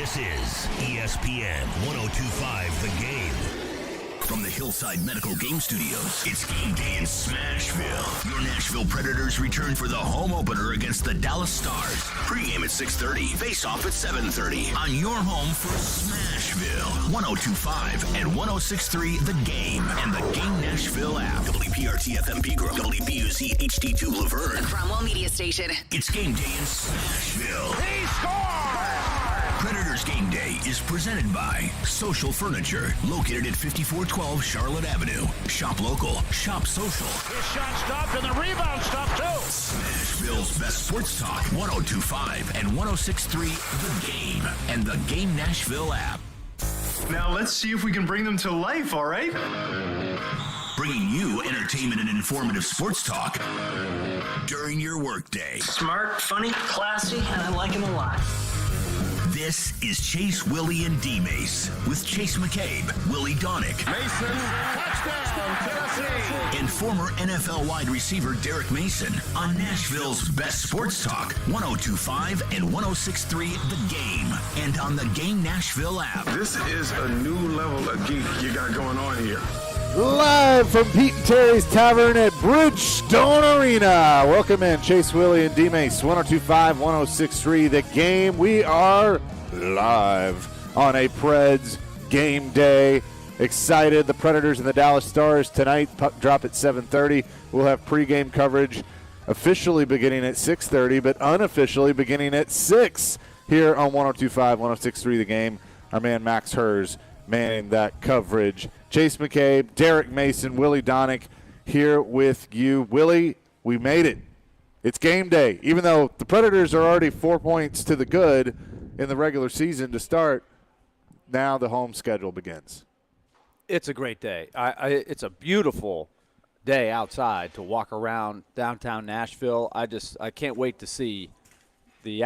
This is ESPN 1025 The Game. From the Hillside Medical Game Studios, it's game day in Smashville. Your Nashville Predators return for the home opener against the Dallas Stars. Pre-game at 6:30, face-off at 7:30 on your home for Smashville. 1025 and 1063 The Game and the Game Nashville app. WPRT-FM Pegram, WBUZ HD2 Laverne. The Cromwell Media Station. It's game day in Smashville. He scored! Predators Game Day is presented by Social Furniture, located at 5412 Charlotte Avenue. Shop local, shop social. His shot stopped and the rebound stopped too. Smashville's best sports talk, 1025 and 1063 The Game and the Game Nashville app. Now let's see if we can bring them to life, all right? Bringing you entertainment and informative sports talk during your workday. Smart, funny, classy, and I like him a lot. This is Chase, Willy, and D-Mase with Chase McCabe, Willy Donick, Mason, touchdown, Tennessee. and former NFL wide receiver Derek Mason on Nashville's best sports talk, 1025 and 1063 The Game, and on the Game Nashville app. This is a new level of geek you got going on here. Live from Pete and Terry's Tavern at Bridgestone Arena. Welcome in, Chase, Willy, and D-Mase, 1025, 1063 The Game. We are live on a Preds game day. Excited. The Predators and the Dallas Stars tonight. Puck drop at 7:30. We'll have pregame coverage officially beginning at 6:30, but unofficially beginning at 6 here on 1025, 1063 The Game. Our man Max Hers manning that coverage. Chase McCabe, Derek Mason, Willy Donick here with you. Willy, we made it. It's game day. Even though the Predators are already 4 points to the good in the regular season to start, now the home schedule begins. It's a great day. It's a beautiful day outside to walk around downtown Nashville. I can't wait to see the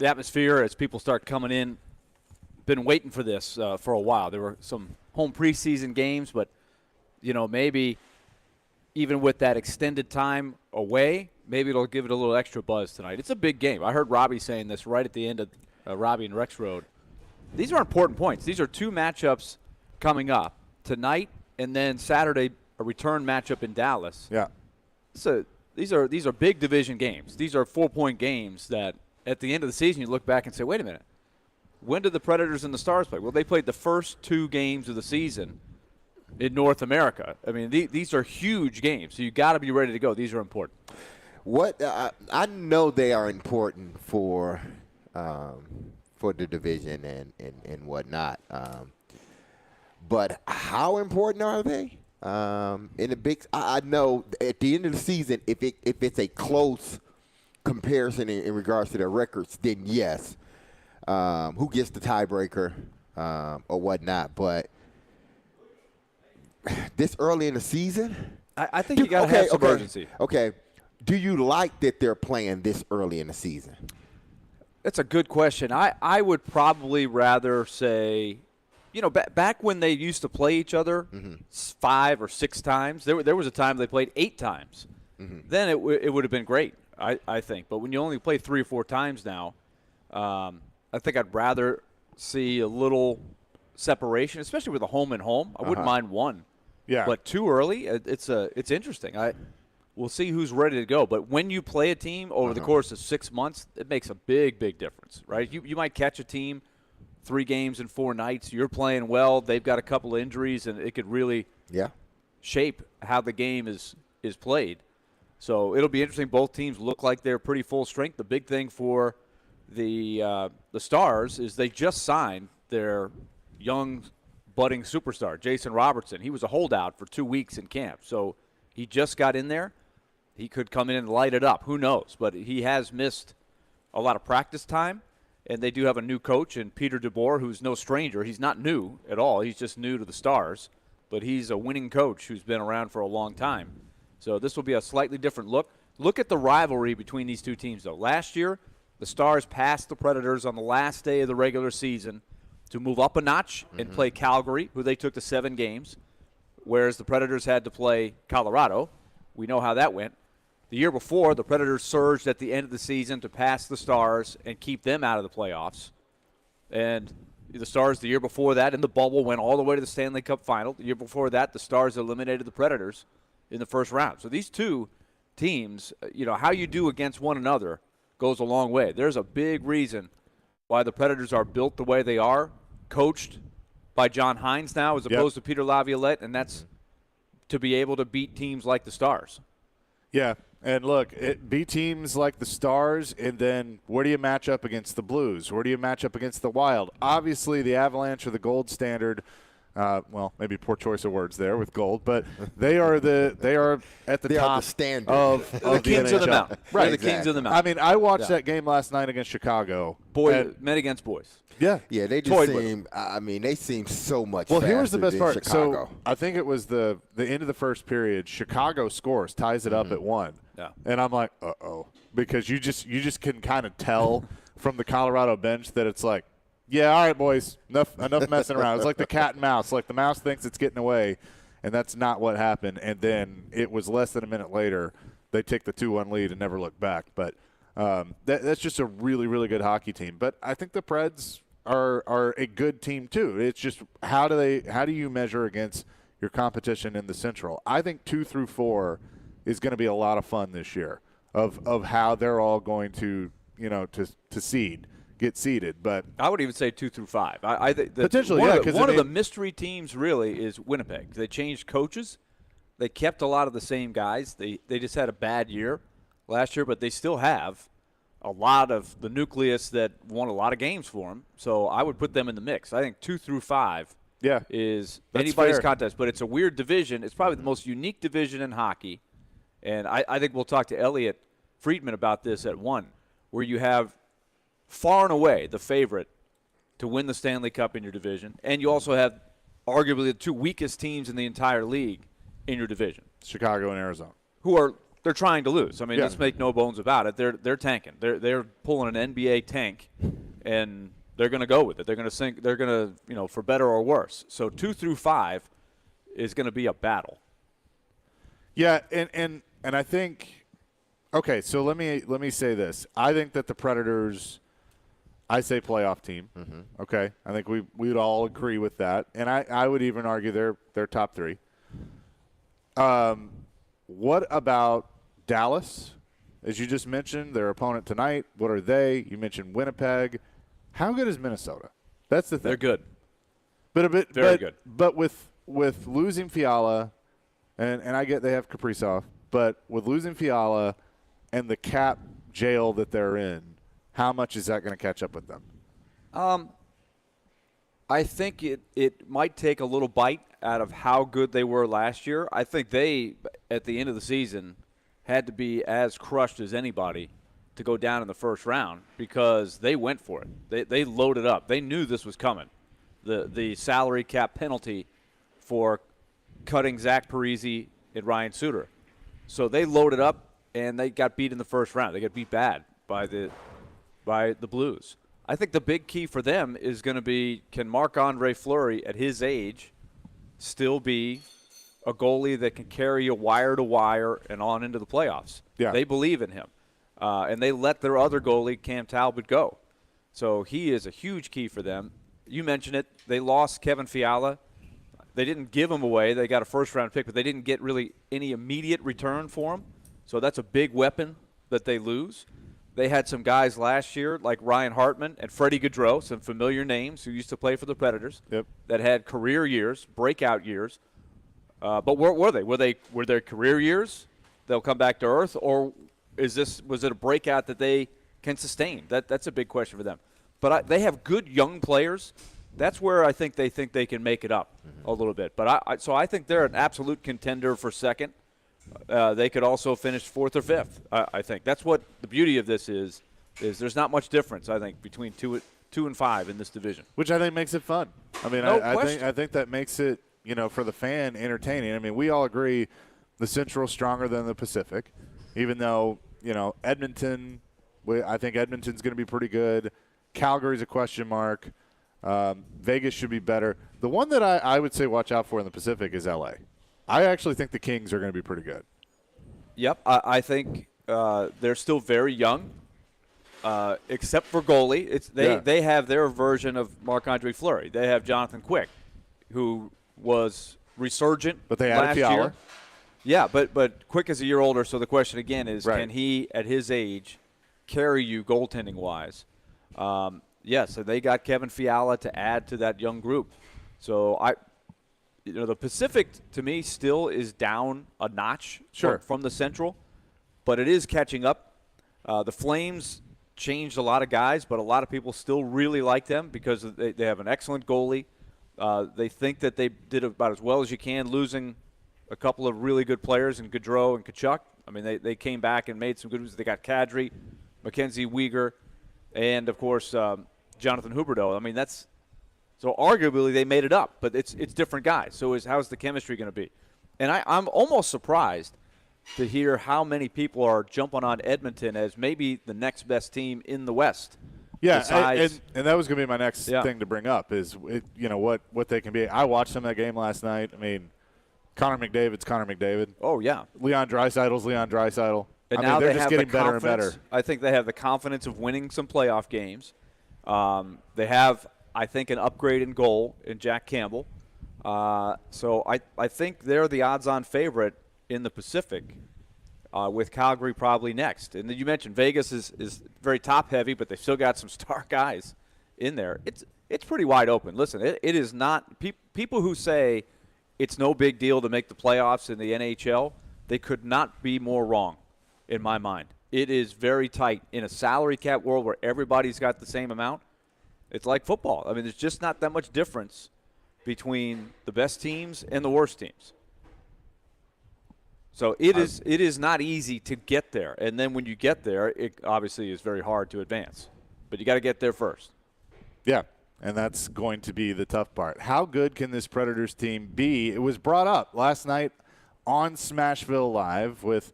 atmosphere as people start coming in. Been waiting for this for a while. There were some home preseason games, but maybe even with that extended time away, maybe it'll give it a little extra buzz tonight. It's a big game. I heard Robbie saying this right at the end of Robbie and Rex Road. These are important points. These are two matchups coming up tonight, and then Saturday a return matchup in Dallas. Yeah. So these are big division games. These are 4-point games that at the end of the season you look back and say, wait a minute. When did the Predators and the Stars play? Well, they played the first 2 games of the season in North America. I mean, these are huge games, so you got to be ready to go. These are important. What I know they are important for the division and whatnot. But how important are they? In the big, I know at the end of the season, if it's a close comparison in regards to their records, then yes. Who gets the tiebreaker or whatnot. But this early in the season? I think you got to have some urgency. Okay. Do you like that they're playing this early in the season? That's a good question. I would probably rather say, back when they used to play each other 5 or 6 times, there was a time they played 8 times. Then it would have been great, I think. But when you only play 3 or 4 times now, I think I'd rather see a little separation, especially with a home and home. I wouldn't mind 1. Yeah. But too early, it's interesting. We'll see who's ready to go. But when you play a team over the course of 6 months, it makes a big, big difference, right? You might catch a team 3 games in 4 nights. You're playing well. They've got a couple of injuries, and it could really shape how the game is played. So it'll be interesting. Both teams look like they're pretty full strength. The big thing for the Stars is they just signed their young budding superstar, Jason Robertson. He was a holdout for 2 weeks in camp, so he just got in there. He could come in and light it up. Who knows? But he has missed a lot of practice time, and they do have a new coach in Peter DeBoer, who's no stranger. He's not new at all. He's just new to the Stars, but he's a winning coach who's been around for a long time. So this will be a slightly different look. Look at the rivalry between these two teams, though. Last year, the Stars passed the Predators on the last day of the regular season to move up a notch and play Calgary, who they took to 7 games, whereas the Predators had to play Colorado. We know how that went. The year before, the Predators surged at the end of the season to pass the Stars and keep them out of the playoffs. And the Stars the year before that in the bubble went all the way to the Stanley Cup final. The year before that, the Stars eliminated the Predators in the first round. So these two teams, how you do against one another goes a long way. There's a big reason why the Predators are built the way they are, coached by John Hines now as opposed to Peter Laviolette, and that's to be able to beat teams like the Stars. Yeah, and look, beat teams like the Stars, and then where do you match up against the Blues? Where do you match up against the Wild? Obviously, the Avalanche are the gold standard. Well, maybe poor choice of words there with gold, but they are at the top the standard of the Kings NHL. of the Mountain. Right, They're the Kings of the Mountain. I mean, I watched that game last night against Chicago. Men against boys. Yeah, they just seem. I mean, they seem so much. Well, faster here's the best than part. Chicago. So I think it was the end of the first period. Chicago scores, ties it up at 1. Yeah. And I'm like, because you just can kind of tell from the Colorado bench that it's like, yeah, all right, boys, enough messing around. It's like the cat and mouse. Like the mouse thinks it's getting away, and that's not what happened. And then it was less than a minute later, they take the 2-1 lead and never look back. But that's just a really, really good hockey team. But I think the Preds are a good team too. It's just how do you measure against your competition in the Central? I think 2 through 4 is going to be a lot of fun this year of how they're all going to get seeded. But I would even say 2 through 5. I think potentially, one of the mystery teams really is Winnipeg. They changed coaches. They kept a lot of the same guys. They just had a bad year last year, but they still have a lot of the nucleus that won a lot of games for them. So I would put them in the mix. I think 2 through 5 is anybody's fair. contest, but it's a weird division. It's probably the most unique division in hockey. And I think we'll talk to Elliot Friedman about this at 1, where you have far and away the favorite to win the Stanley Cup in your division, and you also have arguably the 2 weakest teams in the entire league in your division, Chicago and Arizona, they're trying to lose. I mean, let's make no bones about it. They're tanking. They're pulling an NBA tank, and they're going to go with it. They're going to sink. They're going to, for better or worse. So 2 through 5 is going to be a battle. Yeah, and I think, okay, so let me say this. I think that the Predators, I say playoff team. Okay, I think we would all agree with that, and I would even argue they're top 3. What about Dallas? As you just mentioned, their opponent tonight. What are they? You mentioned Winnipeg. How good is Minnesota? That's the thing. They're good. Very good. But with losing Fiala, and I get they have Kaprizov, but with losing Fiala and the cap jail that they're in, how much is that going to catch up with them? I think it might take a little bite out of how good they were last year. I think they, at the end of the season, had to be as crushed as anybody to go down in the first round because they went for it. They loaded up. They knew this was coming. The salary cap penalty for cutting Zach Parise and Ryan Suter. So they loaded up, and they got beat in the first round. They got beat bad by the Blues. I think the big key for them is going to be, can Marc-Andre Fleury at his age still be a goalie that can carry you wire to wire and on into the playoffs? Yeah. They believe in him. And they let their other goalie, Cam Talbot, go. So he is a huge key for them. You mentioned it. They lost Kevin Fiala. They didn't give him away. They got a first-round pick, but they didn't get really any immediate return for him. So that's a big weapon that they lose. They had some guys last year like Ryan Hartman and Freddie Gaudreau, some familiar names who used to play for the Predators, that had career years, breakout years. But where were they? Were their career years? They'll come back to earth, or was it a breakout that they can sustain? That's a big question for them. But they have good young players. That's where I think they can make it up a little bit. But I think they're an absolute contender for second. They could also finish 4th or 5th. I think that's what the beauty of this is there's not much difference, I think, between 2 and 5 in this division, which I think makes it fun. I mean, I think that makes it, for the fan, entertaining. I mean, we all agree the Central's stronger than the Pacific, even though Edmonton. I think Edmonton's going to be pretty good. Calgary's a question mark. Vegas should be better. The one that I would say watch out for in the Pacific is LA. I actually think the Kings are going to be pretty good. Yep, I think they're still very young. except for goalie. They have their version of Marc-Andre Fleury. They have Jonathan Quick, who was resurgent But they last added Fiala. year. Yeah, but Quick is a year older, so the question again is, Right. can he, at his age, carry you goaltending-wise? So they got Kevin Fiala to add to that young group. So the Pacific to me still is down a notch from the Central, but it is catching up. The Flames changed a lot of guys, but a lot of people still really like them because they have an excellent goalie. They think that they did about as well as you can, losing a couple of really good players in Gaudreau and Tkachuk. I mean, they came back and made some good moves. They got Kadri, Mackenzie Weegar, and, of course, Jonathan Huberdeau. I mean, so arguably they made it up, but it's different guys. So how's the chemistry going to be? And I'm almost surprised to hear how many people are jumping on Edmonton as maybe the next best team in the West. Yeah, and that was going to be my next thing to bring up is what they can be. I watched them that game last night. I mean, Connor McDavid's Connor McDavid. Oh, yeah. Leon Draisaitl's Leon Draisaitl. And now they're they just have getting the better and confidence. better. I think they have the confidence of winning some playoff games. They have, I think, an upgrade in goal in Jack Campbell. So I think they're the odds-on favorite in the Pacific, with Calgary probably next. And you mentioned Vegas is very top-heavy, but they've still got some star guys in there. It's pretty wide open. Listen, it is not people who say it's no big deal to make the playoffs in the NHL, they could not be more wrong in my mind. It is very tight. In a salary cap world where everybody's got the same amount, it's like football. I mean, there's just not that much difference between the best teams and the worst teams. So it is not easy to get there. And then when you get there, it obviously is very hard to advance. But you got to get there first. Yeah, and that's going to be the tough part. How good can this Predators team be? It was brought up last night on Smashville Live with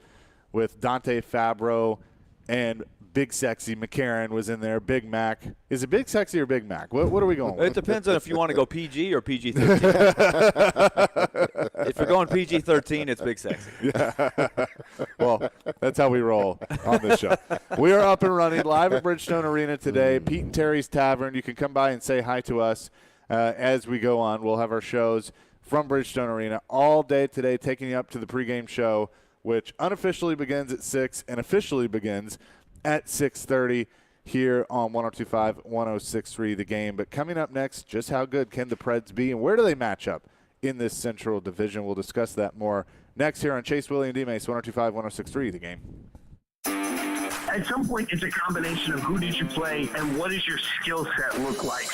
Dante Fabro and Big Sexy McCarron was in there. Big Mac. Is it Big Sexy or Big Mac? What are we going with? It depends on if you want to go PG or PG-13. If you're going PG-13, it's Big Sexy. Yeah. Well, that's how we roll on this show. We are up and running live at Bridgestone Arena today. Pete and Terry's Tavern. You can come by and say hi to us as we go on. We'll have our shows from Bridgestone Arena all day today, taking you up to the pregame show, which unofficially begins at 6 and officially begins at 6:30 here on 102.5, 106.3 The Game. But coming up next, just how good can the Preds be and where do they match up in this Central Division? We'll discuss that more next here on Chase, Willy, and D-Mase, 102.5, 106.3 The Game. At some point, it's a combination of who did you play and what does your skill set look like.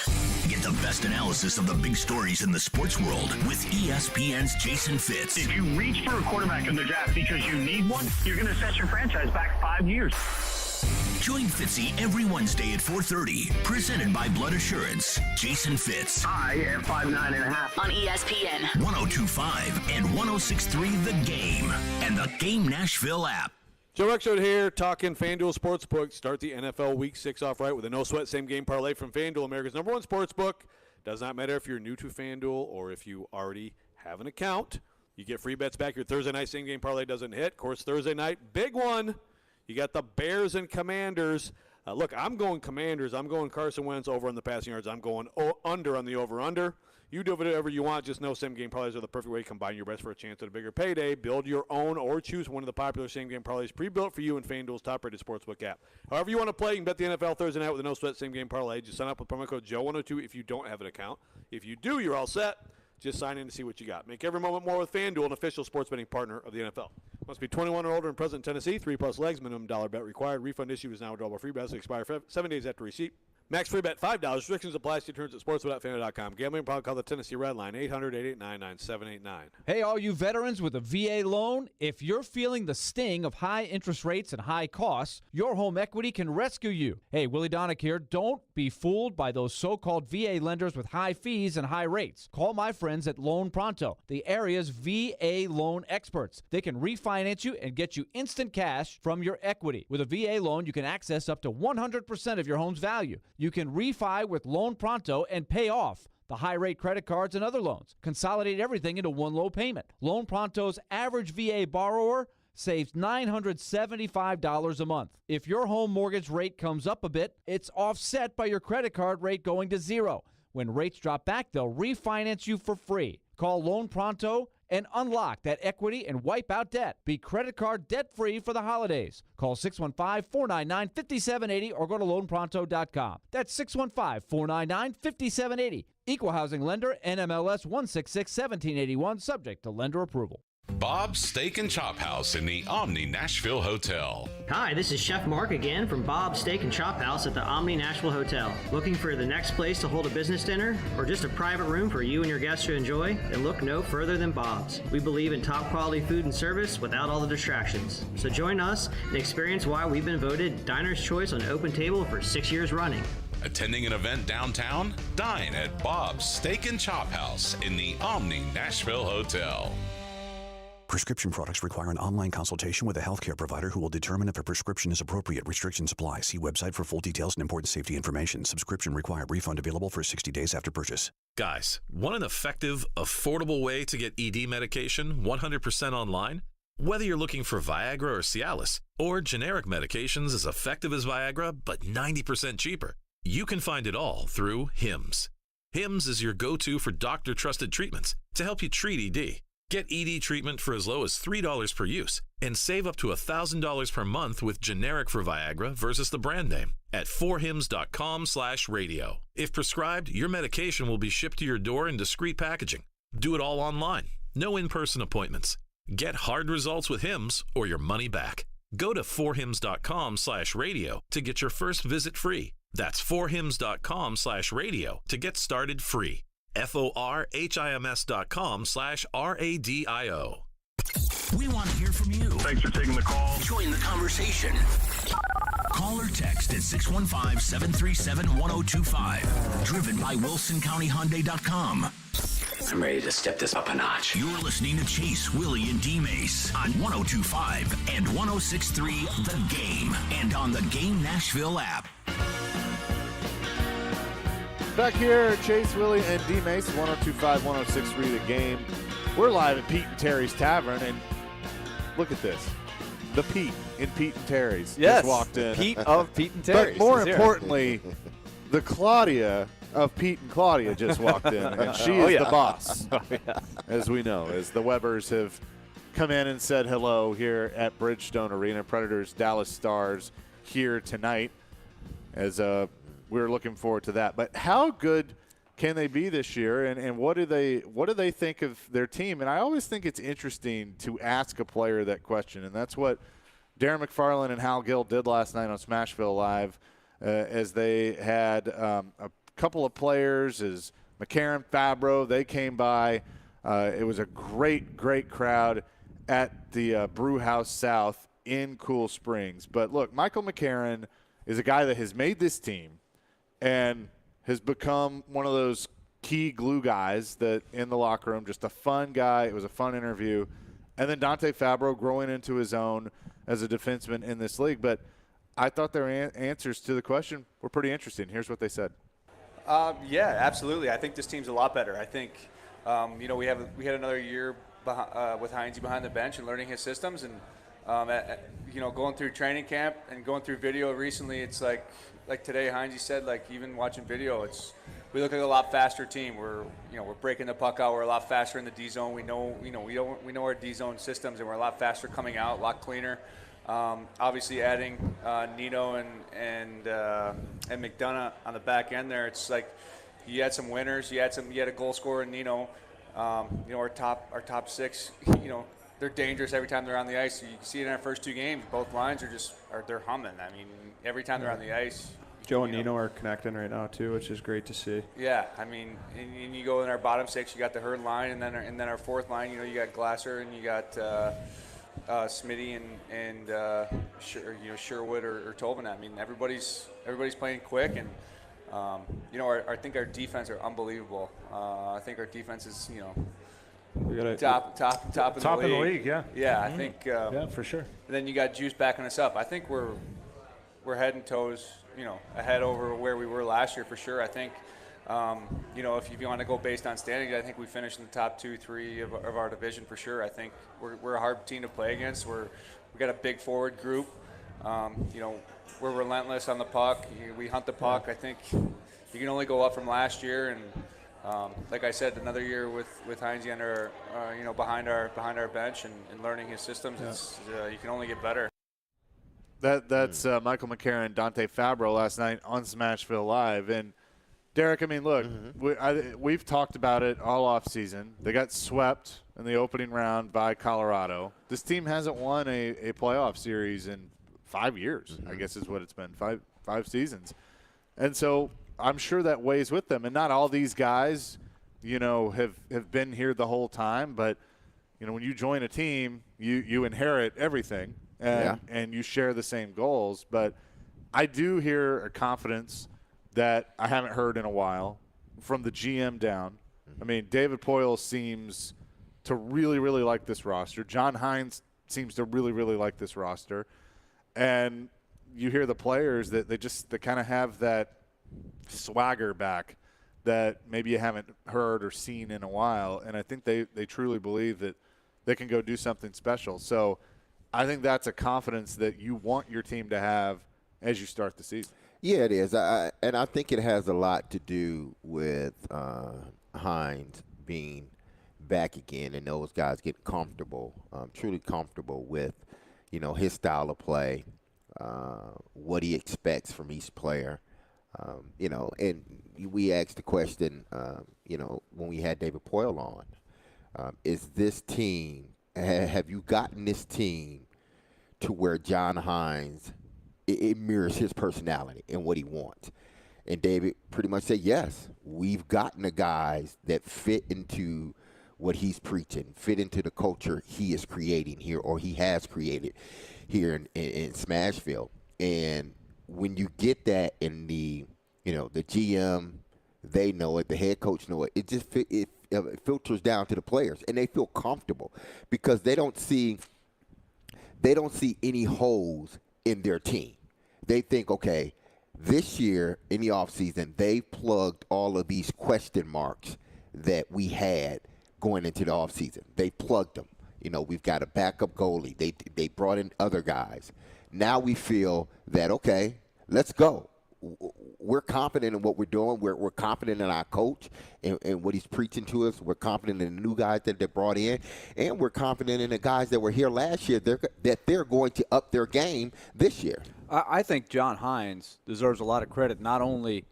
Get the best analysis of the big stories in the sports world with ESPN's Jason Fitz. If you reach for a quarterback in the draft because you need one, you're going to set your franchise back 5 years. Join Fitzy every Wednesday at 4:30. Presented by Blood Assurance. Jason Fitz. I am 5'9.5" on ESPN 102.5 and 106.3 The Game and the Game Nashville app. Joe Rexrode here, talking FanDuel Sportsbook. Start the NFL Week 6 off right with a no-sweat same-game parlay from FanDuel, America's #1 sportsbook. Does not matter if you're new to FanDuel or if you already have an account. You get free bets back. Your Thursday night same-game parlay doesn't hit. Of course, Thursday night, big one. You got the Bears and Commanders. Look, I'm going Commanders. I'm going Carson Wentz over on the passing yards. I'm going under on the over-under. You do whatever you want. Just know same-game parlays are the perfect way to combine your bets for a chance at a bigger payday. Build your own or choose one of the popular same-game parlays pre-built for you in FanDuel's top-rated sportsbook app. However you want to play, you can bet the NFL Thursday night with a no-sweat same-game parlay. Just sign up with promo code Joe102 if you don't have an account. If you do, you're all set. Just sign in to see what you got. Make every moment more with FanDuel, an official sports betting partner of the NFL. Must be 21 or older and present in Tennessee. 3+ legs. Minimum $1 bet required. Refund issue is now withdrawable free bets. Expire 7 days after receipt. Max free bet $5. Restrictions apply. See terms at sportsbet.fanduel.com. Gambling problem? Call the Tennessee Red Line 800-889-9789. Hey, all you veterans with a VA loan, if you're feeling the sting of high interest rates and high costs, your home equity can rescue you. Hey, Willy Donick here. Don't be fooled by those so-called VA lenders with high fees and high rates. Call my friends at Loan Pronto, the area's VA loan experts. They can refinance you and get you instant cash from your equity. With a VA loan, you can access up to 100% of your home's value. You can refi with Loan Pronto and pay off the high-rate credit cards and other loans. Consolidate everything into one low payment. Loan Pronto's average VA borrower saves $975 a month. If your home mortgage rate comes up a bit, it's offset by your credit card rate going to zero. When rates drop back, they'll refinance you for free. Call Loan Pronto and unlock that equity and wipe out debt. Be credit card debt-free for the holidays. Call 615-499-5780 or go to loanpronto.com. That's 615-499-5780. Equal housing lender, NMLS 166-1781, subject to lender approval. Bob's Steak and Chop House in the Omni Nashville Hotel. Hi, this is Chef Mark again from Bob's Steak and Chop House at the Omni Nashville Hotel. Looking for the next place to hold a business dinner or just a private room for you and your guests to enjoy? Then look no further than Bob's. We believe in top quality food and service without all the distractions. So join us and experience why we've been voted Diner's Choice on Open Table for 6 years running. Attending an event downtown? Dine at Bob's Steak and Chop House in the Omni Nashville Hotel. Prescription products require an online consultation with a healthcare provider who will determine if a prescription is appropriate. Restrictions apply. See website for full details and important safety information. Subscription required. Refund available for 60 days after purchase. Guys, want an effective, affordable way to get ED medication 100% online? Whether you're looking for Viagra or Cialis, or generic medications as effective as Viagra but 90% cheaper, you can find it all through HIMS. HIMS is your go-to for doctor-trusted treatments to help you treat ED. Get ED treatment for as low as $3 per use and save up to $1,000 per month with generic for Viagra versus the brand name at 4hims.com/radio. If prescribed, your medication will be shipped to your door in discreet packaging. Do it all online. No in-person appointments. Get hard results with HIMS or your money back. Go to 4hims.com/radio to get your first visit free. That's 4hims.com/radio to get started free. forhims.com/radio. We want to hear from you. Thanks for taking the call. Join the conversation. Call or text at 615-737-1025. Driven by WilsonCountyHyundai.com. I'm ready to step this up a notch. You're listening to Chase, Willy, and D-Mase on 102.5 and 106.3 The Game and on the Game Nashville app. Back here, Chase, Willy, and D-Mase, 102.5, 106.3 The Game. We're live at Pete and Terry's Tavern, and look at this. The Pete in Pete and Terry's just walked in. Pete of Pete and Terry's. But more importantly, the Claudia of Pete and Claudia just walked in, and she is the boss, as we know, as the Webbers have come in and said hello here at Bridgestone Arena. Predators, Dallas Stars here tonight, as we're looking forward to that. But how good can they be this year, and what do they think of their team? And I always think it's interesting to ask a player that question, and that's what Darren McFarland and Hal Gill did last night on Smashville Live, as they had a couple of players, as McCarron, Fabro, they came by. It was a great, great crowd at the Brew House South in Cool Springs. But look, Michael McCarron is a guy that has made this team and has become one of those key glue guys that in the locker room, just a fun guy. It was a fun interview. And then Dante Fabro growing into his own as a defenseman in this league. But I thought their answers to the question were pretty interesting. Here's what they said. Yeah, absolutely. I think this team's a lot better. I think, we had another year with Heinze behind the bench and learning his systems. And, going through training camp and going through video recently, it's like today, Heinze said, even watching video, we look like a lot faster team. We're breaking the puck out. We're a lot faster in the D zone. We know our D zone systems, and we're a lot faster coming out, a lot cleaner. Obviously, adding Nino and McDonough on the back end there, it's like you had some winners. You had a goal scorer in Nino. Our top six. They're dangerous every time they're on the ice. You can see it in our first two games. Both lines they're humming. I mean, every time they're on the ice. Joe and Nino are connecting right now too, which is great to see. Yeah, I mean, and you go in our bottom six, you got the Herd line, and then our fourth line, you got Glasser and you got Smitty and Sherwood or Tobin. I mean, everybody's playing quick, and I think our defense are unbelievable. I think our defense is we got top in the league. Yeah. Yeah, I think. Yeah, for sure. And then you got Juice backing us up. I think we're head and toes, ahead over where we were last year for sure. I think You know, if you want to go based on standings, I think we finished in the top 2-3 of our division for sure. I think we're a hard team to play against. We got a big forward group. You know, we're relentless on the puck. We hunt the puck. I think you can only go up from last year, and like I said, another year with Heinze under, you know, behind our bench and learning his systems. You can only get better. That's Michael McCarron, Dante Fabro last night on Smashville Live. And, Derek, I mean, look, we've talked about it all offseason. They got swept in the opening round by Colorado. This team hasn't won a playoff series in 5 years, I guess is what it's been, five seasons. And so I'm sure that weighs with them. And not all these guys, you know, have been here the whole time. But, you know, when you join a team, you inherit everything. And you share the same goals. But I do hear a confidence that I haven't heard in a while from the GM down. I mean, David Poyle seems to really, really like this roster. John Hines seems to really, really like this roster. And you hear the players that they kind of have that swagger back that maybe you haven't heard or seen in a while. And I think they truly believe that they can go do something special. So I think that's a confidence that you want your team to have as you start the season. Yeah, it is. And I think it has a lot to do with Hines being back again and those guys getting comfortable, truly comfortable with, you know, his style of play, what he expects from each player. You know, and we asked the question, you know, when we had David Poyle on, is this team, have you gotten this team to where John Hines, it mirrors his personality and what he wants? And David pretty much said, yes, we've gotten the guys that fit into what he's preaching, fit into the culture he is creating here, or he has created here in Smashville. And when you get that in the, you know, the GM, they know it, the head coach know it, it filters down to the players, and they feel comfortable because they don't see any holes in their team. They think, okay, this year in the offseason, they plugged all of these question marks that we had going into the offseason. They plugged them. You know, we've got a backup goalie. They brought in other guys. Now we feel that, okay, let's go. We're confident in what we're doing. We're confident in our coach and what he's preaching to us. We're confident in the new guys that they brought in. And we're confident in the guys that were here last year that they're going to up their game this year. I think John Hines deserves a lot of credit, not only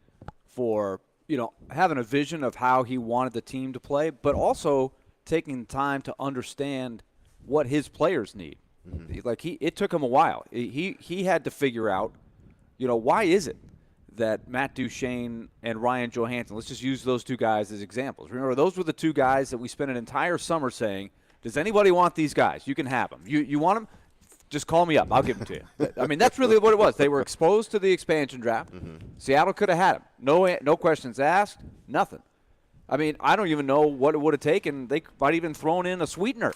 for, you know, having a vision of how he wanted the team to play, but also taking time to understand what his players need. Mm-hmm. Like it took him a while. He had to figure out, you know, why is it that Matt Duchene and Ryan Johansson, let's just use those two guys as examples. Remember, those were the two guys that we spent an entire summer saying, does anybody want these guys? You can have them. You want them? Just call me up. I'll give them to you. I mean, that's really what it was. They were exposed to the expansion draft. Mm-hmm. Seattle could have had them. No questions asked, nothing. I mean, I don't even know what it would have taken. They might even thrown in a sweetener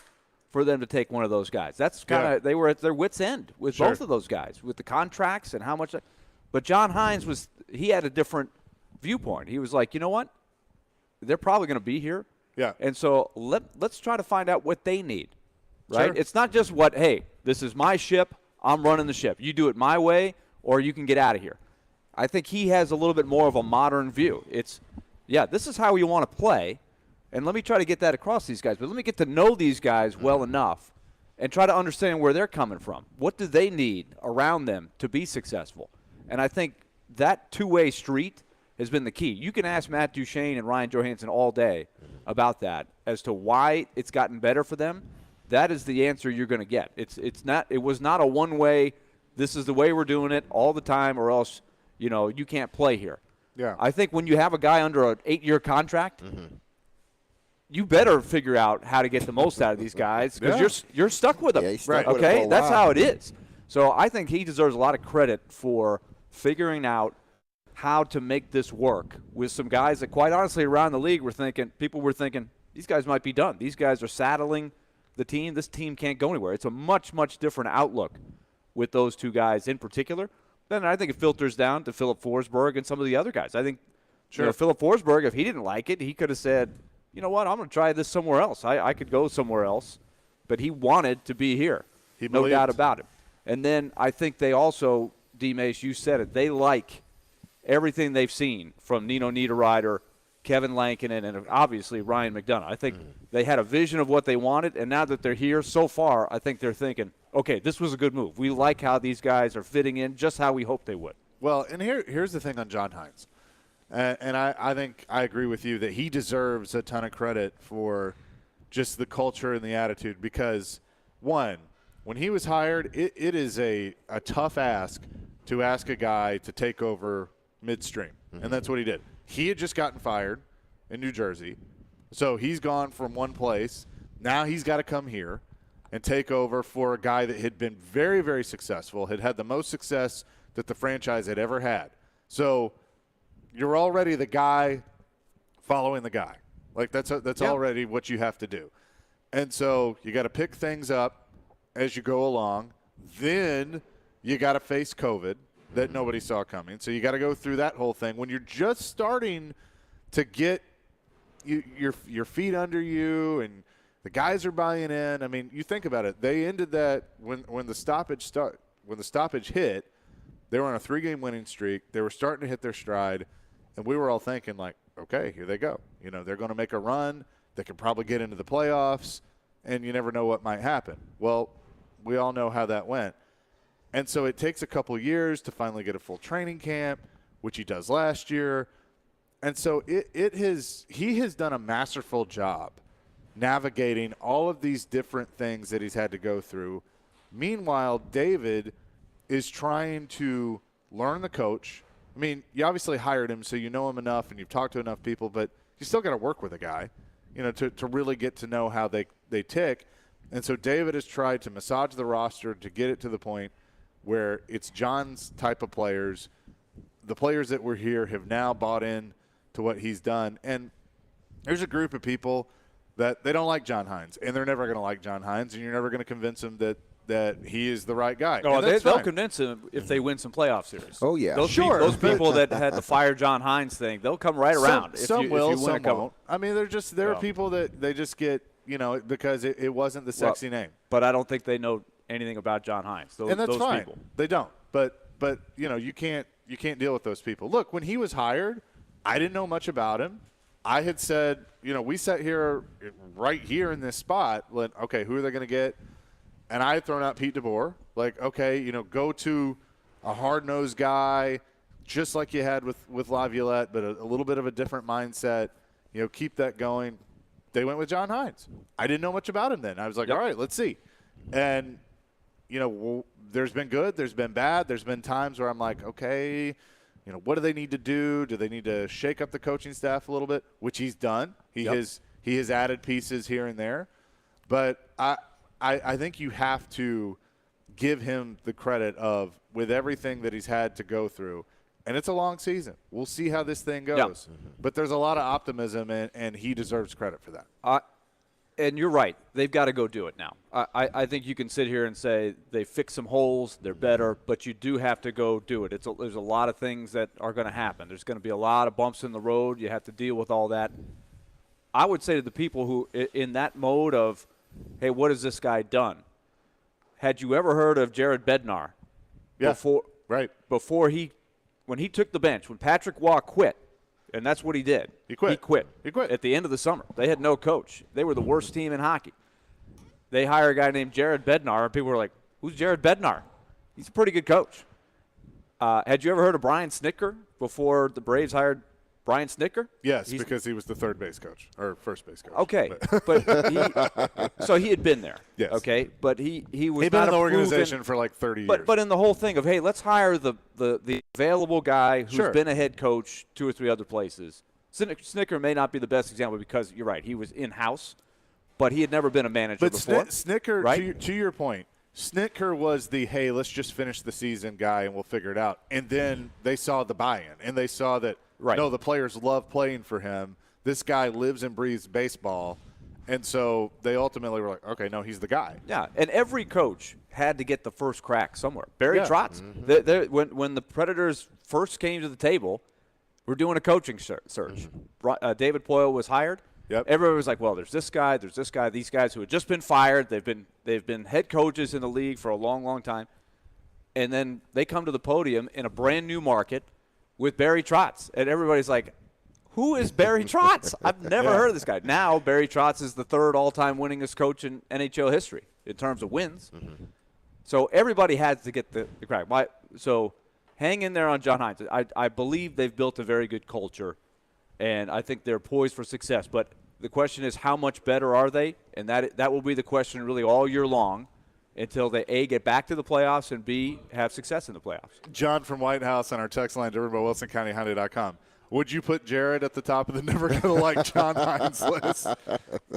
for them to take one of those guys. That's kind of they were at their wits' end with both of those guys, with the contracts and how much. But John Hines he had a different viewpoint. He was like, you know what? They're probably going to be here. Yeah. And so let's try to find out what they need, right? Sure. It's not just hey, this is my ship, I'm running the ship. You do it my way or you can get out of here. I think he has a little bit more of a modern view. It's, this is how we want to play, and let me try to get that across these guys. But let me get to know these guys well enough and try to understand where they're coming from. What do they need around them to be successful? And I think that two-way street has been the key. You can ask Matt Duchene and Ryan Johansson all day about that as to why it's gotten better for them. That is the answer you're going to get. It was not a one-way, this is the way we're doing it all the time or else, you can't play here. Yeah. I think when you have a guy under an 8-year contract, you better figure out how to get the most out of these guys because you're stuck with them. Right. Okay? That's how it is. So I think he deserves a lot of credit for figuring out how to make this work with some guys that, quite honestly, around the league people were thinking, these guys might be done. These guys are saddling the team. This team can't go anywhere. It's a much, much different outlook with those two guys in particular. Then I think it filters down to Philip Forsberg and some of the other guys. I think You know, Philip Forsberg, if he didn't like it, he could have said, you know what, I'm going to try this somewhere else. I could go somewhere else. But he wanted to be here. No doubt about it. And then I think they also, D-Mase, you said it, they like everything they've seen from Nino Niederreiter, Kevin Lankinen, and obviously Ryan McDonough. I think they had a vision of what they wanted, and now that they're here so far, I think they're thinking, okay, this was a good move. We like how these guys are fitting in just how we hoped they would. Well, and here's the thing on John Hines. And I think I agree with you that he deserves a ton of credit for just the culture and the attitude because, one, when he was hired, it is a tough ask to ask a guy to take over midstream, and that's what he did. He had just gotten fired in New Jersey, so he's gone from one place. Now he's got to come here and take over for a guy that had been very, very successful, had had the most success that the franchise had ever had. So you're already the guy following the guy. Like that's already what you have to do. And so you got to pick things up as you go along. Then you got to face COVID that nobody saw coming. So you got to go through that whole thing. When you're just starting to get your feet under you and the guys are buying in. I mean, you think about it. They ended that when the stoppage hit, they were on a 3-game winning streak. They were starting to hit their stride. And we were all thinking, like, okay, here they go. You know, they're going to make a run. They can probably get into the playoffs, and you never know what might happen. Well, we all know how that went. And so it takes a couple years to finally get a full training camp, which he does last year. And so he has done a masterful job navigating all of these different things that he's had to go through. Meanwhile, David is trying to learn the coach. I mean, you obviously hired him, so you know him enough and you've talked to enough people, but you still got to work with a guy, you know, to really get to know how they tick. And so David has tried to massage the roster to get it to the point where it's John's type of players. The players that were here have now bought in to what he's done. And there's a group of people that they don't like John Hines, and they're never going to like John Hines, and you're never going to convince them that he is the right guy. Oh, they'll convince him if they win some playoff series. Oh, yeah. Those people that had the fire John Hines thing, they'll come right around. Some will, some won't. I mean, there are people that they just get, you know, because it wasn't the sexy name. But I don't think they know anything about John Hines. And that's fine. People. They don't. But you know, you can't deal with those people. Look, when he was hired, I didn't know much about him. I had said, you know, we sat here right here in this spot, like, okay, who are they going to get? And I had thrown out Pete DeBoer, like, okay, you know, go to a hard-nosed guy just like you had with Laviolette, but a little bit of a different mindset. You know, keep that going. They went with John Hines. I didn't know much about him then. I was like, all right, let's see. And, you know, there's been good, there's been bad. There's been times where I'm like, okay, you know, what do they need to do? Do they need to shake up the coaching staff a little bit, which he's done. He has added pieces here and there. But I think you have to give him the credit of with everything that he's had to go through. And it's a long season. We'll see how this thing goes. Yeah. But there's a lot of optimism, and he deserves credit for that. And you're right. They've got to go do it now. I think you can sit here and say they fixed some holes, they're better, but you do have to go do it. There's a lot of things that are going to happen. There's going to be a lot of bumps in the road. You have to deal with all that. I would say to the people who in that mode of, hey, what has this guy done? Had you ever heard of Jared Bednar? Yeah, When he took the bench, when Patrick Waugh quit, and that's what he did. He quit at the end of the summer. They had no coach. They were the worst team in hockey. They hire a guy named Jared Bednar, and people were like, who's Jared Bednar? He's a pretty good coach. Had you ever heard of Brian Snitker before the Braves hired Brian Snitker? Yes, because he was the third base coach or first base coach. Okay, so he had been there. Yes. Okay, but he was he'd been in the organization for like 30 years. But in the whole thing of, hey, let's hire the available guy who's been a head coach 2 or 3 other places. Snitker may not be the best example because you're right, he was in-house, but he had never been a manager before. Snitker, right? to your point, Snitker was the, hey, let's just finish the season guy and we'll figure it out. And then they saw the buy-in, and they saw that, no, the players love playing for him. This guy lives and breathes baseball. And so they ultimately were like, okay, no, he's the guy. Yeah, and every coach had to get the first crack somewhere. Barry Trotz, when the Predators first came to the table, we're doing a coaching search. David Poyle was hired. Yep. Everybody was like, well, there's this guy, these guys who had just been fired. They've been head coaches in the league for a long, long time. And then they come to the podium in a brand new market with Barry Trotz. And everybody's like, who is Barry Trotz? I've never heard of this guy. Now Barry Trotz is the third all-time winningest coach in NHL history in terms of wins. Mm-hmm. So everybody has to get the crack. So hang in there on John Hines. I believe they've built a very good culture, and I think they're poised for success. But the question is, how much better are they? And that will be the question really all year long until they, A, get back to the playoffs, and B, have success in the playoffs. John from White House on our text line, driven by WilsonCountyHyundai.com. Would you put Jared at the top of the never going to like John Hines list?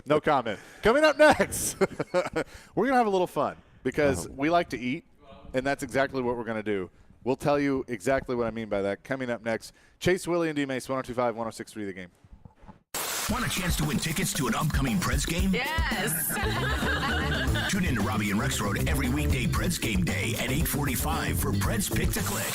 No comment. Coming up next, we're going to have a little fun because we like to eat, and that's exactly what we're going to do. We'll tell you exactly what I mean by that. Coming up next, Chase, Willy, and D-Mase, 102.5, 106.3 The Game. Want a chance to win tickets to an upcoming Preds game? Yes. Tune in to Robbie and Rex Road every weekday Preds game day at 8:45 for Preds Pick to Click.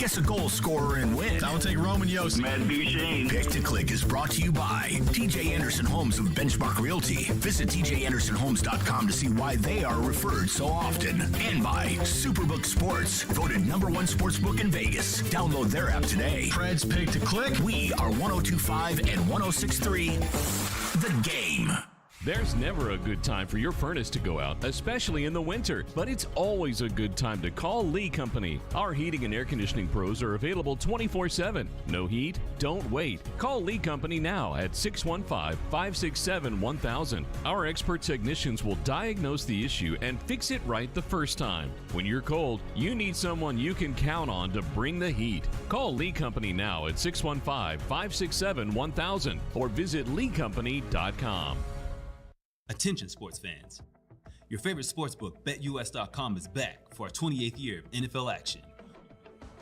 Guess a goal scorer and win. I'll take Roman Yost. Matt Duchesne. Pick to Click is brought to you by TJ Anderson Homes of Benchmark Realty. Visit tjandersonhomes.com to see why they are referred so often. And by Superbook Sports, voted #1 sportsbook in Vegas. Download their app today. Preds Pick to Click. We are 102.5 and 106.3 The Game. There's never a good time for your furnace to go out, especially in the winter, but it's always a good time to call Lee Company. Our heating and air conditioning pros are available 24/7. No heat? Don't wait. Call Lee Company now at 615-567-1000. Our expert technicians will diagnose the issue and fix it right the first time. When you're cold, you need someone you can count on to bring the heat. Call Lee Company now at 615-567-1000 or visit leecompany.com. Attention sports fans. Your favorite sportsbook, BetUS.com, is back for our 28th year of NFL action.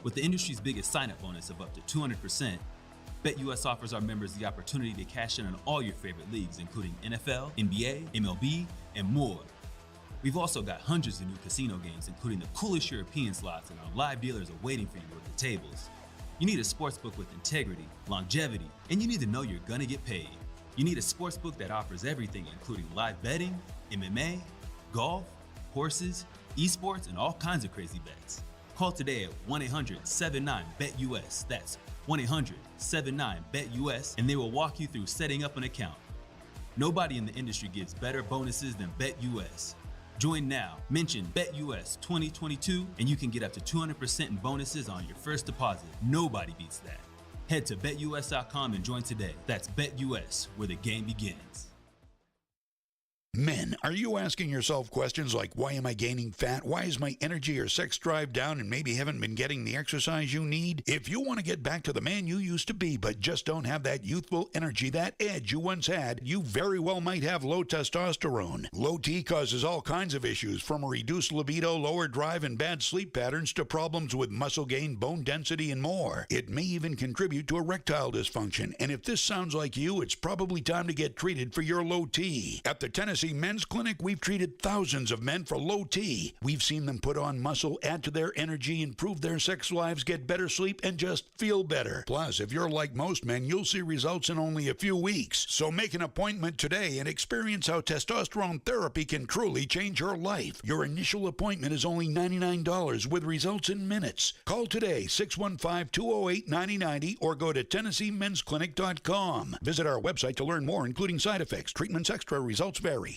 With the industry's biggest sign-up bonus of up to 200%, BetUS offers our members the opportunity to cash in on all your favorite leagues, including NFL, NBA, MLB, and more. We've also got hundreds of new casino games, including the coolest European slots, and our live dealers are waiting for you at the tables. You need a sportsbook with integrity, longevity, and you need to know you're gonna get paid. You need a sportsbook that offers everything, including live betting, MMA, golf, horses, esports, and all kinds of crazy bets. Call today at 1-800-79-BET-US. That's 1-800-79-BET-US, and they will walk you through setting up an account. Nobody in the industry gives better bonuses than BetUS. Join now. Mention BetUS 2022, and you can get up to 200% in bonuses on your first deposit. Nobody beats that. Head to BetUS.com and join today. That's BetUS, where the game begins. Men, are you asking yourself questions like, why am I gaining fat? Why is my energy or sex drive down and maybe haven't been getting the exercise you need? If you want to get back to the man you used to be but just don't have that youthful energy, that edge you once had, you very well might have low testosterone. Low T causes all kinds of issues, from a reduced libido, lower drive, and bad sleep patterns to problems with muscle gain, bone density, and more. It may even contribute to erectile dysfunction, and if this sounds like you, it's probably time to get treated for your low T. At the Tennessee Men's Clinic, we've treated thousands of men for low T. We've seen them put on muscle, add to their energy, improve their sex lives, get better sleep, and just feel better. Plus, if you're like most men, you'll see results in only a few weeks. So make an appointment today and experience how testosterone therapy can truly change your life. Your initial appointment is only $99 with results in minutes. Call today, 615-208-9090, or go to TennesseeMen'sClinic.com. Visit our website to learn more, including side effects, treatments, extra, results vary.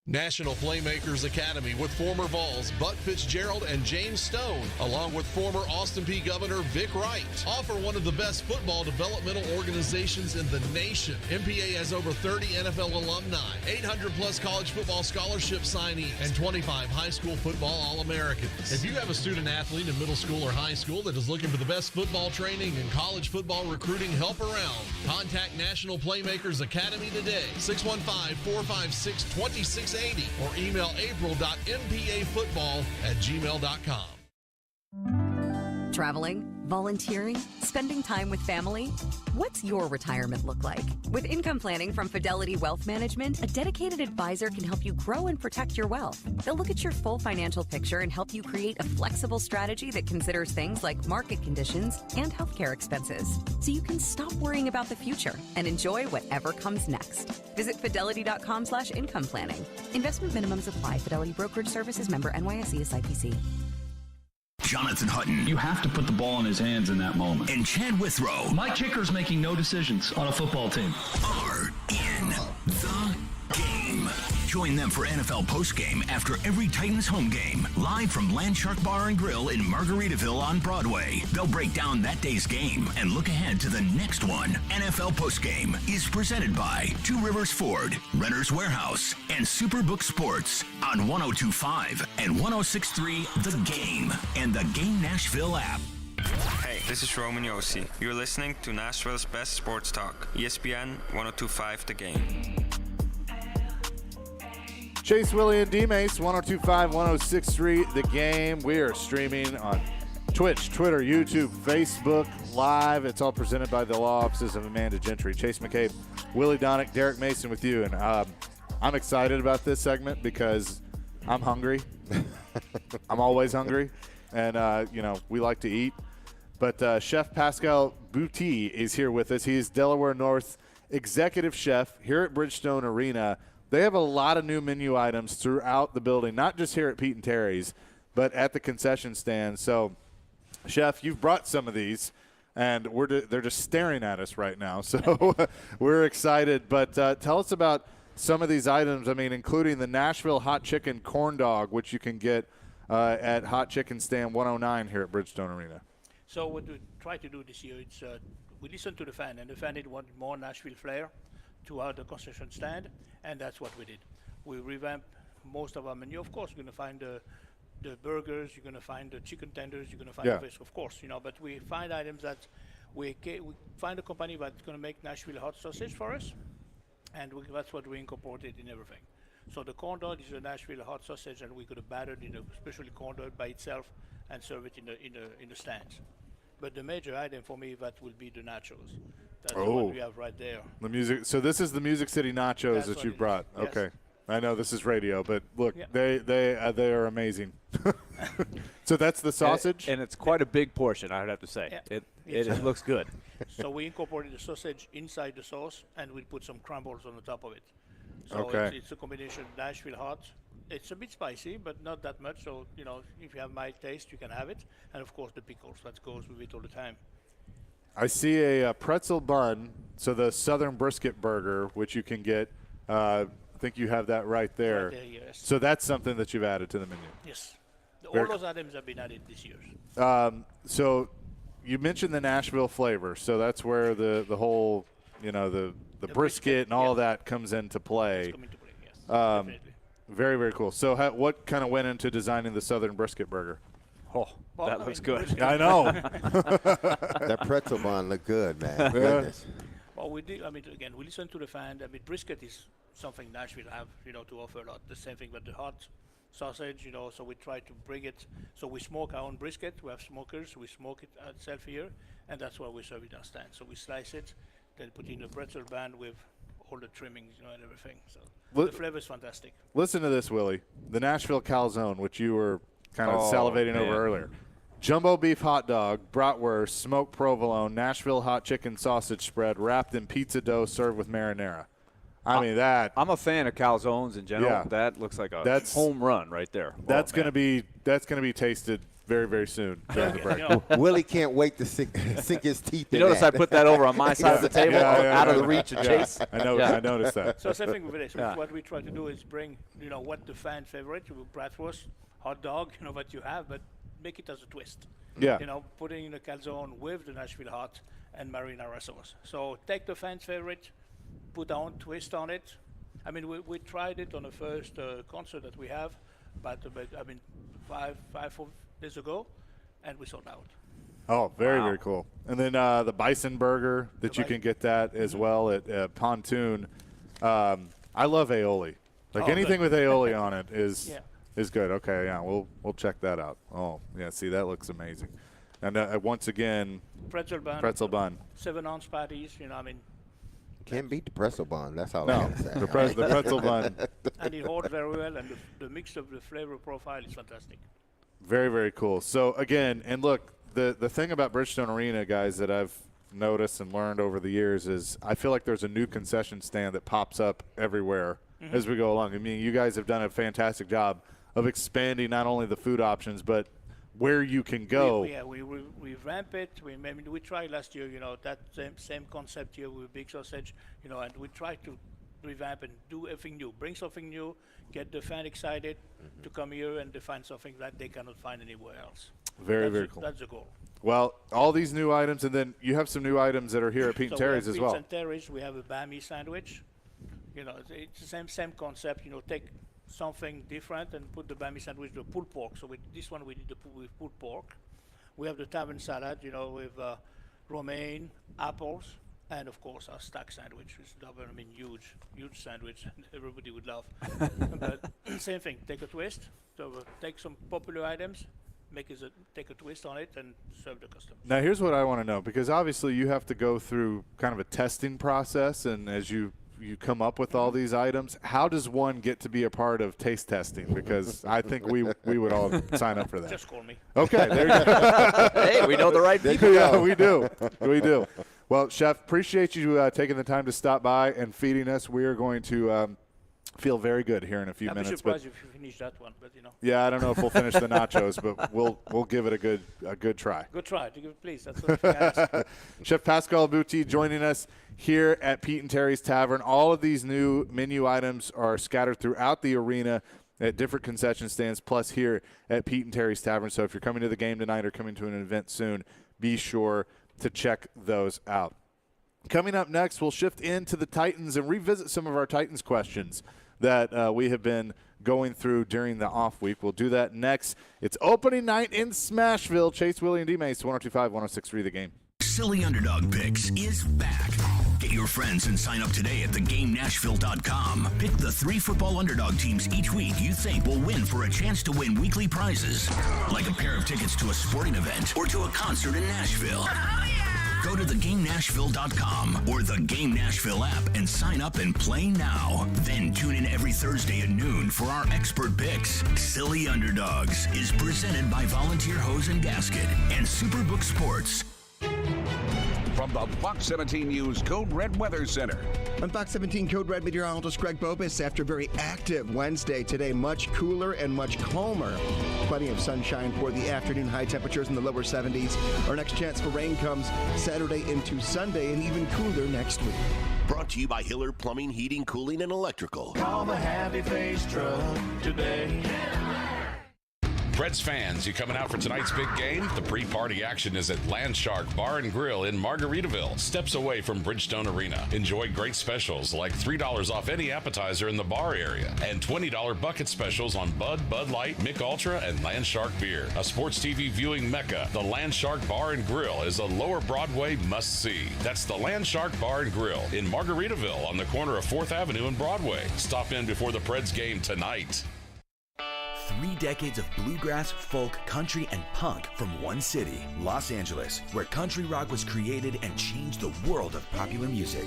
National Playmakers Academy with former Vols Buck Fitzgerald and James Stone, along with former Austin Peay Governor Vic Wright, offer one of the best football developmental organizations in the nation. MPA has over 30 NFL alumni, 800-plus college football scholarship signees, and 25 high school football All-Americans. If you have a student athlete in middle school or high school that is looking for the best football training and college football recruiting help around, contact National Playmakers Academy today, 615-456-2680, or email april.mpafootball@gmail.com. Traveling? Volunteering? Spending time with family? What's your retirement look like? With income planning from Fidelity Wealth Management, a dedicated advisor can help you grow and protect your wealth. They'll look at your full financial picture and help you create a flexible strategy that considers things like market conditions and healthcare expenses, so you can stop worrying about the future and enjoy whatever comes next. Visit fidelity.com/income planning. Investment minimums apply. Fidelity Brokerage Services, member NYSE, SIPC. Jonathan Hutton. You have to put the ball in his hands in that moment. And Chad Withrow My kicker's making no decisions on a football team. are in the game. Join them for NFL postgame after every Titans home game. Live from Landshark Bar and Grill in Margaritaville on Broadway. They'll break down that day's game and look ahead to the next one. NFL postgame is presented by Two Rivers Ford, Renter's Warehouse, and Superbook Sports on 102.5 and 106.3 The Game and the Game Nashville app. Hey, this is Roman Yossi. You're listening to Nashville's best sports talk, ESPN 102.5 The Game. Chase, Willy, and D-Mase, 102.5, 106.3, The Game. We are streaming on Twitch, Twitter, YouTube, Facebook, Live. It's all presented by the law offices of Amanda Gentry. Chase McCabe, Willy Donick, Derek Mason with you. And I'm excited about this segment because I'm hungry. I'm always hungry. And, we like to eat. But Chef Pascal Bouty is here with us. He is Delaware North executive chef here at Bridgestone Arena. They have a lot of new menu items throughout the building, not just here at Pete and Terry's, but at the concession stand. So, Chef, you've brought some of these, and they're just staring at us right now. So we're excited. But tell us about some of these items, including the Nashville Hot Chicken Corn Dog, which you can get at Hot Chicken Stand 109 here at Bridgestone Arena. So what we try to do this year, we listen to the fan, and the fan wanted more Nashville flair throughout the concession stand, and that's what we did. We revamped most of our menu. Of course, you're going to find the burgers, you're going to find the chicken tenders, you're going to find the fish, of course, but we find items that we find a company that's going to make Nashville hot sausage for us, and that's what we incorporated in everything. So the corn dog is a Nashville hot sausage, and we could have battered especially corn dog by itself and serve it in the stands. But the major item for me, that will be the nachos. That's the one we have right there. The music. So this is the Music City nachos that you brought. Yes. Okay. I know this is radio, but look, they are amazing. So that's the sausage? And it's quite a big portion, I would have to say. Yeah. It looks good. So we incorporated the sausage inside the sauce, and we put some crumbles on the top of it. So okay. It's a combination of Nashville hot. It's a bit spicy, but not that much. So, if you have my taste, you can have it. And, of course, the pickles. That goes with it all the time. I see a pretzel bun, so the Southern Brisket Burger, which you can get. I think you have that right there. Right there, yes. So that's something that you've added to the menu. Yes. All those items have been added this year. So you mentioned the Nashville flavor. So that's where the whole, the brisket and all of that comes into play. It's coming to play, yes. Definitely. Very, very cool. So what kind of went into designing the Southern Brisket Burger? Oh, that looks good. I know. That pretzel bun looked good, man. Goodness. Well, we did. Again, we listen to the fan. Brisket is something Nashville have, to offer a lot. The same thing with the hot sausage, so we try to bring it. So we smoke our own brisket. We have smokers. We smoke it ourselves here, and that's why we serve it on stand. So we slice it, then put in a pretzel bun with all the trimmings, and everything. So the flavor is fantastic. Listen to this, Willy. The Nashville calzone, which you were kind of salivating over earlier. Jumbo beef hot dog, bratwurst, smoked provolone, Nashville hot chicken sausage spread wrapped in pizza dough served with marinara. I'm a fan of calzones in general. Yeah. That looks like a home run right there. That's going to be tasted very, very soon during the break. Willie can't wait to sink his teeth in You notice that. I put that over on my side of the table, out of the reach of Chase. I noticed that. So same thing with this. What we try to do is bring, what the fan favorite, bratwurst, hot dog, what you have, but make it as a twist. Yeah. Putting in a calzone with the Nashville hot and marinara sauce. So take the fan's favorite, put our own twist on it. We tried it on the first concert that we have, but 4 days ago, and we sold out. Oh, very, very cool. And then the bison burger that you can get that as well at Pontoon. I love aioli. Anything with aioli on it is good. Okay, yeah, we'll check that out. Oh, yeah, see, that looks amazing. And once again, pretzel bun. 7-ounce patties. Can't beat the pretzel bun. That's all No, I gotta say. the pretzel bun. And it holds very well, and the mix of the flavor profile is fantastic. Very, very cool. So, again, and look, the thing about Bridgestone Arena, guys, that I've noticed and learned over the years is I feel like there's a new concession stand that pops up everywhere as we go along. I mean, you guys have done a fantastic job of expanding not only the food options, but where you can go. We ramp it. We tried last year, that same concept here with big sausage, and we try to revamp and do everything new, bring something new, get the fan excited to come here and to find something that they cannot find anywhere else. Very cool. That's the goal. Well, all these new items, and then you have some new items that are here at Pete and Terry's as well. Pete and Terry's, we have a bami sandwich. It's the same concept. Take something different and put the bami sandwich with pulled pork. So with this one, we did with pulled pork. We have the tavern salad, with romaine, apples, and of course our stack sandwich, which is huge sandwich, and everybody would love. But same thing, take a twist. So take some popular items, take a twist on it, and serve the customers. Now here's what I want to know, because obviously you have to go through kind of a testing process, and as you come up with all these items, how does one get to be a part of taste testing? Because I think we would all sign up for that. Just call me. Okay, there you go. Hey, we know the right people. Yeah, we do. Well, Chef, appreciate you taking the time to stop by and feeding us. We are going to feel very good here in a few minutes. I'd be surprised if you finish that one, but Yeah, I don't know if we'll finish the nachos, but we'll give it a good try. Good try, please. That's what you ask. Chef Pascal Bouty joining us here at Pete and Terry's Tavern. All of these new menu items are scattered throughout the arena at different concession stands, plus here at Pete and Terry's Tavern. So if you're coming to the game tonight or coming to an event soon, be sure to check those out. Coming up next, we'll shift into the Titans and revisit some of our Titans questions that we have been going through during the off week. We'll do that next. It's opening night in Smashville. Chase, Willy, and D-Mase, 102.5, 106.3 The Game. Silly Underdog Picks is back. Get your friends and sign up today at thegamenashville.com. Pick the 3 football underdog teams each week you think will win for a chance to win weekly prizes, like a pair of tickets to a sporting event or to a concert in Nashville. Go to thegamenashville.com or the Game Nashville app and sign up and play now. Then tune in every Thursday at noon for our expert picks. Silly Underdogs is presented by Volunteer Hose and Gasket and Superbook Sports. From the Fox 17 News Code Red Weather Center. I'm Fox 17 Code Red meteorologist Greg Bobus. After a very active Wednesday, today much cooler and much calmer. Plenty of sunshine for the afternoon. High temperatures in the lower 70s. Our next chance for rain comes Saturday into Sunday, and even cooler next week. Brought to you by Hiller Plumbing, Heating, Cooling, and Electrical. Call the Happy Face Truck today. Preds fans, you coming out for tonight's big game? The pre-party action is at Landshark Bar and Grill in Margaritaville, steps away from Bridgestone Arena. Enjoy great specials like $3 off any appetizer in the bar area and $20 bucket specials on Bud, Bud Light, Mick Ultra, and Landshark beer. A sports TV viewing mecca, the Landshark Bar and Grill is a Lower Broadway must-see. That's the Landshark Bar and Grill in Margaritaville on the corner of 4th Avenue and Broadway. Stop in before the Preds game tonight. 3 decades of bluegrass, folk, country, and punk from one city, Los Angeles, where country rock was created and changed the world of popular music.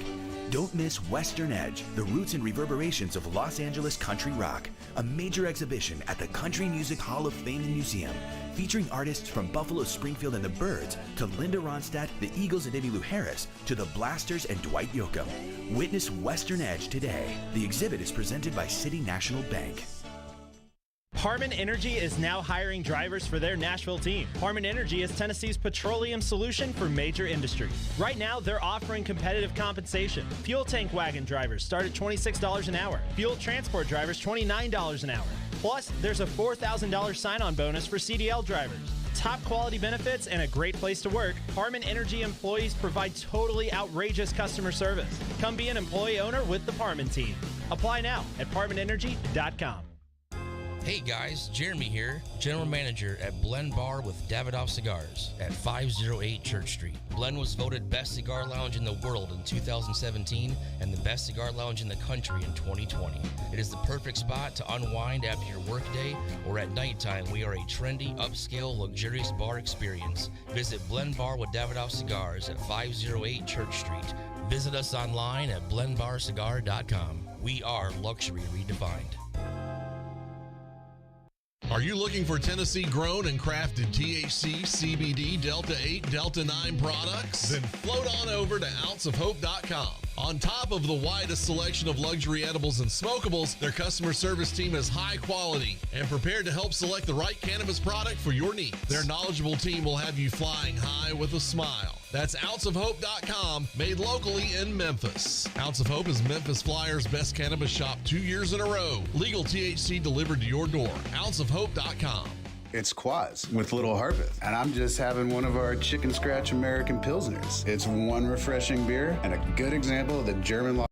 Don't miss Western Edge, the roots and reverberations of Los Angeles country rock, a major exhibition at the Country Music Hall of Fame and Museum, featuring artists from Buffalo Springfield and the Byrds, to Linda Ronstadt, the Eagles and Emmylou Harris, to the Blasters and Dwight Yoakam. Witness Western Edge today. The exhibit is presented by City National Bank. Harman Energy is now hiring drivers for their Nashville team. Harman Energy is Tennessee's petroleum solution for major industries. Right now, they're offering competitive compensation. Fuel tank wagon drivers start at $26 an hour. Fuel transport drivers, $29 an hour. Plus, there's a $4,000 sign-on bonus for CDL drivers. Top quality benefits and a great place to work, Harman Energy employees provide totally outrageous customer service. Come be an employee owner with the Harman team. Apply now at harmanenergy.com. Hey guys, Jeremy here, General Manager at Blend Bar with Davidoff Cigars at 508 Church Street. Blend was voted Best Cigar Lounge in the world in 2017 and the Best Cigar Lounge in the country in 2020. It is the perfect spot to unwind after your workday or at nighttime. We are a trendy, upscale, luxurious bar experience. Visit Blend Bar with Davidoff Cigars at 508 Church Street. Visit us online at blendbarcigar.com. We are luxury redefined. Are you looking for Tennessee grown and crafted THC, CBD, Delta 8, Delta 9 products? Then float on over to ounceofhope.com. On top of the widest selection of luxury edibles and smokables, their customer service team is high quality and prepared to help select the right cannabis product for your needs. Their knowledgeable team will have you flying high with a smile. That's ounceofhope.com, made locally in Memphis. Ounce of Hope is Memphis Flyers' best cannabis shop 2 years in a row. Legal THC delivered to your door. ounceofhope.com. It's Quaz with Little Harvest, and I'm just having one of our Chicken Scratch American Pilsners. It's one refreshing beer and a good example of the German law.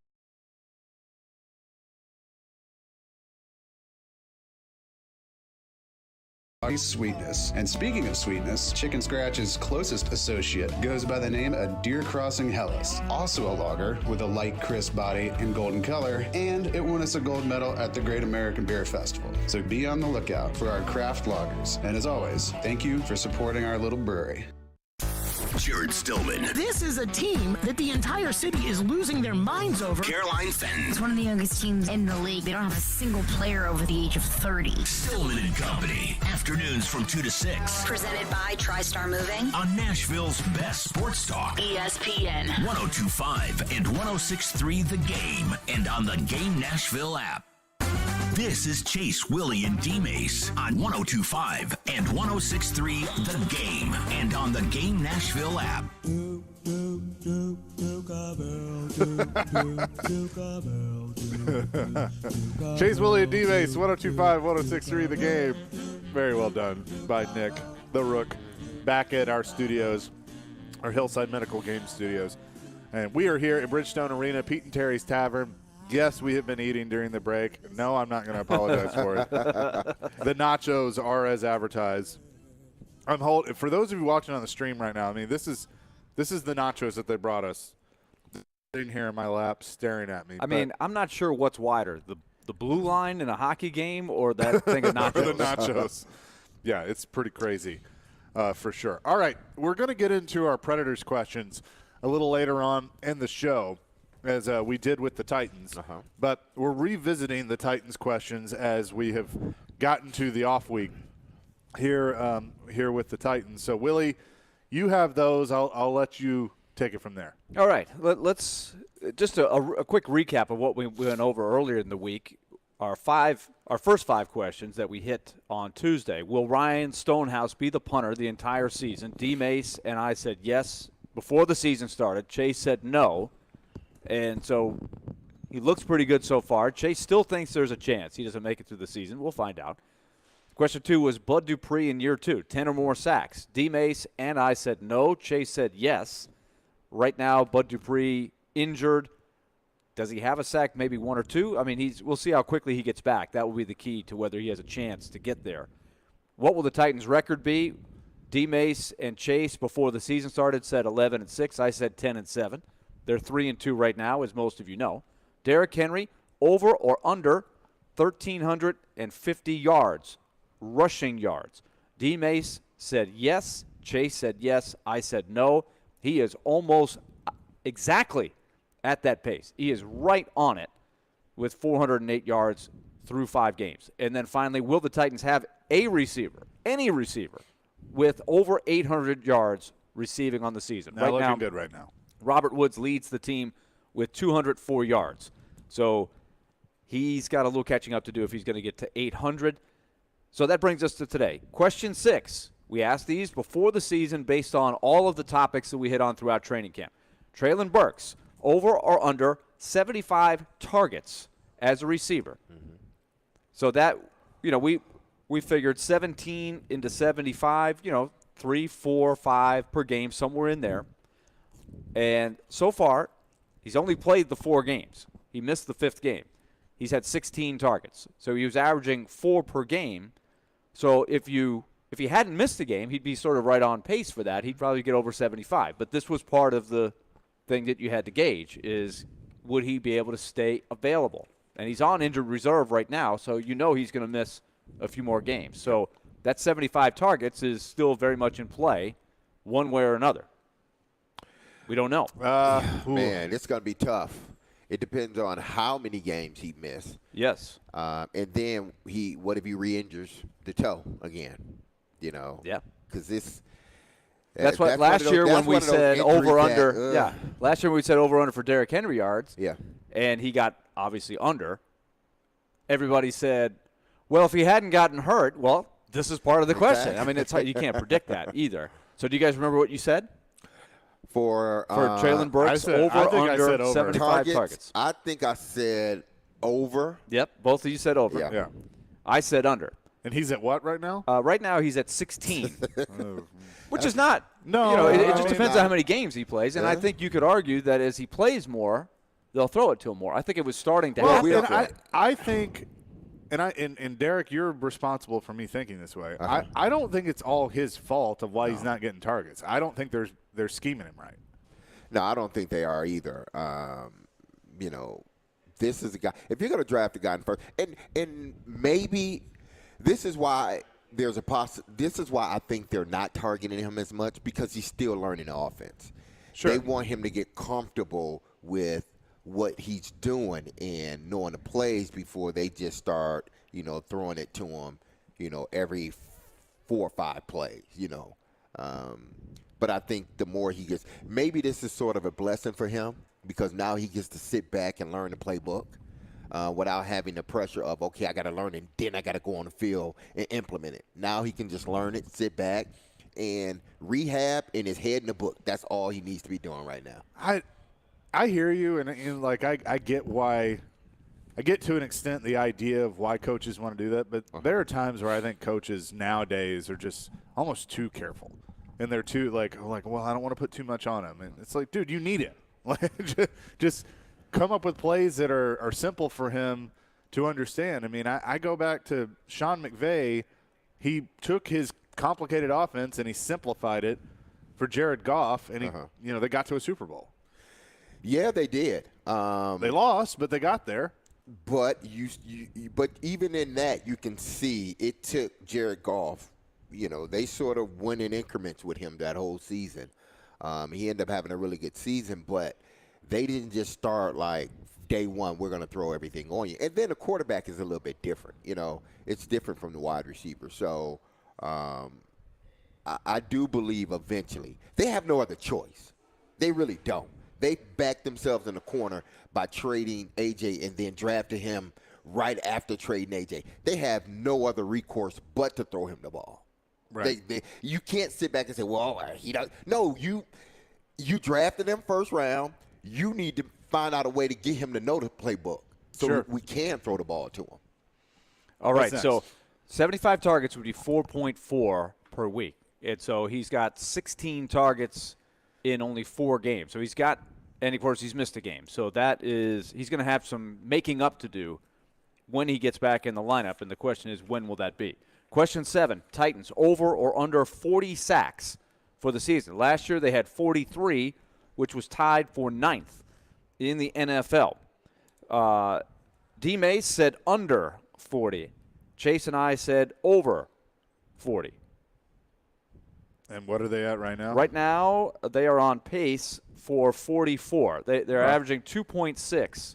Sweetness. And speaking of sweetness, Chicken Scratch's closest associate goes by the name of Deer Crossing Hellas, also a lager with a light, crisp body and golden color, and it won us a gold medal at the Great American Beer Festival. So be on the lookout for our craft lagers. And as always, thank you for supporting our little brewery. Jared Stillman. This is a team that the entire city is losing their minds over. Caroline Fenton. It's one of the youngest teams in the league. They don't have a single player over the age of 30. Stillman and Company. Afternoons from 2 to 6. Presented by TriStar Moving. On Nashville's best sports talk. ESPN. 102.5 and 106.3 The Game. And on the Game Nashville app. This is Chase, Willy, and D-Mase on 102.5 and 106.3 The Game and on the Game Nashville app. Chase, Willy, and D-Mase, 102.5, 106.3 The Game. Very well done by Nick, the Rook, back at our studios, our Hillside Medical Game Studios. And we are here at Bridgestone Arena, Pete and Terry's Tavern. Yes, we have been eating during the break. No, I'm not going to apologize for it. The nachos are as advertised. For those of you watching on the stream right now, I mean, this is the nachos that they brought us. Sitting here in my lap, staring at me. I mean, I'm not sure what's wider, the blue line in a hockey game or that thing of nachos. Or the nachos. Yeah, it's pretty crazy, for sure. All right, we're going to get into our Predators questions a little later on in the show, as we did with the Titans. But we're revisiting the Titans questions as we have gotten to the off week here with the Titans. So, Willy, you have those. I'll let you take it from there. All right. Let's just a quick recap of what we went over earlier in the week. Our first five questions that we hit on Tuesday. Will Ryan Stonehouse be the punter the entire season? D-Mase and I said yes before the season started. Chase said no. And so he looks pretty good so far. Chase still thinks there's a chance he doesn't make it through the season. We'll find out. Question 2 was Bud Dupree in year 2, 10 or more sacks. D-Mase and I said no. Chase said yes. Right now, Bud Dupree injured. Does he have a sack? Maybe 1 or 2? I mean, we'll see how quickly he gets back. That will be the key to whether he has a chance to get there. What will the Titans' record be? D-Mase and Chase, before the season started, said 11-6. I said 10-7. They're 3-2 right now, as most of you know. Derrick Henry, over or under 1,350 yards, rushing yards. D-Mase said yes. Chase said yes. I said no. He is almost exactly at that pace. He is right on it with 408 yards through 5 games. And then finally, will the Titans have a receiver, any receiver, with over 800 yards receiving on the season? Not looking good right now. Robert Woods leads the team with 204 yards. So he's got a little catching up to do if he's going to get to 800. So that brings us to today. Question 6. We asked these before the season based on all of the topics that we hit on throughout training camp. Traylon Burks, over or under 75 targets as a receiver. So that, we figured 17 into 75, 3, 4, 5 per game, somewhere in there. And so far, he's only played the 4 games. He missed the 5th game. he's had 16 targets. So he was averaging 4 per game. So if he hadn't missed a game, he'd be sort of right on pace for that. He'd probably get over 75. But this was part of the thing that you had to gauge is would he be able to stay available? And he's on injured reserve right now, so you know he's going to miss a few more games. So that 75 targets is still very much in play one way or another. We don't know. Man, it's going to be tough. It depends on how many games he missed. Yes. And then what if he re-injures the toe again? You know? Yeah. Because this – that's what last year when we said over-under. Yeah. Last year when we said over-under for Derrick Henry yards. Yeah. And he got obviously under. Everybody said, well, if he hadn't gotten hurt, well, this is part of the question. I mean, you can't predict that either. So do you guys remember what you said? For Traylon Burks, over 75 targets. I think I said over. Yep, both of you said over. Yeah. I said under. And he's at what right now? Right now he's at 16, which is not. No, it just depends on how many games he plays. And I think you could argue that as he plays more, they'll throw it to him more. I think it was starting to happen. I think, and Derek, you're responsible for me thinking this way. I don't think it's all his fault of why he's not getting targets. I don't think they're scheming him right. No, I don't think they are either. This is a guy. If you're going to draft a guy in first, and maybe this is why there's this is why I think they're not targeting him as much because he's still learning the offense. Sure. They want him to get comfortable with what he's doing and knowing the plays before they just start, throwing it to him, every 4 or 5 plays, But I think the more he gets, maybe this is sort of a blessing for him because now he gets to sit back and learn the playbook without having the pressure of, okay, I got to learn it, and then I got to go on the field and implement it. Now he can just learn it, sit back, and rehab in his head in the book. That's all he needs to be doing right now. I hear you, and I get why. I get to an extent the idea of why coaches want to do that, but there are times where I think coaches nowadays are just almost too careful. And they're too like, well, I don't want to put too much on him. And it's like, dude, you need it. Just come up with plays that are simple for him to understand. I mean, I go back to Sean McVay. He took his complicated offense and he simplified it for Jared Goff, and they got to a Super Bowl. Yeah, they did. They lost, but they got there. But but even in that, you can see it took Jared Goff. They sort of went in increments with him that whole season. He ended up having a really good season, but they didn't just start like day one, we're going to throw everything on you. And then the quarterback is a little bit different. It's different from the wide receiver. So I do believe eventually they have no other choice. They really don't. They backed themselves in the corner by trading A.J. and then drafted him right after trading A.J. They have no other recourse but to throw him the ball. Right. You can't sit back and say, well, he does. No, you drafted him first round. You need to find out a way to get him to know the playbook so we can throw the ball to him. All right, so 75 targets would be 4.4 per week. And so he's got 16 targets in only 4 games. So he's got – and, of course, he's missed a game. So he's going to have some making up to do when he gets back in the lineup. And the question is, when will that be? Question 7, Titans, over or under 40 sacks for the season. Last year they had 43, which was tied for 9th in the NFL. D-Mase said under 40. Chase and I said over 40. And what are they at right now? Right now they are on pace for 44. They're averaging 2.6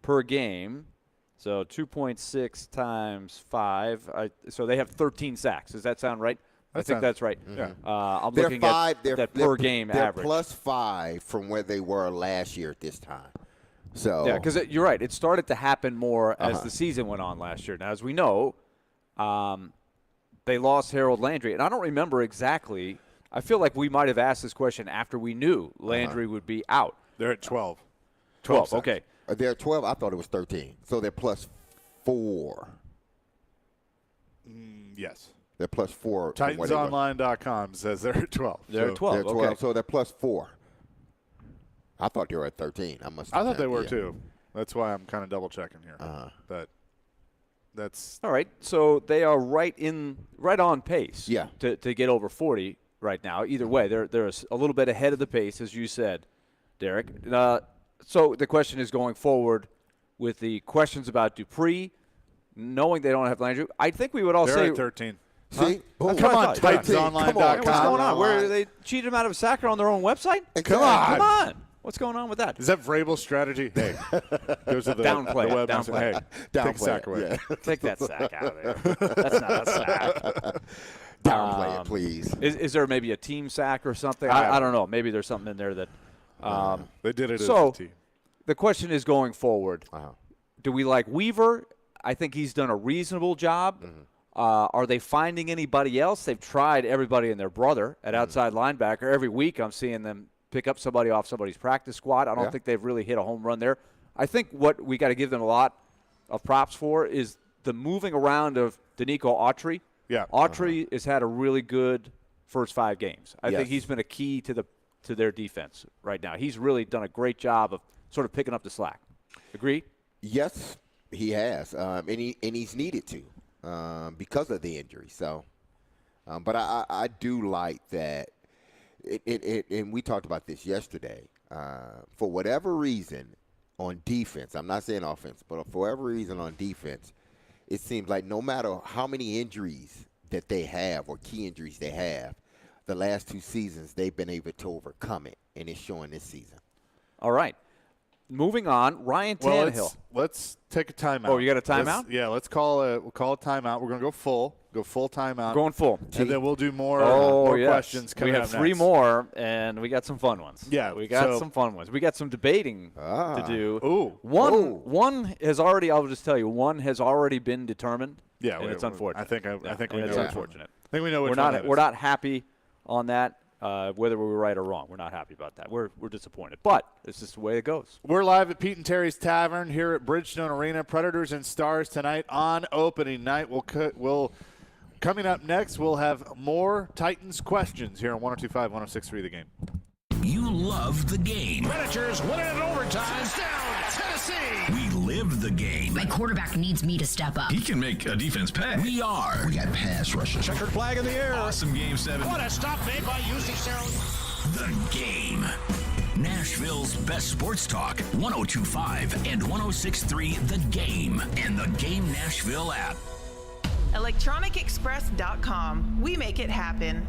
per game. So 2.6 times 5. So they have 13 sacks. Does that sound right? I think that's right. Yeah. I'm looking at that per game average. They're plus 5 from where they were last year at this time. So yeah, because you're right. It started to happen more as the season went on last year. Now, as we know, they lost Harold Landry. And I don't remember exactly. I feel like we might have asked this question after we knew Landry would be out. They're at 12. 12, okay. They're 12. I thought it was 13. So they're plus 4. Yes. They're plus 4. TitansOnline.com says they're at 12. They're at 12. They're 12. Okay. So they're plus 4. I thought they were at 13. I thought they were too. That's why I'm kind of double checking here. But that's all right. So they are right on pace. Yeah. To get over 40 right now. Either way, they're a little bit ahead of the pace, as you said, Derek. So the question is going forward with the questions about Dupree, knowing they don't have Landry. I think we would all say at 13. See? Huh? Come on, TitансOnline.com. What's going on? Where they cheated him out of a sack on their own website? Come on. What's going on with that? Is that Vrabel's strategy? Hey, goes to the downplay. The web Downplay. Hey, take a sack away. Yeah. Take that sack out of there. That's not a sack. Downplay it, please. Is there maybe a team sack or something? I don't know. Maybe there's something in there that. They did it as a team. The question is going forward. Do we like Weaver? I think he's done a reasonable job. Mm-hmm. Are they finding anybody else? They've tried everybody and their brother at outside linebacker. Every week I'm seeing them pick up somebody off somebody's practice squad. I don't think they've really hit a home run there. I think what we got to give them a lot of props for is the moving around of Danico Autry. Yeah. Autry has had a really good first 5 games. I think he's been a key to their defense right now. He's really done a great job of sort of picking up the slack. Agree? Yes, he has, and he's needed to because of the injury. So, but I do like that. And we talked about this yesterday. For whatever reason, on defense, I'm not saying offense, but for whatever reason on defense, it seems like no matter how many injuries that they have or key injuries they have, the last 2 seasons they've been able to overcome it, and it's showing this season. All right. Moving on, Ryan Tannehill. Let's take a timeout. Oh, you got a timeout? Let's call a timeout. We're going to go full timeout. Going full. And then we'll do more questions coming up next. We have 3 more, and we got some fun ones. Yeah. We got some fun ones. We got some debating to do. Ooh. One has already, I'll just tell you, one has already been determined. Yeah. And it's unfortunate. I think we know. It's unfortunate. I think we know which one that is. We're not happy on that. Whether we were right or wrong, we're not happy about that. We're disappointed, but it's just the way it goes. We're live at Pete and Terry's Tavern here at Bridgestone Arena. Predators and Stars tonight on opening night. We'll coming up next. We'll have more Titans questions here on 102.5, 106.3 The Game. You love the game. Predators win it in overtime. Down, Tennessee. We live the game. My quarterback needs me to step up. He can make a defense pay. We got pass rushers. Checkered flag in the air. Awesome game 7. What a stop made by UC Sarah. The Game. Nashville's best sports talk. 102.5 and 106.3 The Game. And the Game Nashville app. ElectronicExpress.com. We make it happen.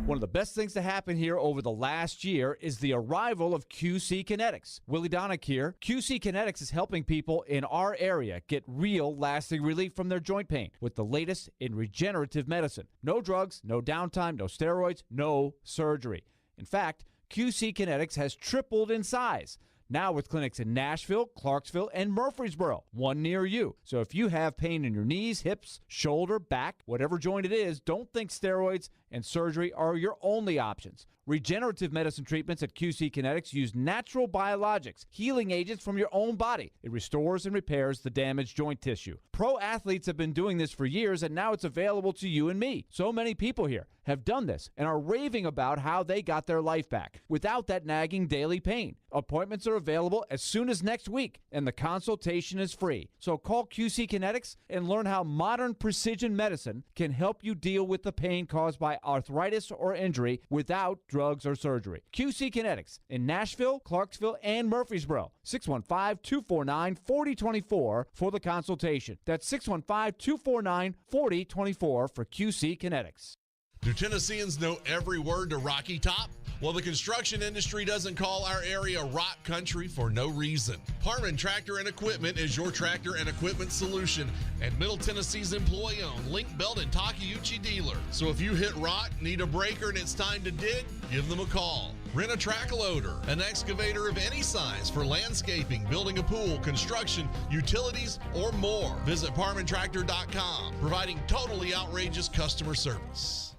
One of the best things to happen here over the last year is the arrival of QC Kinetics. Willy Donick here. QC Kinetics is helping people in our area get real, lasting relief from their joint pain with the latest in regenerative medicine. No drugs, no downtime, no steroids, no surgery. In fact, QC Kinetics has tripled in size. Now with clinics in Nashville, Clarksville, and Murfreesboro, one near you. So if you have pain in your knees, hips, shoulder, back, whatever joint it is, don't think steroids and surgery are your only options. Regenerative medicine treatments at QC Kinetics use natural biologics, healing agents from your own body. It restores and repairs the damaged joint tissue. Pro athletes have been doing this for years, and now it's available to you and me. So many people here have done this and are raving about how they got their life back without that nagging daily pain. Appointments are available as soon as next week, and the consultation is free. So call QC Kinetics and learn how modern precision medicine can help you deal with the pain caused by arthritis or injury without drugs or surgery. QC Kinetics in Nashville, Clarksville, and Murfreesboro. 615-249-4024 for the consultation. That's 615-249-4024 for QC Kinetics. Do Tennesseans know every word to Rocky Top? Well, the construction industry doesn't call our area rock country for no reason. Harmon Tractor and Equipment is your tractor and equipment solution and Middle Tennessee's employee-owned Link Belt and Takeuchi dealer. So if you hit rock, need a breaker, and it's time to dig, give them a call. Rent a track loader, an excavator of any size for landscaping, building a pool, construction, utilities, or more. Visit ParmanTractor.com, providing totally outrageous customer service.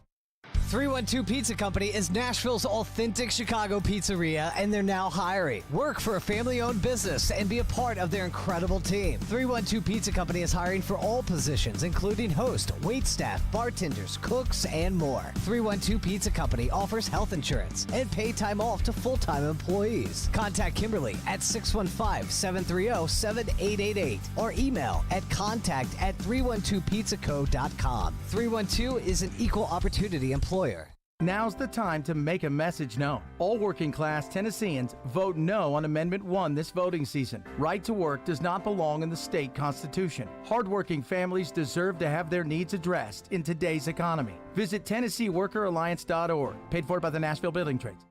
312 Pizza Company is Nashville's authentic Chicago pizzeria, and they're now hiring. Work for a family-owned business and be a part of their incredible team. 312 Pizza Company is hiring for all positions, including host, waitstaff, bartenders, cooks, and more. 312 Pizza Company offers health insurance and paid time off to full-time employees. Contact Kimberly at 615-730-7888 or email at contact@312pizzaco.com. 312 is an equal opportunity employer. Now's the time to make a message known. All working-class Tennesseans vote no on Amendment 1 this voting season. Right to work does not belong in the state constitution. Hardworking families deserve to have their needs addressed in today's economy. Visit TennesseeWorkerAlliance.org. Paid for by the Nashville Building Trades.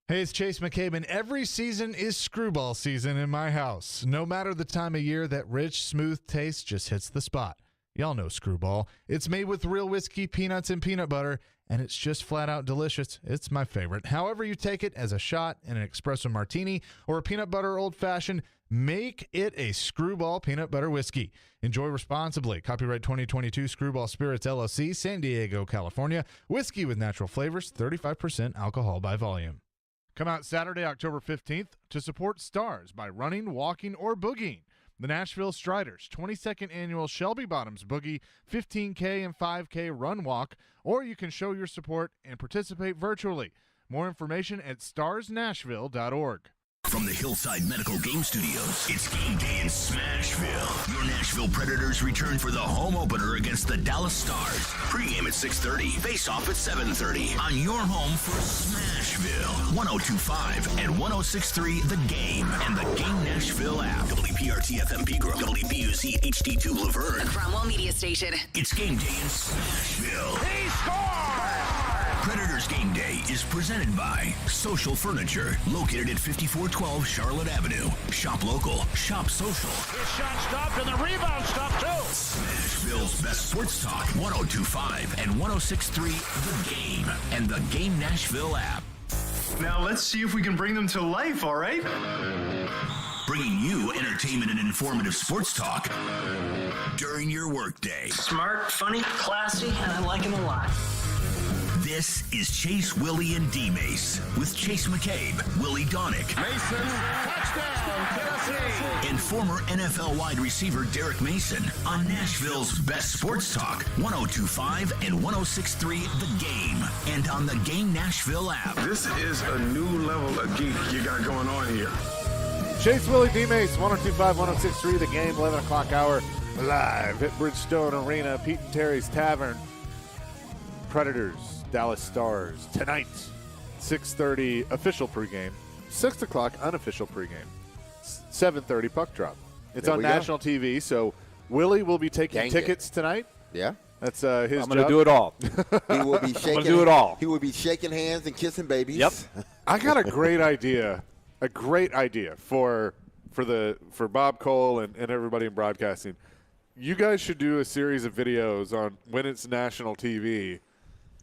Hey, it's Chase McCabe, and every season is screwball season in my house. No matter the time of year, that rich, smooth taste just hits the spot. Y'all know Screwball. It's made with real whiskey, peanuts, and peanut butter, and it's just flat out delicious. It's my favorite. However you take it, as a shot, in an espresso martini, or a peanut butter old-fashioned, make it a Screwball peanut butter whiskey. Enjoy responsibly. Copyright 2022 Screwball Spirits, LLC, San Diego, California. Whiskey with natural flavors, 35% alcohol by volume. Come out Saturday, October 15th to support Stars by running, walking, or boogieing. The Nashville Striders 22nd Annual Shelby Bottoms Boogie 15K and 5K Run Walk, or you can show your support and participate virtually. More information at starsnashville.org. From the Hillside Medical Game Studios, it's game day in Smashville. Your Nashville Predators return for the home opener against the Dallas Stars. Pre-game at 6:30, face-off at 7:30 on your home for Smashville. 102.5 and 106.3 The Game and the Game Nashville app. WPRT-FM Pegram, WPUC HD2 Laverne. The Cromwell Media Station. It's game day in Smashville. He scores! Predators Game Day is presented by Social Furniture, located at 5412 Charlotte Avenue. Shop local, shop social. His shot stopped and the rebound stopped too. Smashville's best sports talk, 102.5 and 106.3 The Game and the Game Nashville app. Now let's see if we can bring them to life, all right? Bringing you entertainment and informative sports talk during your workday. Smart, funny, classy, and I like him a lot. This is Chase, Willy, and D-Mase with Chase McCabe, Willy Donick, Mason, touchdown, Tennessee, and former NFL wide receiver Derek Mason on Nashville's best sports talk, 102.5 and 106.3 The Game, and on the Game Nashville app. This is a new level of geek you got going on here. Chase, Willy, D-Mase, 102.5, 106.3 The Game, 11 o'clock hour, live at Bridgestone Arena, Pete and Terry's Tavern. Predators, Dallas Stars, tonight, 6:30 official pregame, 6 o'clock unofficial pregame, 7:30 puck drop. It's on national TV, so Willy will be taking tickets tonight. Yeah. That's his job. I'm going to do it all. He will be shaking. I'm going to do it all. He will be shaking hands and kissing babies. Yep. I got a great idea. For Bob Cole and everybody in broadcasting. You guys should do a series of videos on when it's national TV,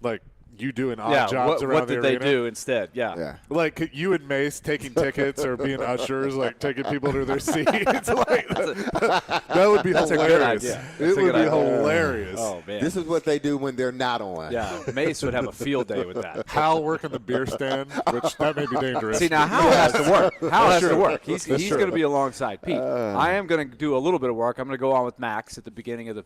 like you doing odd jobs around the arena. What did they do instead? Yeah. Like you and Mace taking tickets or being ushers, like taking people to their seats. Like, that would be hilarious. A good idea. It would be hilarious. Oh, man. This is what they do when they're not on. Yeah, Mace would have a field day with that. Hal working the beer stand, which that may be dangerous. See, now Hal has to work. Hal has to work. He's going to be alongside Pete. I am going to do a little bit of work. I'm going to go on with Max at the beginning of the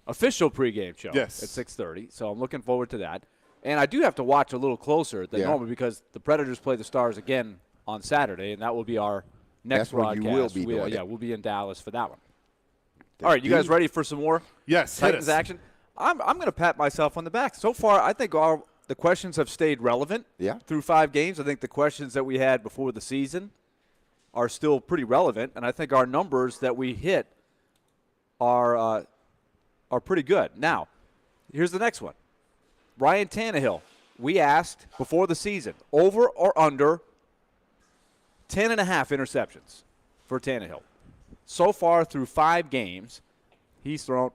official pregame show at 6:30. So I'm looking forward to that. And I do have to watch a little closer than normal because the Predators play the Stars again on Saturday, and that will be our next broadcast. You will be doing we'll be in Dallas for that one. All right, you guys ready for some more Titans action? I'm going to pat myself on the back. So far, I think the questions have stayed relevant through 5 games. I think the questions that we had before the season are still pretty relevant, and I think our numbers that we hit are pretty good. Now, here's the next one. Ryan Tannehill, we asked before the season, over or under 10.5 interceptions for Tannehill. So far through 5 games, he's thrown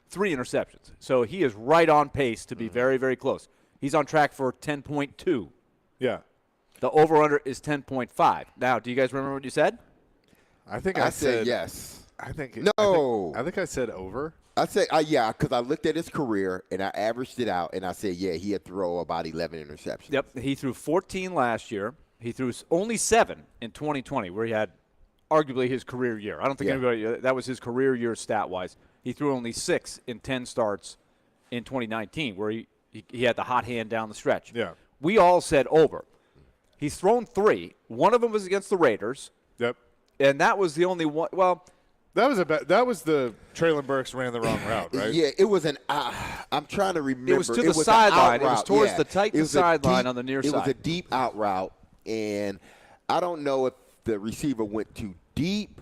3 interceptions. So he is right on pace to be very, very close. He's on track for 10.2. Yeah. The over-under is 10.5. Now, do you guys remember what you said? I think I said yes. I think No. I think I said over. I said, yeah, because I looked at his career and I averaged it out, and I said, yeah, he had throw about 11 interceptions. Yep, he threw 14 last year. He threw only 7 in 2020, where he had arguably his career year. I don't think anybody that was his career year stat-wise. He threw only 6 in 10 starts in 2019, where he had the hot hand down the stretch. Yeah. We all said over. He's thrown 3. One of them was against the Raiders. Yep. And that was the only one. Well, that was the Traylon Burks ran the wrong route, right? Yeah, it was an I'm trying to remember. It was to the sideline. It was towards the Titans sideline on the near side. It was a deep out route, and I don't know if the receiver went too deep.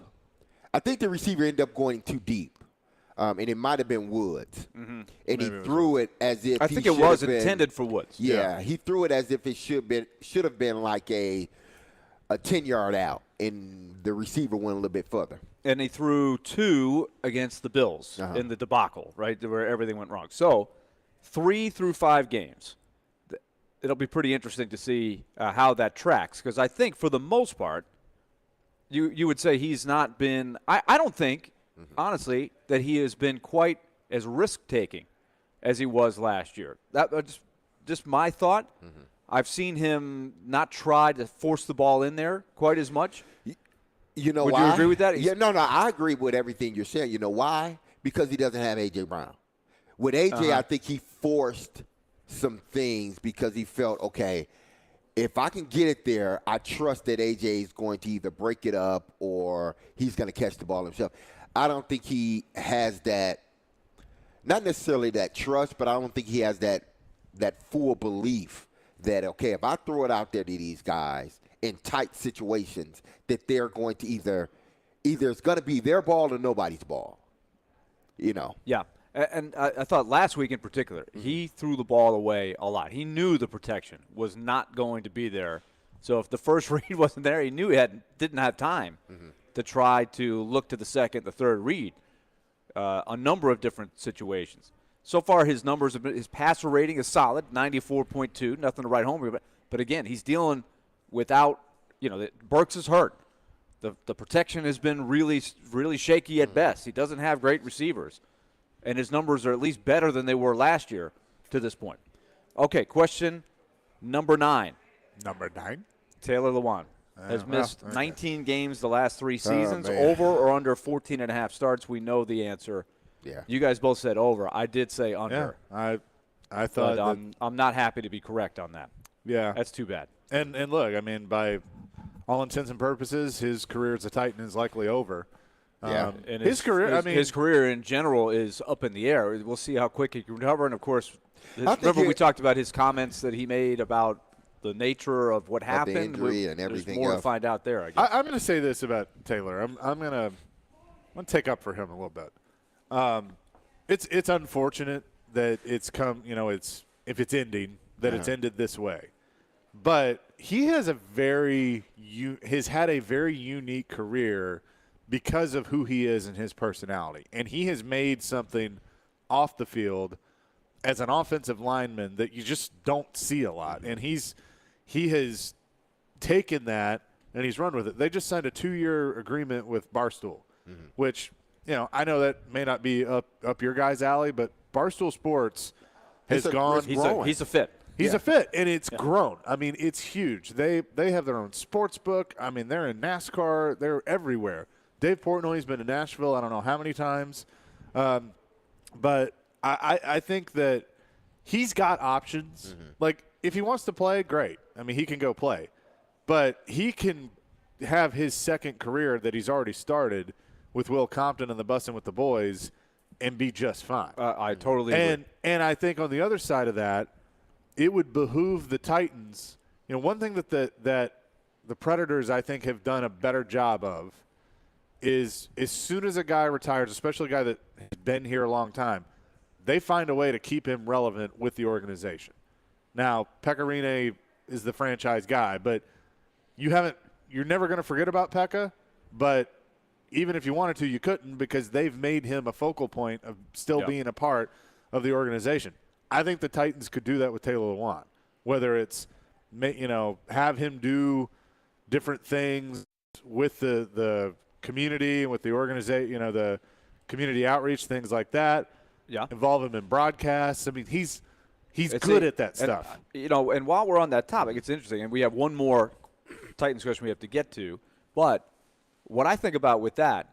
I think the receiver ended up going too deep. And it might have been Woods. Mm-hmm. And he threw it as if I think it was intended for Woods. Yeah, he threw it as if it should have been like a 10-yard out, and the receiver went a little bit further. And he threw 2 against the Bills in the debacle, right, where everything went wrong. So 3 through 5 games. It'll be pretty interesting to see how that tracks, because I think for the most part, you would say he's not been – I don't think – honestly, that he has been quite as risk-taking as he was last year. That's just my thought. Mm-hmm. I've seen him not try to force the ball in there quite as much. You know Would why? you agree with that? Yeah, no, I agree with everything you're saying. You know why? Because he doesn't have A.J. Brown. With A.J., I think he forced some things because he felt, okay, if I can get it there, I trust that A.J. is going to either break it up or he's going to catch the ball himself. I don't think he has that, not necessarily that trust, but I don't think he has that full belief that, okay, if I throw it out there to these guys in tight situations, that they're going to either it's going to be their ball or nobody's ball, you know. Yeah, and I thought last week in particular, he threw the ball away a lot. He knew the protection was not going to be there. So if the first read wasn't there, he knew he didn't have time to try to look to the second, the third read, a number of different situations. So far, his numbers have been, his passer rating is solid, 94.2, nothing to write home about. But again, he's dealing without, Burks is hurt. The protection has been really, really shaky at best. He doesn't have great receivers, and his numbers are at least better than they were last year to this point. Okay, question number 9. Number 9? Taylor Lewan has missed 19 games the last 3 seasons. Over or under 14.5 starts? We know the answer. Yeah. You guys both said over. I did say under. Yeah, I thought but I'm not happy to be correct on that. Yeah. That's too bad. And look, I mean, by all intents and purposes, his career as a Titan is likely over. Yeah. And his career, his career in general is up in the air. We'll see how quick he can recover. And, of course, remember we talked about his comments that he made about the nature of what happened. The injury and everything There's more else. to find out there, I guess. I'm going to say this about Taylor. I'm going to take up for him a little bit. It's unfortunate that it's come, if it's ending, that it's ended this way. But he has had a very unique career because of who he is and his personality. And he has made something off the field as an offensive lineman that you just don't see a lot. And he has taken that and he's run with it. They just signed a 2-year agreement with Barstool, which, I know that may not be up your guys' alley, but Barstool Sports has gone. He's a fit. He's a fit, and it's grown. I mean, it's huge. They have their own sports book. I mean, they're in NASCAR. They're everywhere. Dave Portnoy's been to Nashville I don't know how many times. But I think that he's got options. Like, if he wants to play, great. I mean, he can go play. But he can have his second career that he's already started with Will Compton and the Bussin' with the Boys and be just fine. I totally agree. And I think on the other side of that, it would behoove the Titans. One thing that the Predators, I think, have done a better job of is as soon as a guy retires, especially a guy that has been here a long time, they find a way to keep him relevant with the organization. Now, Pecorine is the franchise guy, but you're never going to forget about Pekka, but even if you wanted to, you couldn't because they've made him a focal point of still being a part of the organization. I think the Titans could do that with Taylor Lewan, whether it's, have him do different things with the community and with the organization, the community outreach, things like that. Yeah. Involve him in broadcasts. I mean, he's good at that stuff. And while we're on that topic, it's interesting, and we have one more Titans question we have to get to. But what I think about with that,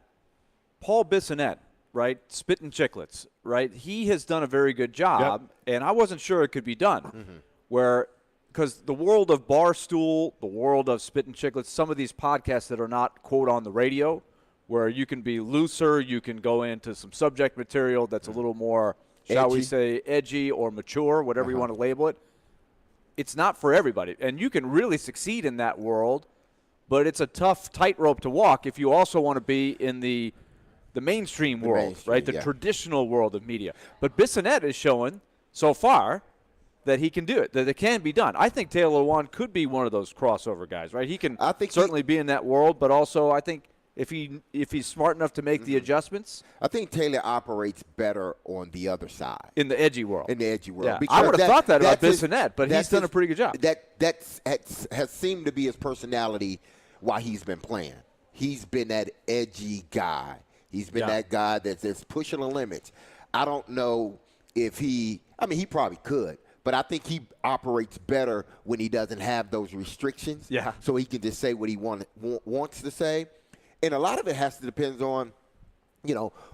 Paul Bissonnette, right, Spittin' Chicklets, right, he has done a very good job, and I wasn't sure it could be done. Because the world of Barstool, the world of Spittin' Chicklets, some of these podcasts that are not, quote, on the radio, where you can be looser, you can go into some subject material that's a little more, shall we say, edgy or mature, whatever you want to label it. It's not for everybody. And you can really succeed in that world, but it's a tough tightrope to walk if you also want to be in the mainstream world, right? The traditional world of media. But Bissonnette is showing so far that he can do it, that it can be done. I think Taylor Lewan could be one of those crossover guys, right? He can certainly be in that world, but also I think if he's smart enough to make the adjustments. I think Taylor operates better on the other side. In the edgy world. Yeah. I would have thought that about Bissonnette, but he's done a pretty good job. That has seemed to be his personality while he's been playing. He's been that edgy guy. He's been that guy that's pushing the limits. I don't know if he probably could, but I think he operates better when he doesn't have those restrictions. Yeah. So he can just say what he wants to say. And a lot of it has to depend on,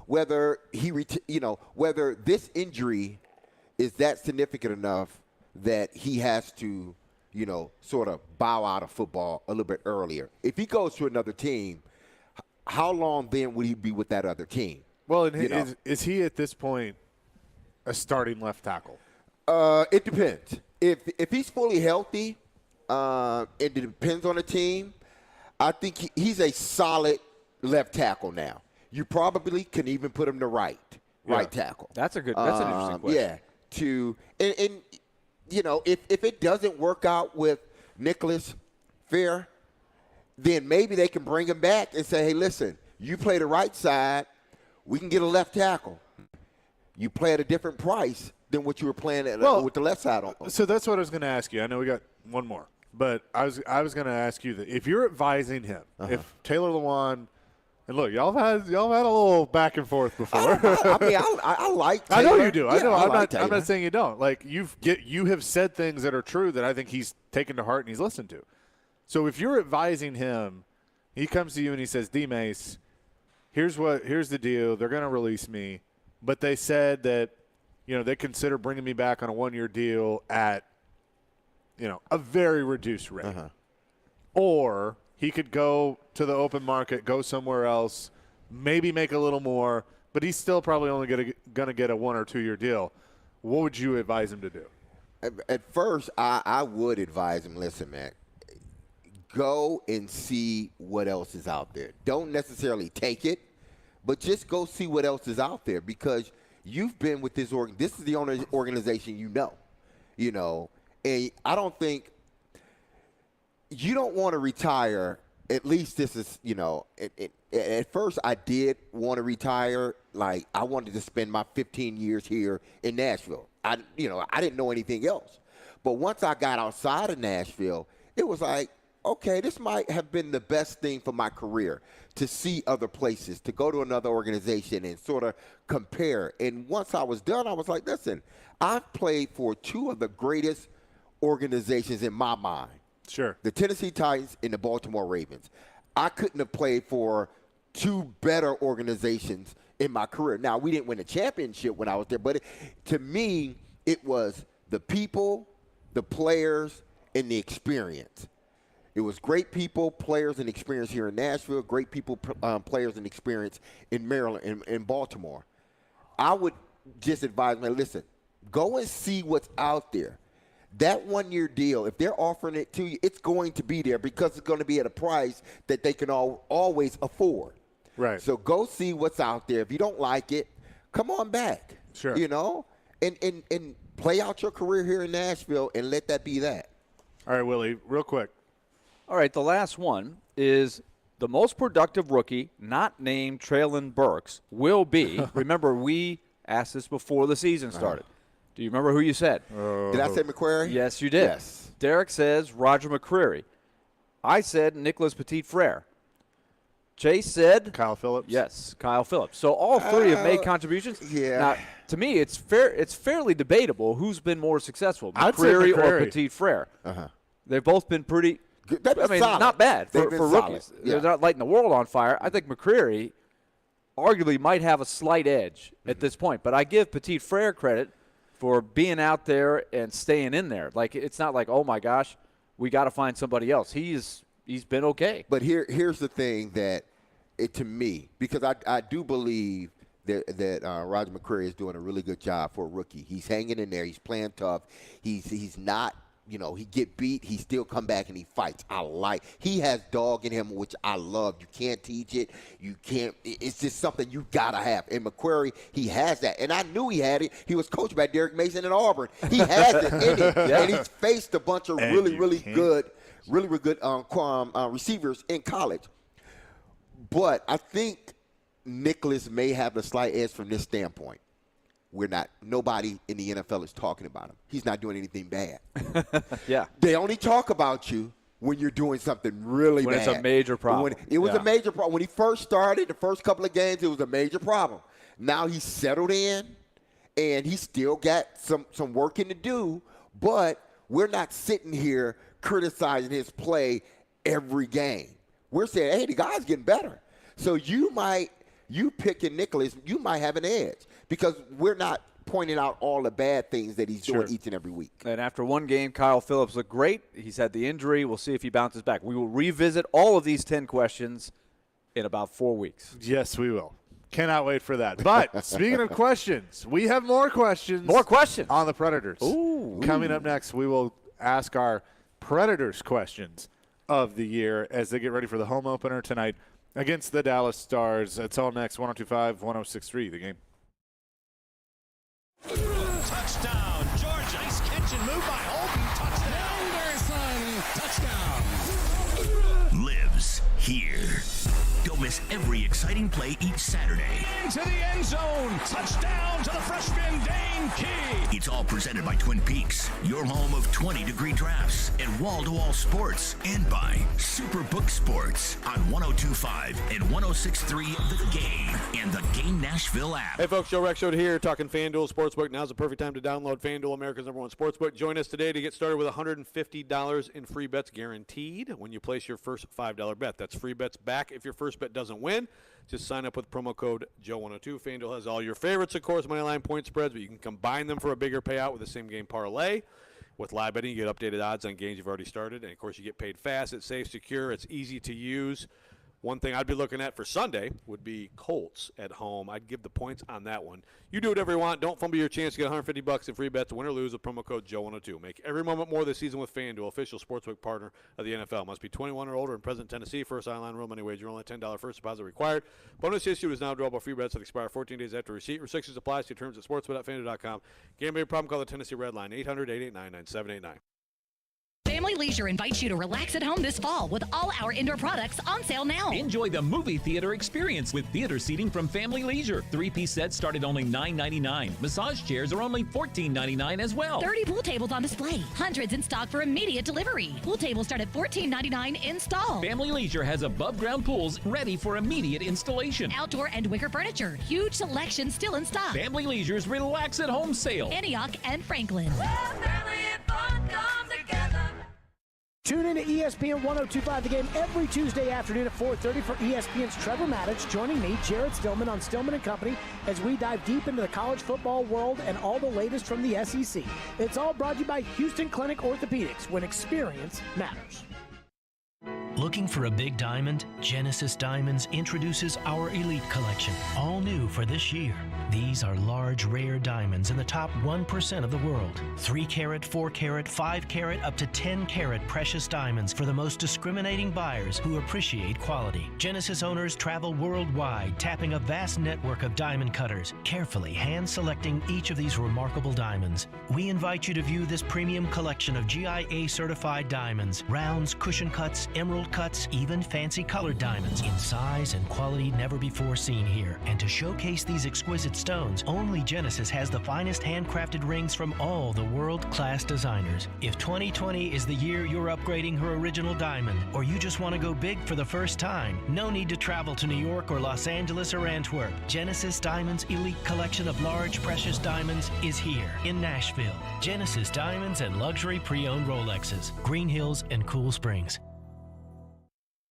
whether whether this injury is that significant enough that he has to, sort of bow out of football a little bit earlier. If he goes to another team, how long then would he be with that other team? Well, is he at this point a starting left tackle? It depends. If he's fully healthy, it depends on the team. I think he's a solid left tackle now. You probably can even put him to right tackle. That's an interesting question. Yeah, if it doesn't work out with Nicholas Fair, then maybe they can bring him back and say, hey, listen, you play the right side, we can get a left tackle. You play at a different price than what you were playing with the left side on. So that's what I was going to ask you. I know we got one more. But I was going to ask you that if you're advising him, if Taylor Lewan, and look, y'all have had a little back and forth before. I like Taylor. I know you do. I Yeah, know. I'm not saying you don't. Like you have said things that are true that I think he's taken to heart and he's listened to. So if you're advising him, he comes to you and he says, D-Mase, here's the deal. They're going to release me, but they said that they consider bringing me back on a 1-year deal at a very reduced rate. Or he could go to the open market, go somewhere else, maybe make a little more, but he's still probably only going to get a 1 or 2 year deal. What would you advise him to do? At first, I would advise him, listen, man, go and see what else is out there. Don't necessarily take it, but just go see what else is out there because you've been with this this is the only organization and I don't think you don't want to retire. At least this is, at first I did want to retire. Like I wanted to spend my 15 years here in Nashville. I didn't know anything else. But once I got outside of Nashville, it was like, okay, this might have been the best thing for my career to see other places, to go to another organization and sort of compare. And once I was done, I was like, listen, I've played for 2 of the greatest organizations in my mind. Sure. The Tennessee Titans and the Baltimore Ravens. I couldn't have played for 2 better organizations in my career. Now, we didn't win a championship when I was there, but to me, it was the people, the players, and the experience. It was great people, players, and experience here in Nashville, great people, players, and experience in Maryland and in Baltimore. I would just advise, man, listen, go and see what's out there. That 1-year deal, if they're offering it to you, it's going to be there because it's going to be at a price that they can always afford. Right. So go see what's out there. If you don't like it, come on back. Sure. And play out your career here in Nashville and let that be that. All right, Willie, real quick. All right, the last one is the most productive rookie, not named Traylon Burks, will be. Remember, we asked this before the season started. Do you remember who you said? Did I say McQuarrie? Yes, you did. Yes. Derek says Roger McCreary. I said Nicholas Petit-Frere. Chase said Kyle Phillips. Yes, Kyle Phillips. So all three have made contributions. Yeah. Now, to me, it's fairly debatable who's been more successful, I'd say McCreary or McCreary. Petit Frere. Uh-huh. They've both been pretty. They've been solid. Not bad They've for been rookies. solid. Yeah. They're not lighting the world on fire. I think McCreary arguably might have a slight edge at this point, but I give Petit Frere credit for being out there and staying in there. Like, it's not like, oh my gosh, we got to find somebody else. He's been okay. But here's the thing that, to me, because I do believe that Roger McCreary is doing a really good job for a rookie. He's hanging in there. He's playing tough. He's not, he get beat. He still come back and he fights. He has dog in him, which I love. You can't teach it. You can't. It's just something you got to have. And McCreary, he has that. And I knew he had it. He was coached by Derek Mason at Auburn. He has it in him. Yeah. And he's faced a bunch of really good receivers in college. But I think Nicholas may have a slight edge from this standpoint. Nobody in the NFL is talking about him. He's not doing anything bad. Yeah. They only talk about you when you're doing something really when bad. It's a major problem. It was a major problem. When he first started, the first couple of games, it was a major problem. Now he's settled in, and he's still got some working to do, but we're not sitting here criticizing his play every game. We're saying, hey, the guy's getting better. So you picking Nicholas, you might have an edge because we're not pointing out all the bad things that he's doing each and every week. And after one game, Kyle Phillips looked great. He's had the injury. We'll see if he bounces back. We will revisit all of these 10 questions in about 4 weeks. Yes, we will. Cannot wait for that. But speaking of questions, we have more questions. More questions on the Predators. Ooh. Coming up next, we will ask our Predators questions of the year as they get ready for the home opener tonight against the Dallas Stars. It's all next, 102.5, 106.3, the game. Touchdown, Georgia. Nice catch and move by Holden. Touchdown. Lives here. Don't miss every exciting play each Saturday. Into the end zone. Touchdown to the freshman, Dane Key. It's all presented by Twin Peaks, your home of 20-degree drafts and wall-to-wall sports, and by Superbook Sports on 102.5 and 106.3 The Game and the Game Nashville app. Hey folks, Joe Rexrode here talking FanDuel Sportsbook. Now's the perfect time to download FanDuel, America's #1 sportsbook. Join us today to get started with $150 in free bets guaranteed when you place your first $5 bet. That's free bets back if your first bet doesn't win. Just sign up with promo code Joe102. FanDuel has all your favorites, of course, moneyline point spreads, but you can combine them for a bigger payout with the same game parlay. With live betting, you get updated odds on games you've already started, and of course, you get paid fast. It's safe, secure, it's easy to use. One thing I'd be looking at for Sunday would be Colts at home. I'd give the points on that one. You do whatever you want. Don't fumble your chance to get $150 in free bets, win or lose, with promo code Joe102. Make every moment more this season with FanDuel, official sportsbook partner of the NFL. Must be 21 or older in present Tennessee. First online rule money wager. Only $10 first deposit required. Bonus issue is now drawable free bets that expire 14 days after receipt. Restrictions apply. See terms at sportsbet.fanduel.com. Gambling problem? Call the Tennessee Red Line 800-889-9789. Family Leisure invites you to relax at home this fall with all our indoor products on sale now. Enjoy the movie theater experience with theater seating from Family Leisure. 3-piece sets start at only $9.99. Massage chairs are only $14.99 as well. 30 pool tables on display. Hundreds in stock for immediate delivery. Pool tables start at $14.99 install. Family Leisure has above-ground pools ready for immediate installation. Outdoor and wicker furniture. Huge selection still in stock. Family Leisure's Relax at Home sale. Antioch and Franklin. Tune in to ESPN 102.5 The Game every Tuesday afternoon at 4:30 for ESPN's Trevor Maddich joining me, Jared Stillman, on Stillman & Company as we dive deep into the college football world and all the latest from the SEC. It's all brought to you by Houston Clinic Orthopedics, when experience matters. Looking for a big diamond? Genesis Diamonds introduces our Elite Collection, all new for this year. These are large, rare diamonds in the top 1% of the world. 3-carat, 4-carat, 5-carat, up to 10-carat precious diamonds for the most discriminating buyers who appreciate quality. Genesis owners travel worldwide, tapping a vast network of diamond cutters, carefully hand-selecting each of these remarkable diamonds. We invite you to view this premium collection of GIA-certified diamonds, rounds, cushion cuts, emerald bold cuts, even fancy colored diamonds in size and quality never before seen here. And to showcase these exquisite stones, only Genesis has the finest handcrafted rings from all the world-class designers. If 2020 is the year you're upgrading her original diamond, or you just want to go big for the first time, no need to travel to New York or Los Angeles or Antwerp. Genesis Diamonds' elite collection of large, precious diamonds is here in Nashville. Genesis Diamonds and luxury pre-owned Rolexes, Green Hills and Cool Springs.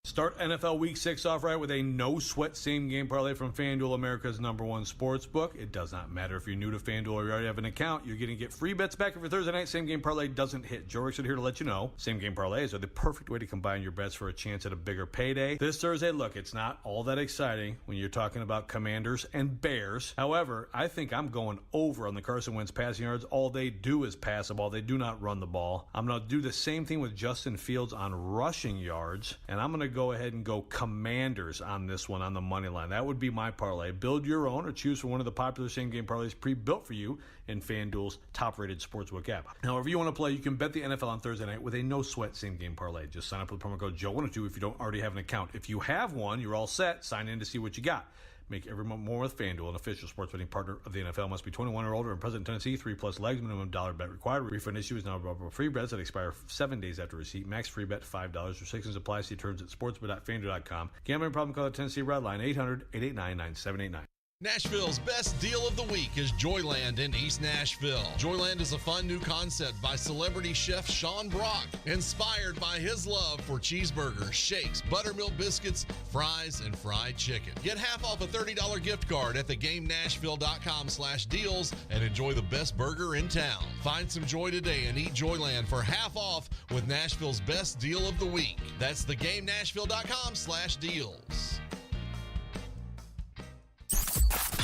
Start NFL Week 6 off right with a no-sweat same-game parlay from FanDuel, America's #1 sports book. It does not matter if you're new to FanDuel or you already have an account. You're going to get free bets back if your Thursday night same-game parlay doesn't hit. Joe Rickson here to let you know, same-game parlays are the perfect way to combine your bets for a chance at a bigger payday. This Thursday, look, it's not all that exciting when you're talking about Commanders and Bears. However, I think I'm going over on the Carson Wentz passing yards. All they do is pass the ball. They do not run the ball. I'm going to do the same thing with Justin Fields on rushing yards, and I'm going to go ahead and go Commanders on this one on the money line. That would be my parlay. Build your own or choose from one of the popular same-game parlays pre-built for you in FanDuel's top-rated sportsbook app. However you want to play, you can bet the NFL on Thursday night with a no-sweat same-game parlay. Just sign up with promo code Joe102 if you don't already have an account. If you have one, you're all set. Sign in to see what you got. Make every month more with FanDuel, an official sports betting partner of the NFL. Must be 21 or older and present in Tennessee. 3+ legs, minimum $1 bet required. Refund issue is now available for free bets that expire 7 days after receipt. Max free bet $5. Restrictions apply. See terms at sportsbet.fanduel.com. Gambling problem? Call the Tennessee Red Line 800-889-9789. Nashville's best deal of the week is Joyland in East Nashville. Joyland is a fun new concept by celebrity chef Sean Brock, inspired by his love for cheeseburgers, shakes, buttermilk biscuits, fries, and fried chicken. Get half off a $30 gift card at thegamenashville.com/deals and enjoy the best burger in town. Find some joy today and eat Joyland for half off with Nashville's best deal of the week. That's thegamenashville.com/deals.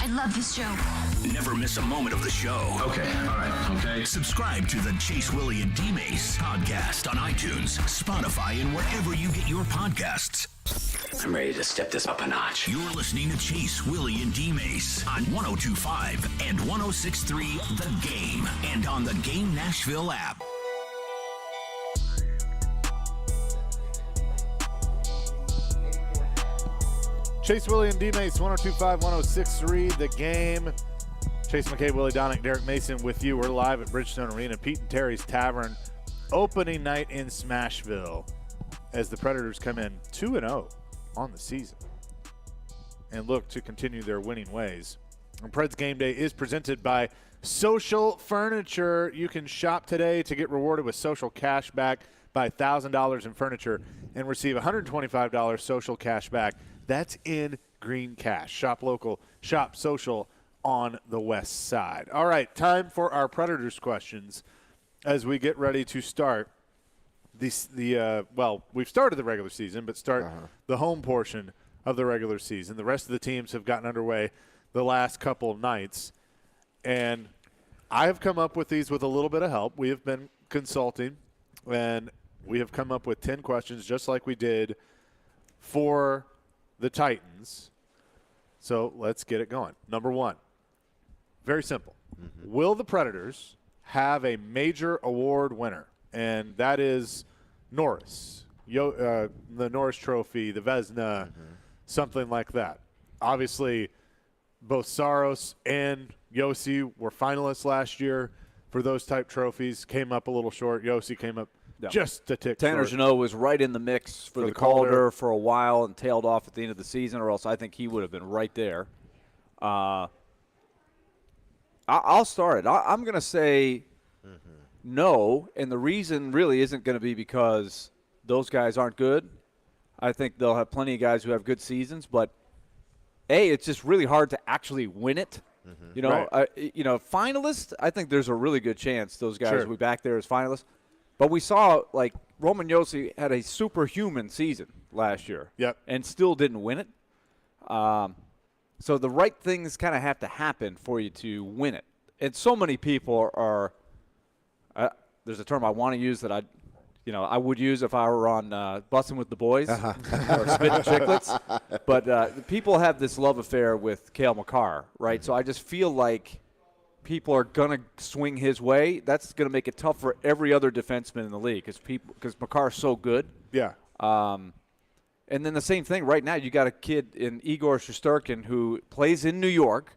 I love this show. Never miss a moment of the show. Okay, all right, okay. Subscribe to the Chase, Willy, and D-Mase podcast on iTunes, Spotify, and wherever you get your podcasts. I'm ready to step this up a notch. You're listening to Chase, Willy, and D-Mase on 102.5 and 106.3 The Game and on the Game Nashville app. Chase, Willy, and D-Mase, 102.5, 106.3, The Game. Chase McCabe, Willie Donick, Derek Mason with you. We're live at Bridgestone Arena, Pete and Terry's Tavern. Opening night in Smashville as the Predators come in 2-0 on the season and look to continue their winning ways. And Preds Game Day is presented by Social Furniture. You can shop today to get rewarded with social cash back by $1,000 in furniture and receive $125 social cash back. That's in green cash. Shop local, shop social on the west side. All right, time for our Predators questions as we get ready to start we've started the regular season, but start the home portion of the regular season. The rest of the teams have gotten underway the last couple of nights, and I have come up with these with a little bit of help. We have been consulting, and we have come up with 10 questions just like we did for the Titans. So let's get it going. Number one, very simple. Will the Predators have a major award winner? And that is Norris, the Norris Trophy, the Vezina, something like that. Obviously, both Saros and Yossi were finalists last year for those type trophies. Came up a little short. Yossi came up just a tick Tanner short. Jeannot was right in the mix for the Calder for a while and tailed off at the end of the season, or else I think he would have been right there. I'll start it. I'm going to say no, and the reason really isn't going to be because those guys aren't good. I think they'll have plenty of guys who have good seasons, but it's just really hard to actually win it. You know, finalists, I think there's a really good chance those guys will be back there as finalists. But we saw, like, Roman Josi had a superhuman season last year and still didn't win it. So the right things kind of have to happen for you to win it. And so many people are there's a term I want to use that I would use if I were on Bussin' with the Boys or Spittin' Chicklets. But people have this love affair with Cale Makar, right? So I just feel like people are going to swing his way. That's going to make it tough for every other defenseman in the league because Makar's so good. Yeah. And then the same thing right now, you got a kid in Igor Shesterkin who plays in New York.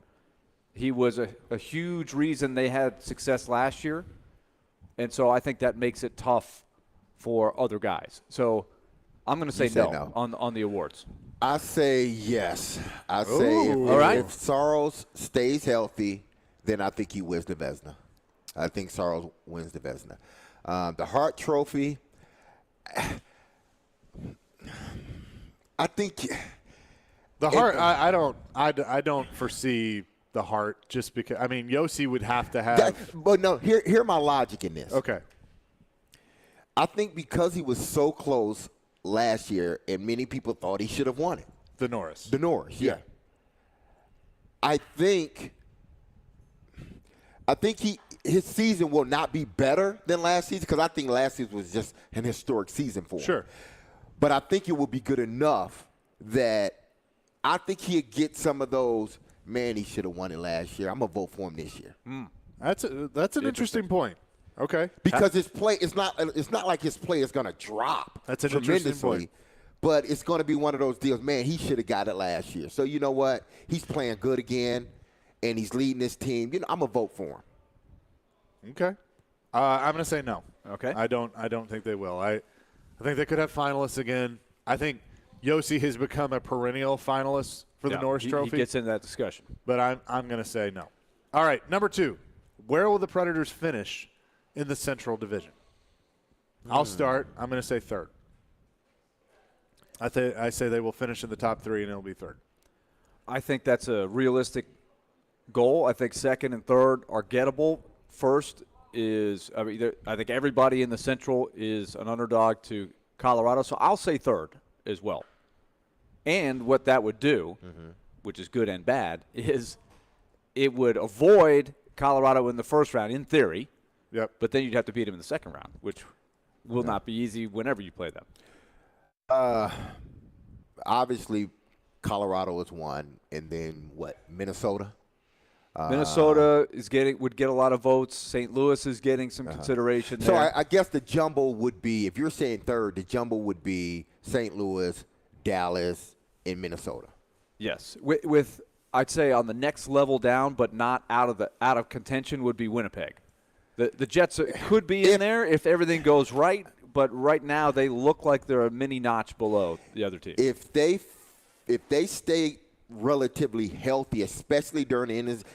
He was a huge reason they had success last year. And so I think that makes it tough for other guys. So I'm going to say no on the awards. I say yes. I say if Saros stays healthy, then I think he wins the Vezina. I think Saros wins the Vezina. The Hart Trophy, I think the Hart. I don't foresee the Hart just because. I mean, Yossi would have to have. But no, hear my logic in this. Okay. I think because he was so close last year, and many people thought he should have won it. The Norris, yeah. I think his season will not be better than last season because I think last season was just an historic season for him. Sure. But I think it will be good enough that I think he'll get some of those, man, he should have won it last year. I'm going to vote for him this year. That's an interesting point. Okay. Because his play, it's not like his play is going to drop That's an tremendously. interesting point. But it's going to be one of those deals, man, he should have got it last year. So you know what? He's playing good again, and he's leading this team. I'm going to vote for him. Okay. I'm going to say no. Okay. I don't think they will. I think they could have finalists again. I think Yossi has become a perennial finalist for the Norris Trophy. He gets into that discussion. But I'm going to say no. All right, number 2. Where will the Predators finish in the Central Division? I'll start. I'm going to say third. I say they will finish in the top 3, and it'll be third. I think that's a realistic goal. I think second and third are gettable. First is, I think everybody in the Central is an underdog to Colorado, so I'll say third as well. And what that would do, which is good and bad, is it would avoid Colorado in the first round, in theory. Yep. But then you'd have to beat them in the second round, which will not be easy whenever you play them. Obviously, Colorado is one, and then what? Minnesota. Minnesota would get a lot of votes. St. Louis is getting some consideration there. So I guess the jumble would be, if you're saying third, the jumble would be St. Louis, Dallas, and Minnesota. Yes, with I'd say on the next level down, but not out of contention, would be Winnipeg. The Jets could be in there if everything goes right. But right now they look like they're a mini notch below the other team. If they stay relatively healthy, especially toward the end of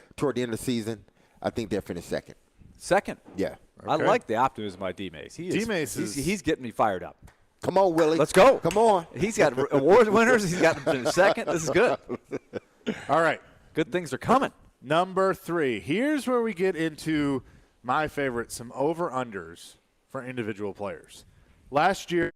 the season, I think they'll finish second. Second? Yeah. Okay. I like the optimism by D-Mase. He's getting me fired up. Come on, Willie. Let's go. Come on. He's got award winners. He's got them in second. This is good. All right. Good things are coming. Number 3. Here's where we get into my favorite, some over-unders for individual players. Last year,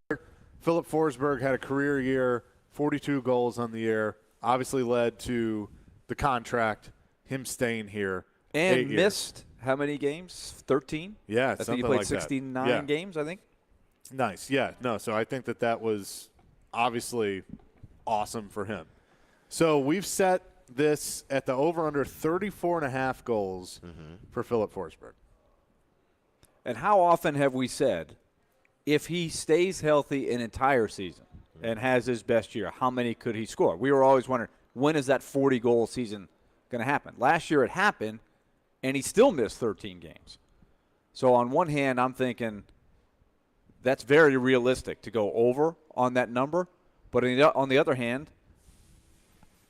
Philip Forsberg had a career year, 42 goals on the year, obviously led to the contract, him staying here. And missed how many games? 13? Yeah, I think he played 69 games, I think. Nice, yeah. No, so I think that was obviously awesome for him. So we've set this at the over-under 34.5 goals for Philip Forsberg. And how often have we said, if he stays healthy an entire season and has his best year, how many could he score? We were always wondering, when is that 40-goal season going to happen? Last year it happened, and he still missed 13 games. So on one hand, I'm thinking that's very realistic to go over on that number. But on the other hand,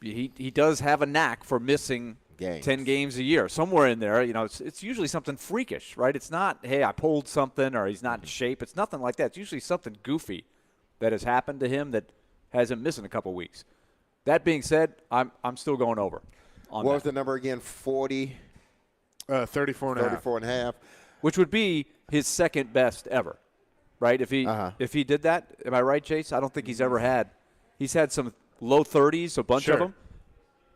he does have a knack for missing 10 games a year. Somewhere in there, it's usually something freakish, right? It's not, hey, I pulled something or he's not in shape. It's nothing like that. It's usually something goofy that has happened to him that has him missing a couple weeks. That being said, I'm still going over. What was the number again? 40? 34.5. Which would be his second best ever, right? If he did that, am I right, Chase? I don't think he's ever had. He's had some low 30s, a bunch of them.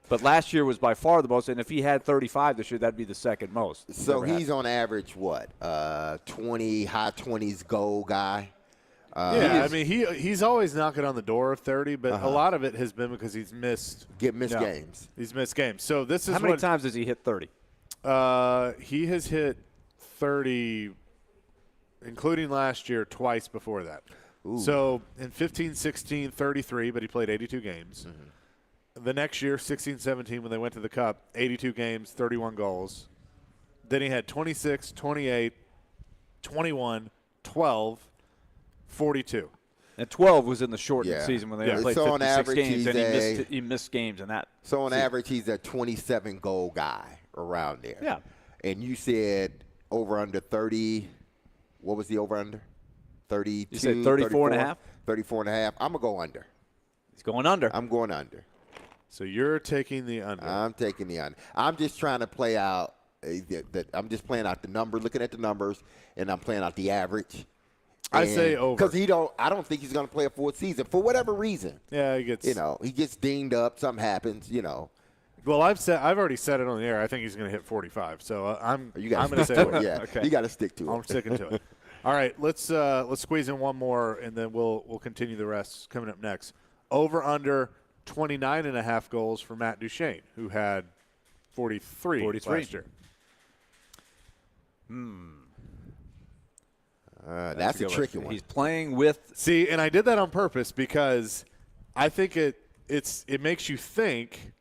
But last year was by far the most, and if he had 35 this year, that'd be the second most. So he's on average, what, 20, high 20s goal guy? He's always knocking on the door of 30, but a lot of it has been because he's missed games. He's missed games. So this is how many times has he hit 30? He has hit 30, including last year, twice before that. So in 15-16, 33, but he played 82 games. Mm-hmm. The next year, 16-17, when they went to the Cup, 82 games, 31 goals. Then he had 26, 28, 21, 12, 42. And 12 was in the shortened season when they only played 56 games, and he missed games in that. So on season. average, he's a 27-goal guy around there. Yeah. And you said over under 30. What was the over under? 32. You said 34 and a half? 34 and a half. I'm going to go under. He's going under. I'm going under. So you're taking the under. I'm taking the under. I'm just trying to play out. I'm just playing out the number, looking at the numbers, and I'm playing out the average. I say over. Because I don't think he's going to play a full season for whatever reason. Yeah, he gets. He gets dinged up. Something happens. Well, I've already said it on the air. I think he's going to hit 45. So I'm going to say it. Yeah, okay. You got to stick to it. I'm sticking to it. All right, let's squeeze in one more, and then we'll continue the rest coming up next. Over under 29.5 goals for Matt Duchene, who had 43 last year. That's a tricky one. He's playing with. See, and I did that on purpose because I think it makes you think,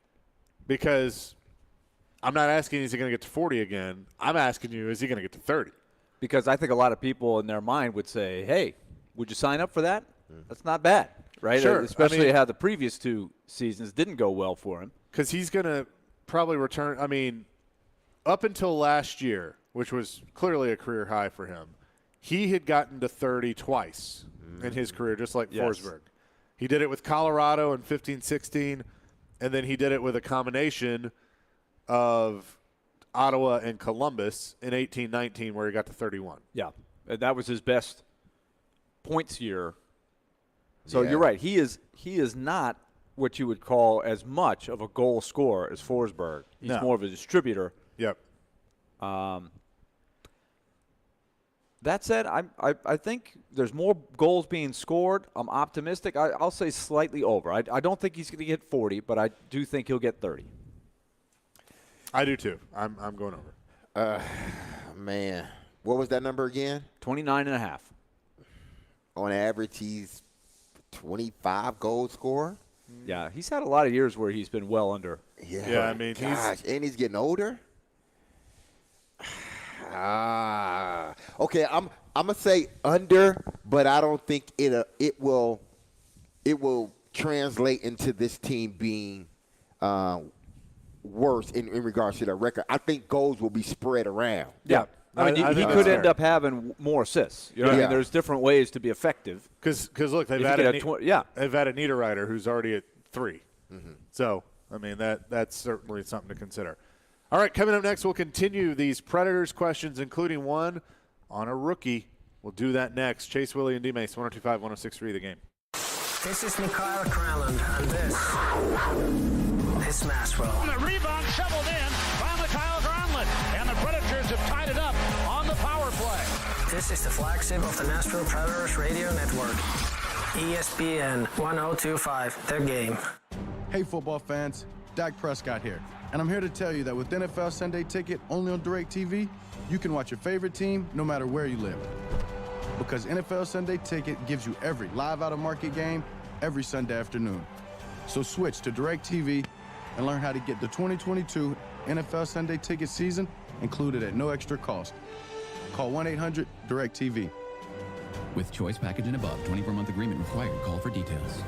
because I'm not asking is he going to get to 40 again. I'm asking you, is he going to get to 30? Because I think a lot of people in their mind would say, hey, would you sign up for that? That's not bad, right? Sure. Especially how the previous two seasons didn't go well for him. Because he's going to probably return. I mean, up until last year, which was clearly a career high for him, he had gotten to 30 twice in his career, just like Forsberg. He did it with Colorado in 15-16, and then he did it with a combination of Ottawa and Columbus in 18-19, where he got to 31. Yeah, and that was his best points year. So you're right. He is not what you would call as much of a goal scorer as Forsberg. He's more of a distributor. Yep. That said, I think there's more goals being scored. I'm optimistic. I'll say slightly over. I don't think he's going to get 40, but I do think he'll get 30. I do too. I'm going over. Man, what was that number again? 29.5. On average, he's 25 goal scorer. Yeah, he's had a lot of years where he's been well under. Yeah, I mean, he's getting older. Okay, I'm gonna say under, but I don't think it will translate into this team being worse in regards to their record. I think goals will be spread around. Yeah. I mean, he could end up having more assists. You know what I mean? There's different ways to be effective. Because look, they've added Niederreiter, who's already at 3. Mm-hmm. So, I mean, that's certainly something to consider. All right, coming up next, we'll continue these Predators questions, including one on a rookie. We'll do that next. Chase, Willy, and D-Mase, 102.5, 106.3 The Game. This is Mikhail Kranland, and this is Nashville. And the rebound shoveled in by Mikhail Kranland, and the Predators have tied it up on the power play. This is the flagship of the Nashville Predators radio network, ESPN 1025, The Game. Hey, football fans, Dak Prescott here. And I'm here to tell you that with NFL Sunday Ticket only on DirecTV, you can watch your favorite team no matter where you live. Because NFL Sunday Ticket gives you every live out-of-market game every Sunday afternoon. So switch to DirecTV and learn how to get the 2022 NFL Sunday Ticket season included at no extra cost. Call 1-800-DirecTV. With choice package and above, 24-month agreement required. Call for details.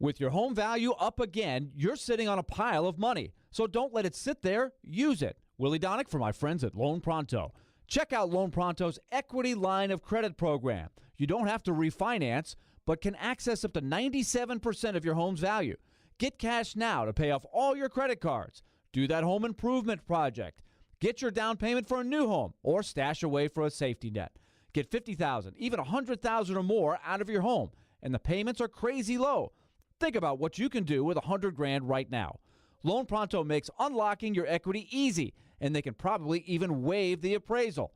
With your home value up again, you're sitting on a pile of money. So don't let it sit there. Use it. Willy Donick for my friends at Loan Pronto. Check out Loan Pronto's Equity Line of Credit program. You don't have to refinance, but can access up to 97% of your home's value. Get cash now to pay off all your credit cards. Do that home improvement project. Get your down payment for a new home or stash away for a safety net. Get $50,000, even $100,000 or more out of your home, and the payments are crazy low. Think about what you can do with $100,000 right now. Loan Pronto makes unlocking your equity easy, and they can probably even waive the appraisal.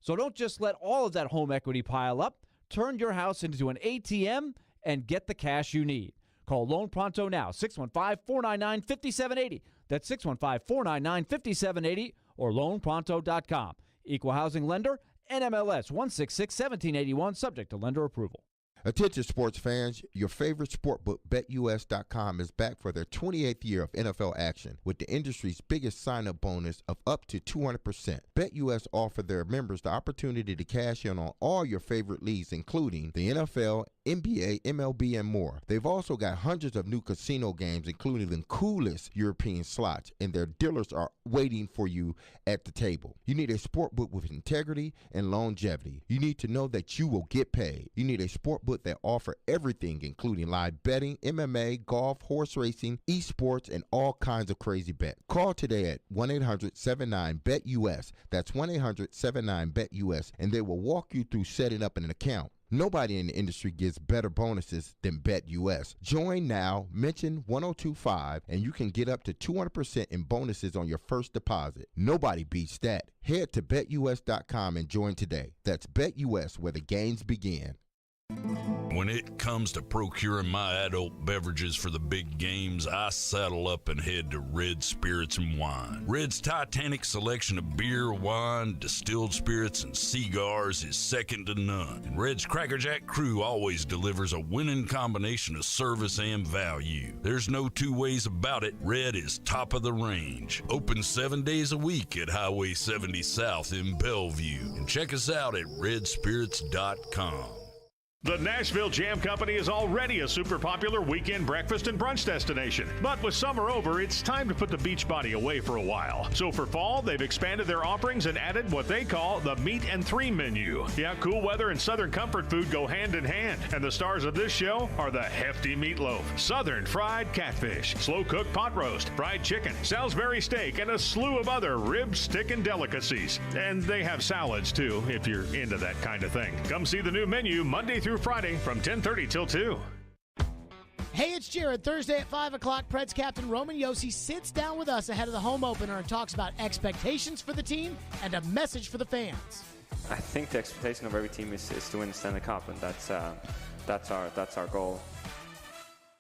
So don't just let all of that home equity pile up. Turn your house into an ATM and get the cash you need. Call Loan Pronto now, 615-499-5780. That's 615-499-5780 or loanpronto.com. Equal housing lender, NMLS 166-1781, subject to lender approval. Attention sports fans, your favorite sportbook, BetUS.com, is back for their 28th year of NFL action with the industry's biggest sign-up bonus of up to 200%. BetUS offer their members the opportunity to cash in on all your favorite leagues, including the NFL, NBA, MLB, and more. They've also got hundreds of new casino games, including the coolest European slots, and their dealers are waiting for you at the table. You need a sportbook with integrity and longevity. You need to know that you will get paid. You need a sportbook that offer everything, including live betting, MMA, golf, horse racing, esports, and all kinds of crazy bets. Call today at 1-800-79-BET-US. That's 1-800-79-BET-US, and they will walk you through setting up an account. Nobody in the industry gets better bonuses than BetUS. Join now, mention 1025, and you can get up to 200% in bonuses on your first deposit. Nobody beats that. Head to BetUS.com and join today. That's BetUS, where the games begin. When it comes to procuring my adult beverages for the big games, I saddle up and head to Red Spirits and Wine. Red's titanic selection of beer, wine, distilled spirits, and cigars is second to none. And Red's Crackerjack crew always delivers a winning combination of service and value. There's no two ways about it. Red is top of the range. Open 7 days a week at Highway 70 South in Bellevue. And check us out at redspirits.com. The Nashville Jam Company is already a super popular weekend breakfast and brunch destination. But with summer over, it's time to put the beach body away for a while. So for fall, they've expanded their offerings and added what they call the Meat and Three menu. Yeah, cool weather and Southern comfort food go hand in hand. And the stars of this show are the hefty meatloaf, Southern fried catfish, slow-cooked pot roast, fried chicken, Salisbury steak, and a slew of other rib, stick, and delicacies. And they have salads, too, if you're into that kind of thing. Come see the new menu Monday through Friday from 10:30 till 2. Hey, it's Jared. Thursday at 5 o'clock, Preds captain Roman Josi sits down with us ahead of the home opener and talks about expectations for the team and a message for the fans. I think the expectation of every team is to win the Stanley Cup, and that's our goal.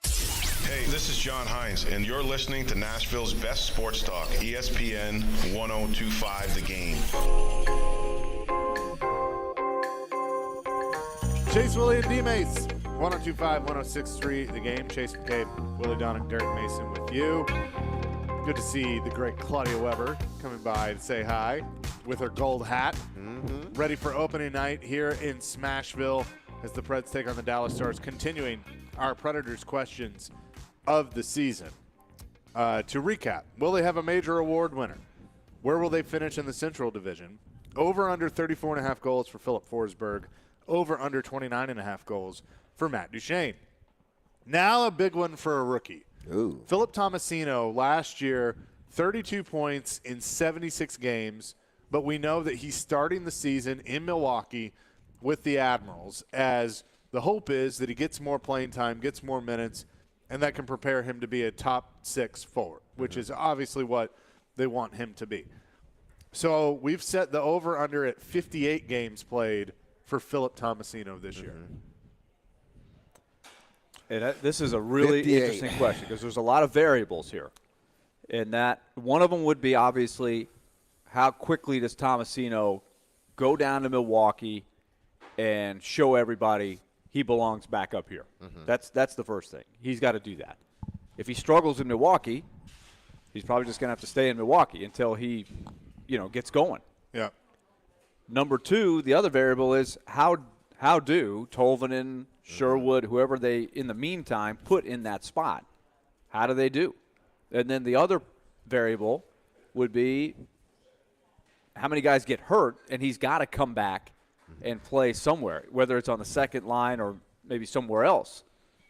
Hey, this is John Hines, and you're listening to Nashville's best sports talk, ESPN 1025 The Game. Chase, Willy, and D-Mase, 1025, 1063, The Game. Chase McCabe, Willy Donick, Derek Mason with you. Good to see the great Claudia Weber coming by to say hi with her gold hat. Ready for opening night here in Smashville as the Preds take on the Dallas Stars, continuing our Predators questions of the season. To recap, will they have a major award winner? Where will they finish in the Central Division? Over under 34.5 goals for Philip Forsberg. Over under 29.5 goals for Matt Duchene. Now a big one for a rookie. Ooh. Philip Tomasino last year, 32 points in 76 games, but we know that he's starting the season in Milwaukee with the Admirals, as the hope is that he gets more playing time, gets more minutes, and that can prepare him to be a top 6 forward, which is obviously what they want him to be. So we've set the over-under at 58 games played for Philip Tomasino this year. And this is a really 58. interesting question because there's a lot of variables here. And that one of them would be obviously how quickly does Tomasino go down to Milwaukee and show everybody he belongs back up here. That's the first thing. He's got to do that. If he struggles in Milwaukee, he's probably just going to have to stay in Milwaukee until he, gets going. Yeah. Number two, the other variable is how do Tolvanen, Sherwood, whoever they, in the meantime, put in that spot? How do they do? And then the other variable would be how many guys get hurt, and he's got to come back and play somewhere, whether it's on the second line or maybe somewhere else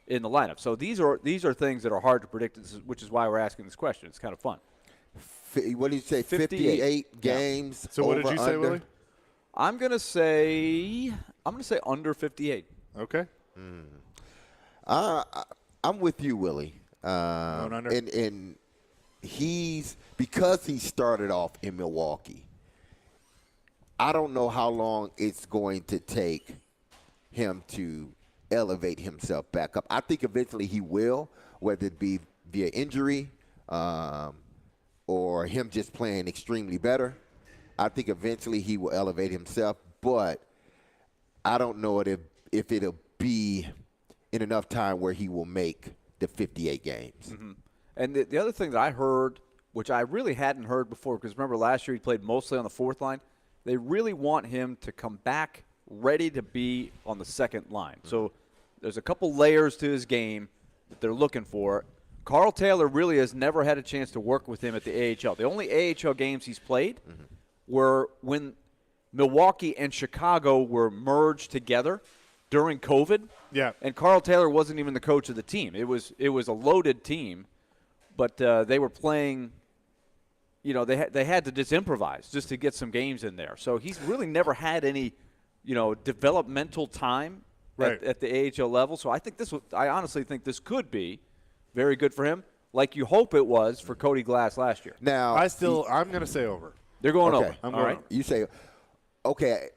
in the lineup. So these are things that are hard to predict, which is why we're asking this question. It's kind of fun. What did you say, 58 games? Yeah. So what did you say, Willy? I'm gonna say under 58. Okay. I'm with you, Willy. And because he started off in Milwaukee, I don't know how long it's going to take him to elevate himself back up. I think eventually he will, whether it be via injury or him just playing extremely better. I think eventually he will elevate himself, but I don't know if it'll be in enough time where he will make the 58 games. Mm-hmm. And the other thing that I heard, which I really hadn't heard before, because remember last year he played mostly on the fourth line, they really want him to come back ready to be on the second line. Mm-hmm. So there's a couple layers to his game that they're looking for. Carl Taylor really has never had a chance to work with him at the AHL. The only AHL games he's played were when Milwaukee and Chicago were merged together during COVID. Yeah. And Carl Taylor wasn't even the coach of the team. It was a loaded team, but they were playing. They had to just improvise just to get some games in there. So he's really never had any, developmental time at the AHL level. So I honestly think this could be very good for him, like you hope it was for Cody Glass last year. Now, I'm going to say over. They're going over. All right. You say, okay,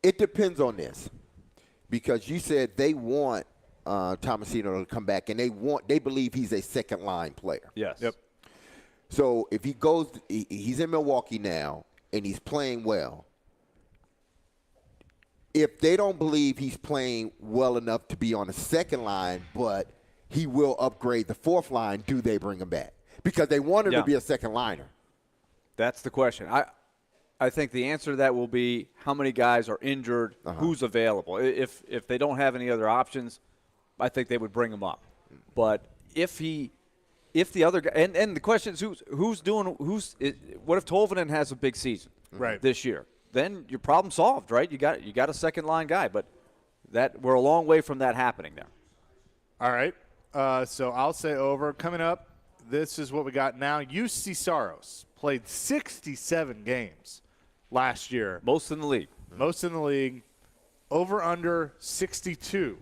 it depends on this, because you said they want Tomasino to come back, and they believe he's a second line player. Yes. Yep. So if he goes, he's in Milwaukee now, and he's playing well. If they don't believe he's playing well enough to be on the second line, but he will upgrade the fourth line, do they bring him back? Because they want him to be a second liner. That's the question. I think the answer to that will be how many guys are injured, who's available. If they don't have any other options, I think they would bring him up. But if the other guy, and the question is what if Tolvanen has a big season this year? Then your problem solved, right? You got a second line guy, but we're a long way from that happening there. All right. So I'll say over. Coming up, this is what we got now. UC Saros played 67 games last year. Most in the league. Over under 62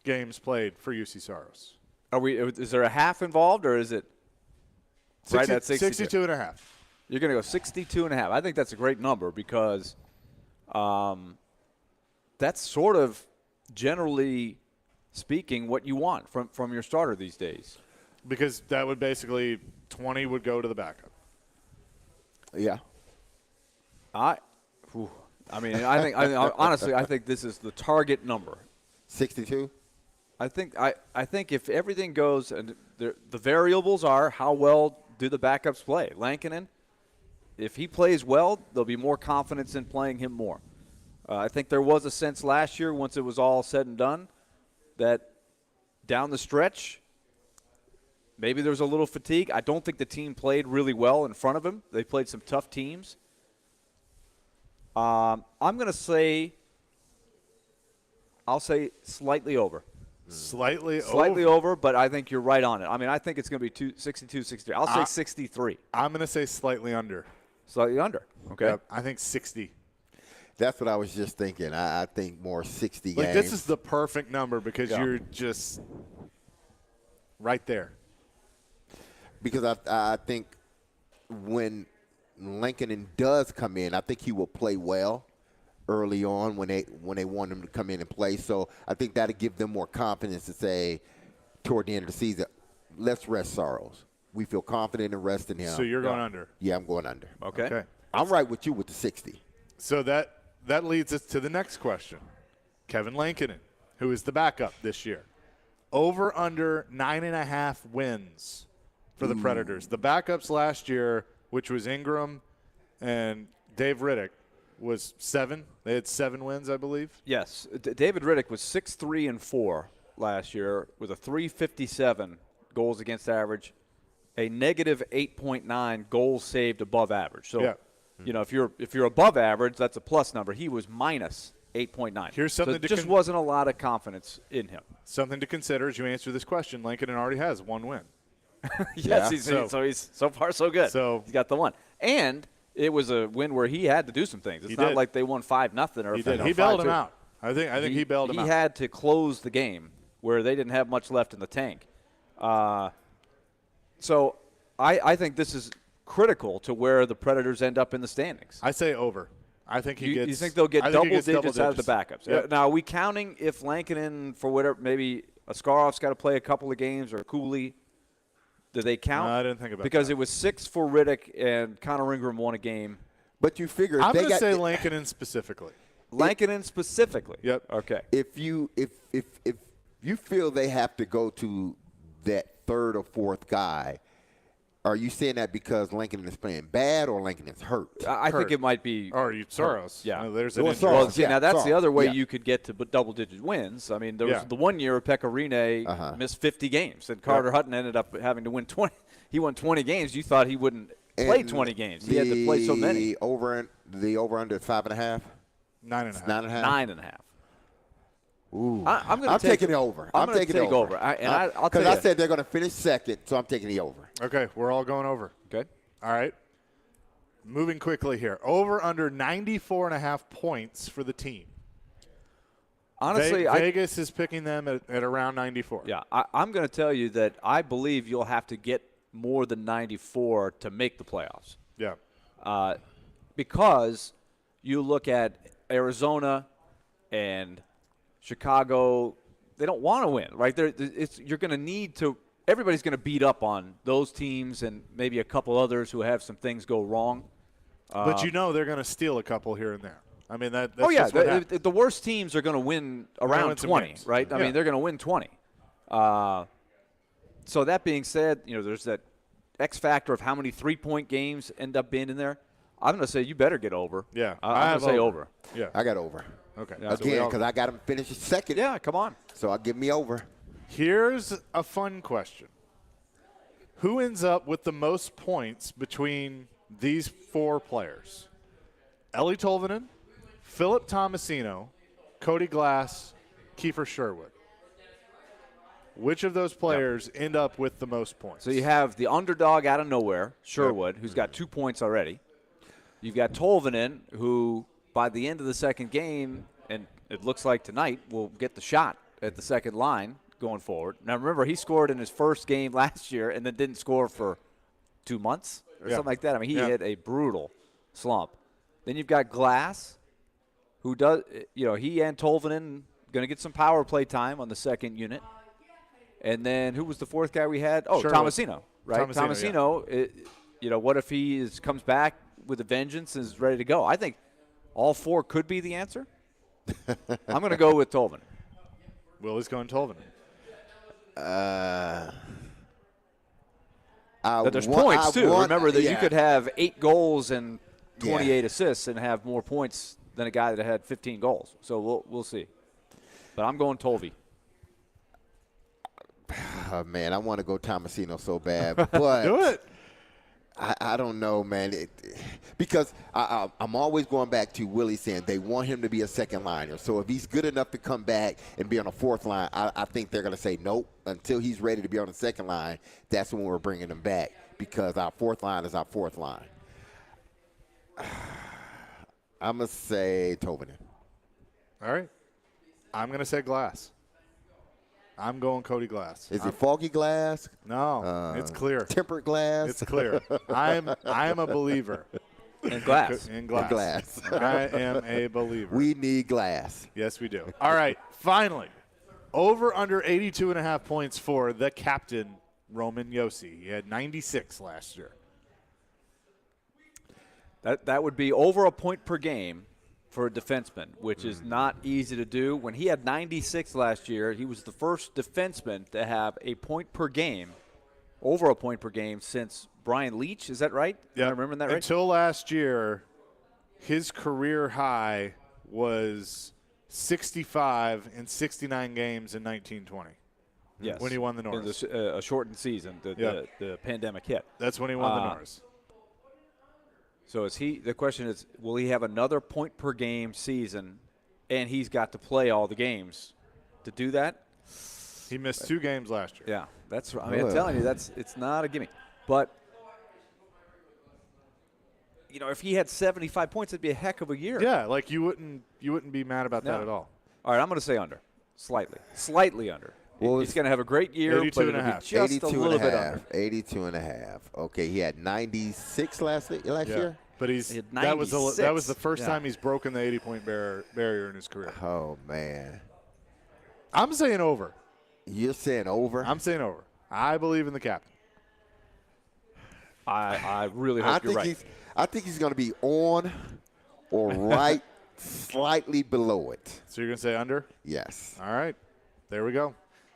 games played for UC Saros. Is there a half involved, or is it 60, right at 62? 62 and a half. You're going to go 62 and a half. I think that's a great number because that's sort of generally speaking what you want from your starter these days. Because that would basically 20 would go to the backup. Yeah. Honestly, I think this is the target number. 62? I think if everything goes, and the variables are how well do the backups play. Lankinen, if he plays well, there'll be more confidence in playing him more. I think there was a sense last year, once it was all said and done, that down the stretch, maybe there was a little fatigue. I don't think the team played really well in front of him. They played some tough teams. I'm going to say, I'll say slightly over. Slightly over, but I think you're right on it. I mean, I think it's going to be 62, 63. I'll say 63. I'm going to say slightly under. Slightly under. Okay. Yep, I think 60. That's what I was just thinking. I think more 60 games. This is the perfect number because you're just right there. Because I think when Lankinen does come in, I think he will play well early on when they want him to come in and play. So I think that'll give them more confidence to say toward the end of the season, let's rest Saros. We feel confident in resting him. So you're going under? Yeah, I'm going under. Okay. I'm right with you with the 60. So that leads us to the next question. Kevin Lankinen, who is the backup this year. Over under 9.5 wins for the Predators. The backups last year, which was Ingram and Dave Riddick, was 7. They had 7 wins, I believe. Yes. David Riddick was 6-3-4 last year with a .357 goals against average, a negative 8.9 goals saved above average. So, if you're above average, that's a plus number. He was minus 8.9. Here's something so just wasn't a lot of confidence in him. Something to consider as you answer this question. Lankinen already has 1 win. Yes, he's so far so good. So he's got the 1. And it was a win where he had to do some things. It's not like they won 5-0 or he did. He bailed him out. I think he bailed him out. He had to close the game where they didn't have much left in the tank. So I think this is critical to where the Predators end up in the standings. I say over. I think he gets. You think they'll get double digits out of the backups? Yep. Now, are we counting if Lankinen, for whatever, maybe Askarov's got to play a couple of games or Cooley? Do they count? No, I didn't think about because that. It was 6 for Riddick and Connor Ingram won a game. But you figure I'm going to say Lankinen specifically. Lankinen specifically. Yep. Okay. If you feel they have to go to that third or fourth guy, are you saying that because Lincoln is playing bad or Lincoln is hurt? I think it might be. Or Soros. Yeah. There's an Soros. Well, see, now that's the other way Yeah. you could get to double-digit wins. I mean, there was Yeah. the one year Pekka Rinne missed 50 games, and Carter Hutton ended up having to win 20. He won 20 games. You thought he wouldn't play 20 games. He had to play so many. The over-under 5.5? 9.5. 9.5? 9.5. Ooh. I'm taking the over. I'm taking take the over. I'll Because I said they're going to finish second, so I'm taking the over. Okay, we're all going over. Good. All right. Moving quickly here. Over under 94.5 points for the team. Honestly, Vegas is picking them at around 94. Yeah, I'm going to tell you that I believe you'll have to get more than 94 to make the playoffs. Yeah. Because you look at Arizona and Chicago, they don't want to win, right? You're going to need to – everybody's going to beat up on those teams and maybe a couple others who have some things go wrong. But they're going to steal a couple here and there. I mean, that's just what happens. The worst teams are going to win around 20, right? I mean, they're going to win 20. So that being said, there's that X factor of how many three-point games end up being in there. I'm going to say you better get over. Yeah. I'm going to say over. Yeah. I got over. Okay. Yeah, Again, because I got them finished second. Yeah, come on. So I'll give me over. Here's a fun question. Who ends up with the most points between these four players? Ellie Tolvanen, Philip Tomasino, Cody Glass, Kiefer Sherwood. Which of those players end up with the most points? So you have the underdog out of nowhere, Sherwood, who's got 2 points already. You've got Tolvanen, who by the end of the second game, and it looks like tonight, will get the shot at the second line going forward. Now, remember, he scored in his first game last year and then didn't score for 2 months or something like that. I mean, he had a brutal slump. Then you've got Glass, who does, he and Tolvanen going to get some power play time on the second unit. And then who was the fourth guy we had? Oh, Sherwood. Tomasino, right? Tomasino, what if he comes back with a vengeance and is ready to go? I think all four could be the answer. I'm going to go with Tolvanen. Willie's going Tolvanen. But there's points, too. Remember that you could have 8 goals and 28 assists and have more points than a guy that had 15 goals. So we'll see. But I'm going Tolvi. Oh, man, I want to go Tomasino so bad. But do it. I don't know, man. Because I'm always going back to Willie saying they want him to be a second liner. So if he's good enough to come back and be on a fourth line, I think they're going to say nope. Until he's ready to be on the second line, that's when we're bringing him back, because our fourth line is our fourth line. I'm going to say Tolvanen. All right. I'm going to say Glass. I'm going Cody Glass. Is it foggy glass? No, it's clear. Tempered glass? It's clear. I am a believer. In glass. In glass. In glass. I am a believer. We need glass. Yes, we do. All right, finally. Over under 82.5 points for the captain, Roman Josi. He had 96 last year. That would be over a point per game for a defenseman, which is not easy to do. When he had 96 last year, he was the first defenseman to have a point per game, over a point per game, since Brian Leach. Is that right? Yeah. Am I remembering that right? Until last year, his career high was 65 in 69 games in 1920. Yes. When he won the Norris. A shortened season. The pandemic hit. That's when he won the Norris. So the question is, will he have another point per game season, and he's got to play all the games to do that? He missed 2 games last year. Yeah, I'm telling you, it's not a gimme. But if he had 75 points, it'd be a heck of a year. Yeah, like you wouldn't be mad about that at all. All right, I'm going to say under, slightly under. Well, he's going to have a great year, but it'll be just a little bit under. 82.5. Okay, he had 96 last year. But that was the first time he's broken the 80-point barrier in his career. Oh, man. I'm saying over. You're saying over? I'm saying over. I believe in the captain. I really hope you're right. I think he's going to be on or right slightly below it. So you're going to say under? Yes. All right. There we go.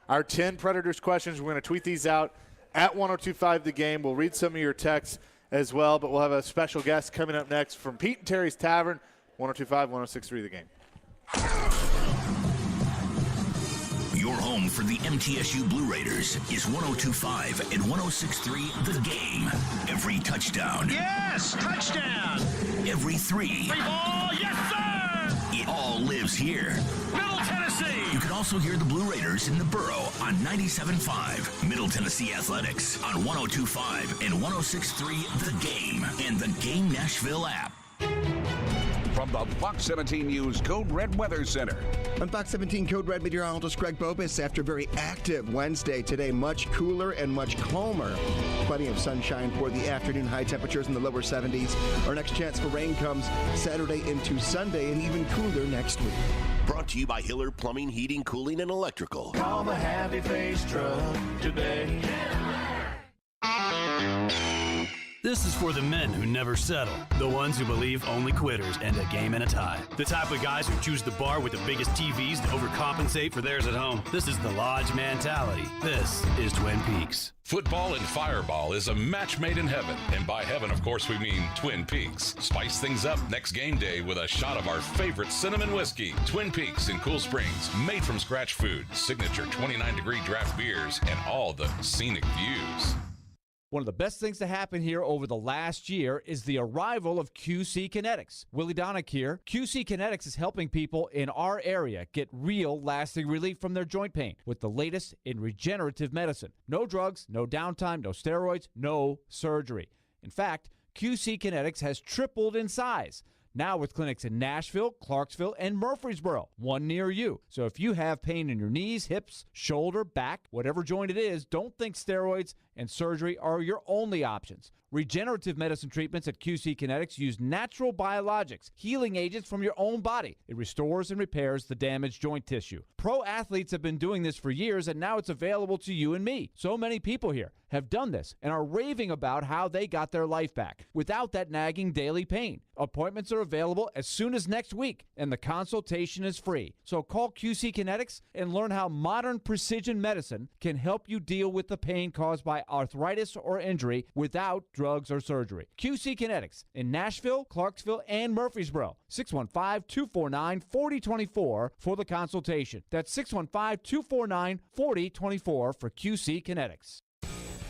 Our 10 Predators questions, we're going to tweet these out at 1025 The Game. We'll read some of your texts as well, but we'll have a special guest coming up next from Pete and Terry's Tavern, 1025, 1063 The Game. Your home for the MTSU Blue Raiders is 1025 and 1063 The Game. Every touchdown. Yes! Touchdown! Every three. Free ball! Yes, sir! It all lives here. Middle Tennessee! You can also hear the Blue Raiders in the Borough on 97.5, Middle Tennessee Athletics on 102.5 and 106.3 The Game, and the Game Nashville app. From the Fox 17 News Code Red Weather Center. I'm Fox 17 Code Red meteorologist Greg Bobus. After a very active Wednesday, today much cooler and much calmer. Plenty of sunshine for the afternoon. High temperatures in the lower 70s. Our next chance for rain comes Saturday into Sunday, and even cooler next week. Brought to you by Hiller Plumbing, Heating, Cooling, and Electrical. Call the Happy Face Truck today. This is for the men who never settle, the ones who believe only quitters end a game in a tie, the type of guys who choose the bar with the biggest TVs to overcompensate for theirs at home. This is the Lodge mentality. This is Twin Peaks. Football and Fireball is a match made in heaven. And by heaven, of course, we mean Twin Peaks. Spice things up next game day with a shot of our favorite cinnamon whiskey. Twin Peaks in Cool Springs. Made from scratch food, signature 29-degree draft beers, and all the scenic views. One of the best things to happen here over the last year is the arrival of QC Kinetics. Willy Donick here. QC Kinetics is helping people in our area get real, lasting relief from their joint pain with the latest in regenerative medicine. No drugs, no downtime, no steroids, no surgery. In fact, QC Kinetics has tripled in size. Now with clinics in Nashville, Clarksville, and Murfreesboro, one near you. So if you have pain in your knees, hips, shoulder, back, whatever joint it is, don't think steroids and surgery are your only options. Regenerative medicine treatments at QC Kinetics use natural biologics, healing agents from your own body. It restores and repairs the damaged joint tissue. Pro athletes have been doing this for years, and now it's available to you and me. So many people here have done this and are raving about how they got their life back without that nagging daily pain. Appointments are available as soon as next week, and the consultation is free. So call QC Kinetics and learn how modern precision medicine can help you deal with the pain caused by arthritis or injury without drugs or surgery. QC Kinetics in Nashville, Clarksville, and Murfreesboro. 615-249-4024 for the consultation. That's 615-249-4024 for QC Kinetics.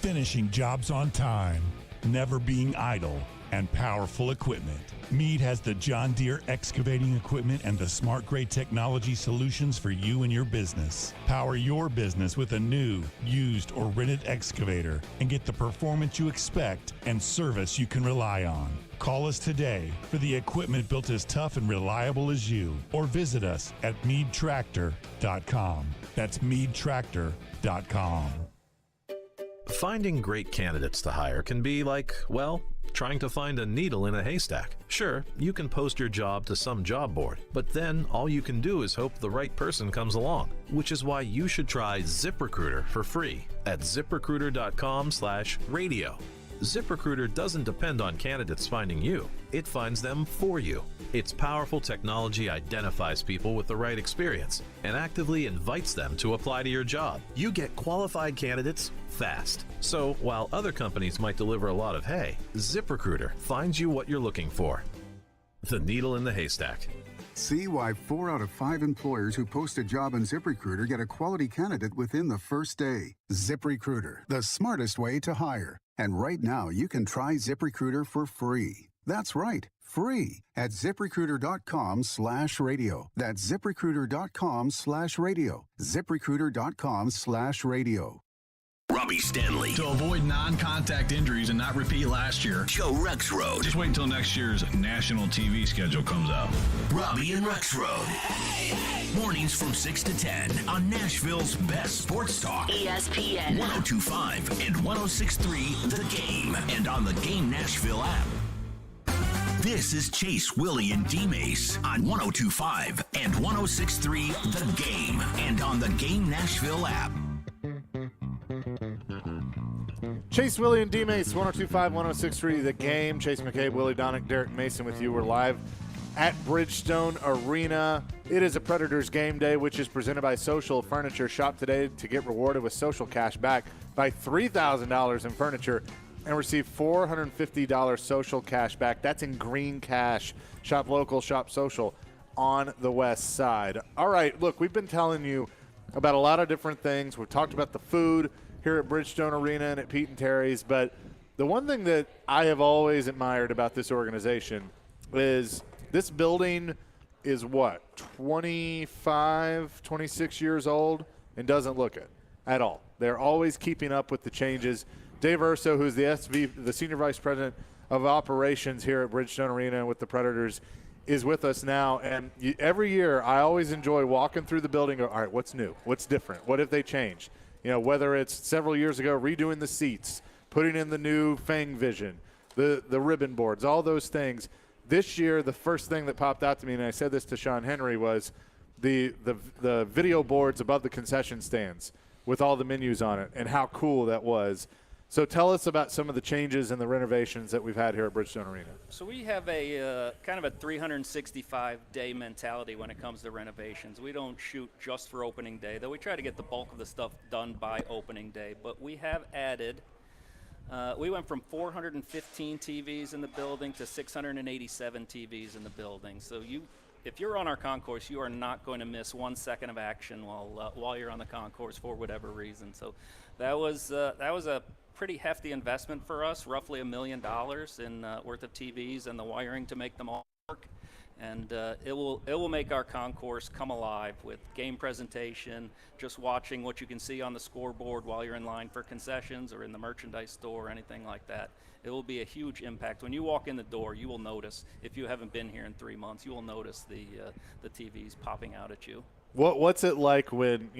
Finishing jobs on time, never being idle, and powerful equipment. Meade has the John Deere excavating equipment and the smart grade technology solutions for you and your business. Power your business with a new, used, or rented excavator and get the performance you expect and service you can rely on. Call us today for the equipment built as tough and reliable as you, or visit us at meadtractor.com. That's meadtractor.com. Finding great candidates to hire can be like, well, trying to find a needle in a haystack. Sure, you can post your job to some job board, but then all you can do is hope the right person comes along, which is why you should try ZipRecruiter for free at ZipRecruiter.com/radio. ZipRecruiter doesn't depend on candidates finding you. It finds them for you. Its powerful technology identifies people with the right experience and actively invites them to apply to your job. You get qualified candidates fast. So while other companies might deliver a lot of hay, ZipRecruiter finds you what you're looking for. The needle in the haystack. See why 4 out of 5 employers who post a job on ZipRecruiter get a quality candidate within the first day. ZipRecruiter, the smartest way to hire. And right now, you can try ZipRecruiter for free. That's right, free at ZipRecruiter.com/radio. That's ZipRecruiter.com/radio. ZipRecruiter.com/radio. Robbie Stanley. To avoid non-contact injuries and not repeat last year. Joe Rexroad. Just wait until next year's national TV schedule comes out. Robbie and Rexroad. Mornings from 6 to 10 on Nashville's best sports talk. ESPN. 102.5 and 106.3 The Game. And on the Game Nashville app. This is Chase, Willy, and D-Mase on 102.5 and 106.3 The Game. And on the Game Nashville app. Chase, Willy, and D-Mase, 102.5, 106.3 The Game. Chase McCabe, Willy Donick, Derek Mason with you. We're live at Bridgestone Arena. It is a Predators game day, which is presented by Social Furniture. Shop today to get rewarded with social cash back by $3,000 in furniture and receive $450 social cash back. That's in green cash. Shop local, shop social on the west side. All right, look, we've been telling you about a lot of different things. We've talked about the food here at Bridgestone Arena and at Pete and Terry's, but the one thing that I have always admired about this organization is this building is what, 25, 26 years old and doesn't look it at all. They're always keeping up with the changes. Dave Urso, who's the Senior Vice President of Operations here at Bridgestone Arena with the Predators, is with us now. And every year I always enjoy walking through the building and go, all right, what's new? What's different? What have they changed? You know, whether it's several years ago redoing the seats, putting in the new Fang Vision, the ribbon boards, all those things. This year, the first thing that popped out to me, and I said this to Sean Henry, was the video boards above the concession stands with all the menus on it and how cool that was. So tell us about some of the changes and the renovations that we've had here at Bridgestone Arena. So we have a kind of a 365-day mentality when it comes to renovations. We don't shoot just for opening day, though we try to get the bulk of the stuff done by opening day. But we have added we went from 415 TVs in the building to 687 TVs in the building. So if you're on our concourse, you are not going to miss 1 second of action while you're on the concourse for whatever reason. So that was a pretty hefty investment for us, roughly $1 million in worth of TVs and the wiring to make them all work. And it will make our concourse come alive with game presentation, just watching what you can see on the scoreboard while you're in line for concessions or in the merchandise store or anything like that. It will be a huge impact. When you walk in the door, you will notice, if you haven't been here in 3 months, you will notice the TVs popping out at you. What's it like when,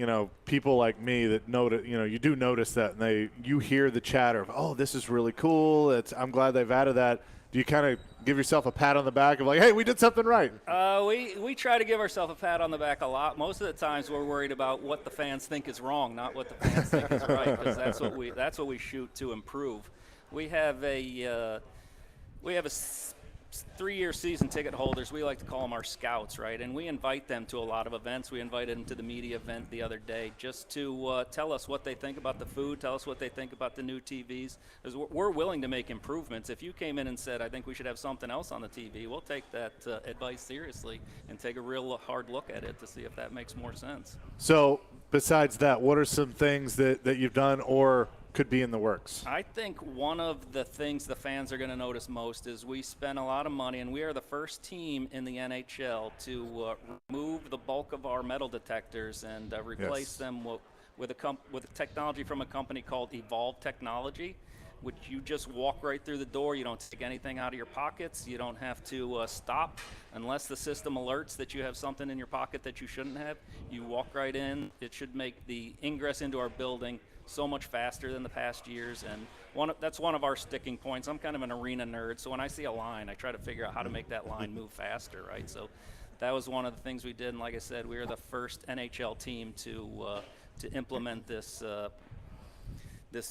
people like me that notice, you do notice that and you hear the chatter of, oh, this is really cool. I'm glad they've added that. Do you kind of give yourself a pat on the back of like, hey, we did something right? We try to give ourselves a pat on the back a lot. Most of the times we're worried about what the fans think is wrong, not what the fans think is right, because that's what we shoot to improve. We have a 3-year season ticket holders. We like to call them our scouts, right? And we invite them to a lot of events. We invited them to the media event the other day just to tell us what they think about the food, tell us what they think about the new TVs. Because we're willing to make improvements. If you came in and said, I think we should have something else on the TV, we'll take that advice seriously and take a real hard look at it to see if that makes more sense. So besides that, what are some things that you've done or could be in the works? I think one of the things the fans are going to notice most is we spend a lot of money, and we are the first team in the NHL to remove the bulk of our metal detectors and replace them with a technology from a company called Evolve Technology, which you just walk right through the door. You don't take anything out of your pockets. You don't have to stop unless the system alerts that you have something in your pocket that you shouldn't have. You walk right in. It should make the ingress into our building so much faster than the past years, and that's one of our sticking points. I'm kind of an arena nerd, so when I see a line, I try to figure out how to make that line move faster, right? So that was one of the things we did, and like I said, we were the first NHL team to implement this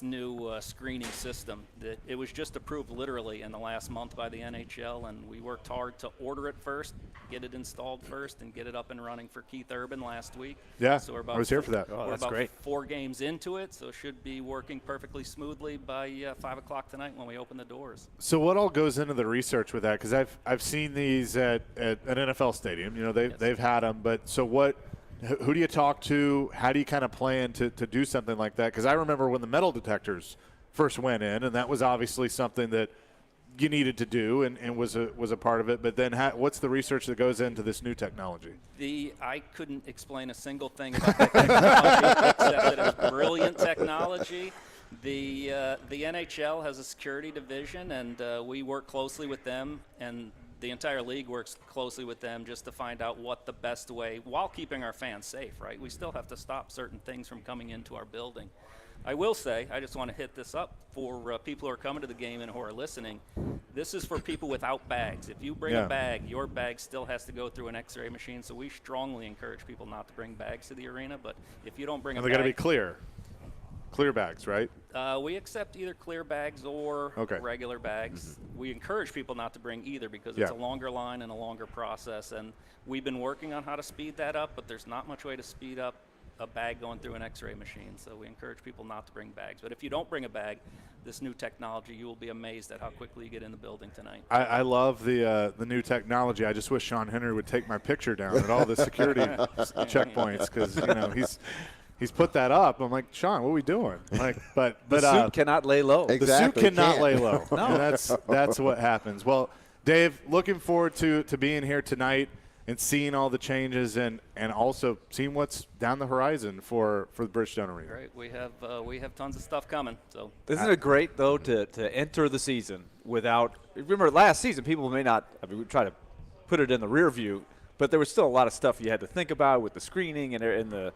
new screening system. It was just approved literally in the last month by the NHL, and we worked hard to order it first, get it installed first, and get it up and running for Keith Urban last week. Yeah, so I was here for that. We're That's about great. 4 games into it, so it should be working perfectly smoothly by 5 o'clock tonight when we open the doors. So what all goes into the research with that? Because I've seen these at an NFL stadium. They've had them, but so what? Who do you talk to? How do you kind of plan to do something like that? Because I remember when the metal detectors first went in, and that was obviously something that you needed to do and was a part of it. But then what's the research that goes into this new technology? I couldn't explain a single thing about that technology except that it's brilliant technology. The NHL has a security division, and we work closely with them, and the entire league works closely with them just to find out what the best way, while keeping our fans safe, right? We still have to stop certain things from coming into our building. I will say, I just want to hit this up for people who are coming to the game and who are listening. This is for people without bags. If you bring a bag, your bag still has to go through an X-ray machine, so we strongly encourage people not to bring bags to the arena. But if you don't bring a bag, they got to be clear. clear bags, right? We accept either clear bags or regular bags. We encourage people not to bring either because it's a longer line and a longer process. And we've been working on how to speed that up, but there's not much way to speed up a bag going through an X-ray machine. So we encourage people not to bring bags. But if you don't bring a bag, this new technology, you will be amazed at how quickly you get in the building tonight. I love the new technology. I just wish Sean Henry would take my picture down at all the security checkpoints because he's put that up. I'm like, Sean, what are we doing? Like, but the suit cannot lay low. The suit cannot lay low. No, and that's what happens. Well, Dave, looking forward to being here tonight and seeing all the changes and also seeing what's down the horizon for the Bridgestone Arena. Great. We have tons of stuff coming. So isn't it great though to enter the season without? Remember last season, people may not. I mean, we try to put it in the rear view, but there was still a lot of stuff you had to think about with the screening and the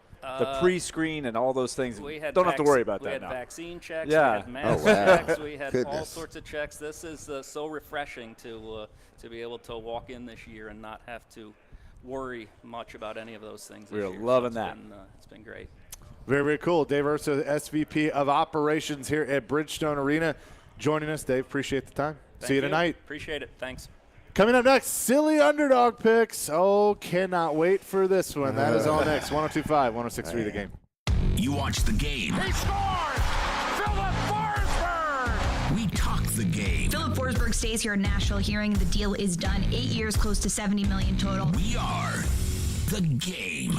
pre-screen and all those things. We had don't have to worry about that now. We had vaccine checks. Yeah. We had mask checks. We had all sorts of checks. This is so refreshing to be able to walk in this year and not have to worry much about any of those things. We're loving that. It's been great. Very, very cool. Dave Ursa, SVP of Operations here at Bridgestone Arena, joining us. Dave, appreciate the time. See you tonight. Appreciate it. Thanks. Coming up next, silly underdog picks. Oh, cannot wait for this one. That is all next. 102.5, 106.3 The Game. You watch the game. He scores! Philip Forsberg! We talk the game. Philip Forsberg stays here in Nashville. Hearing the deal is done. 8 years, close to $70 million total. We are the game.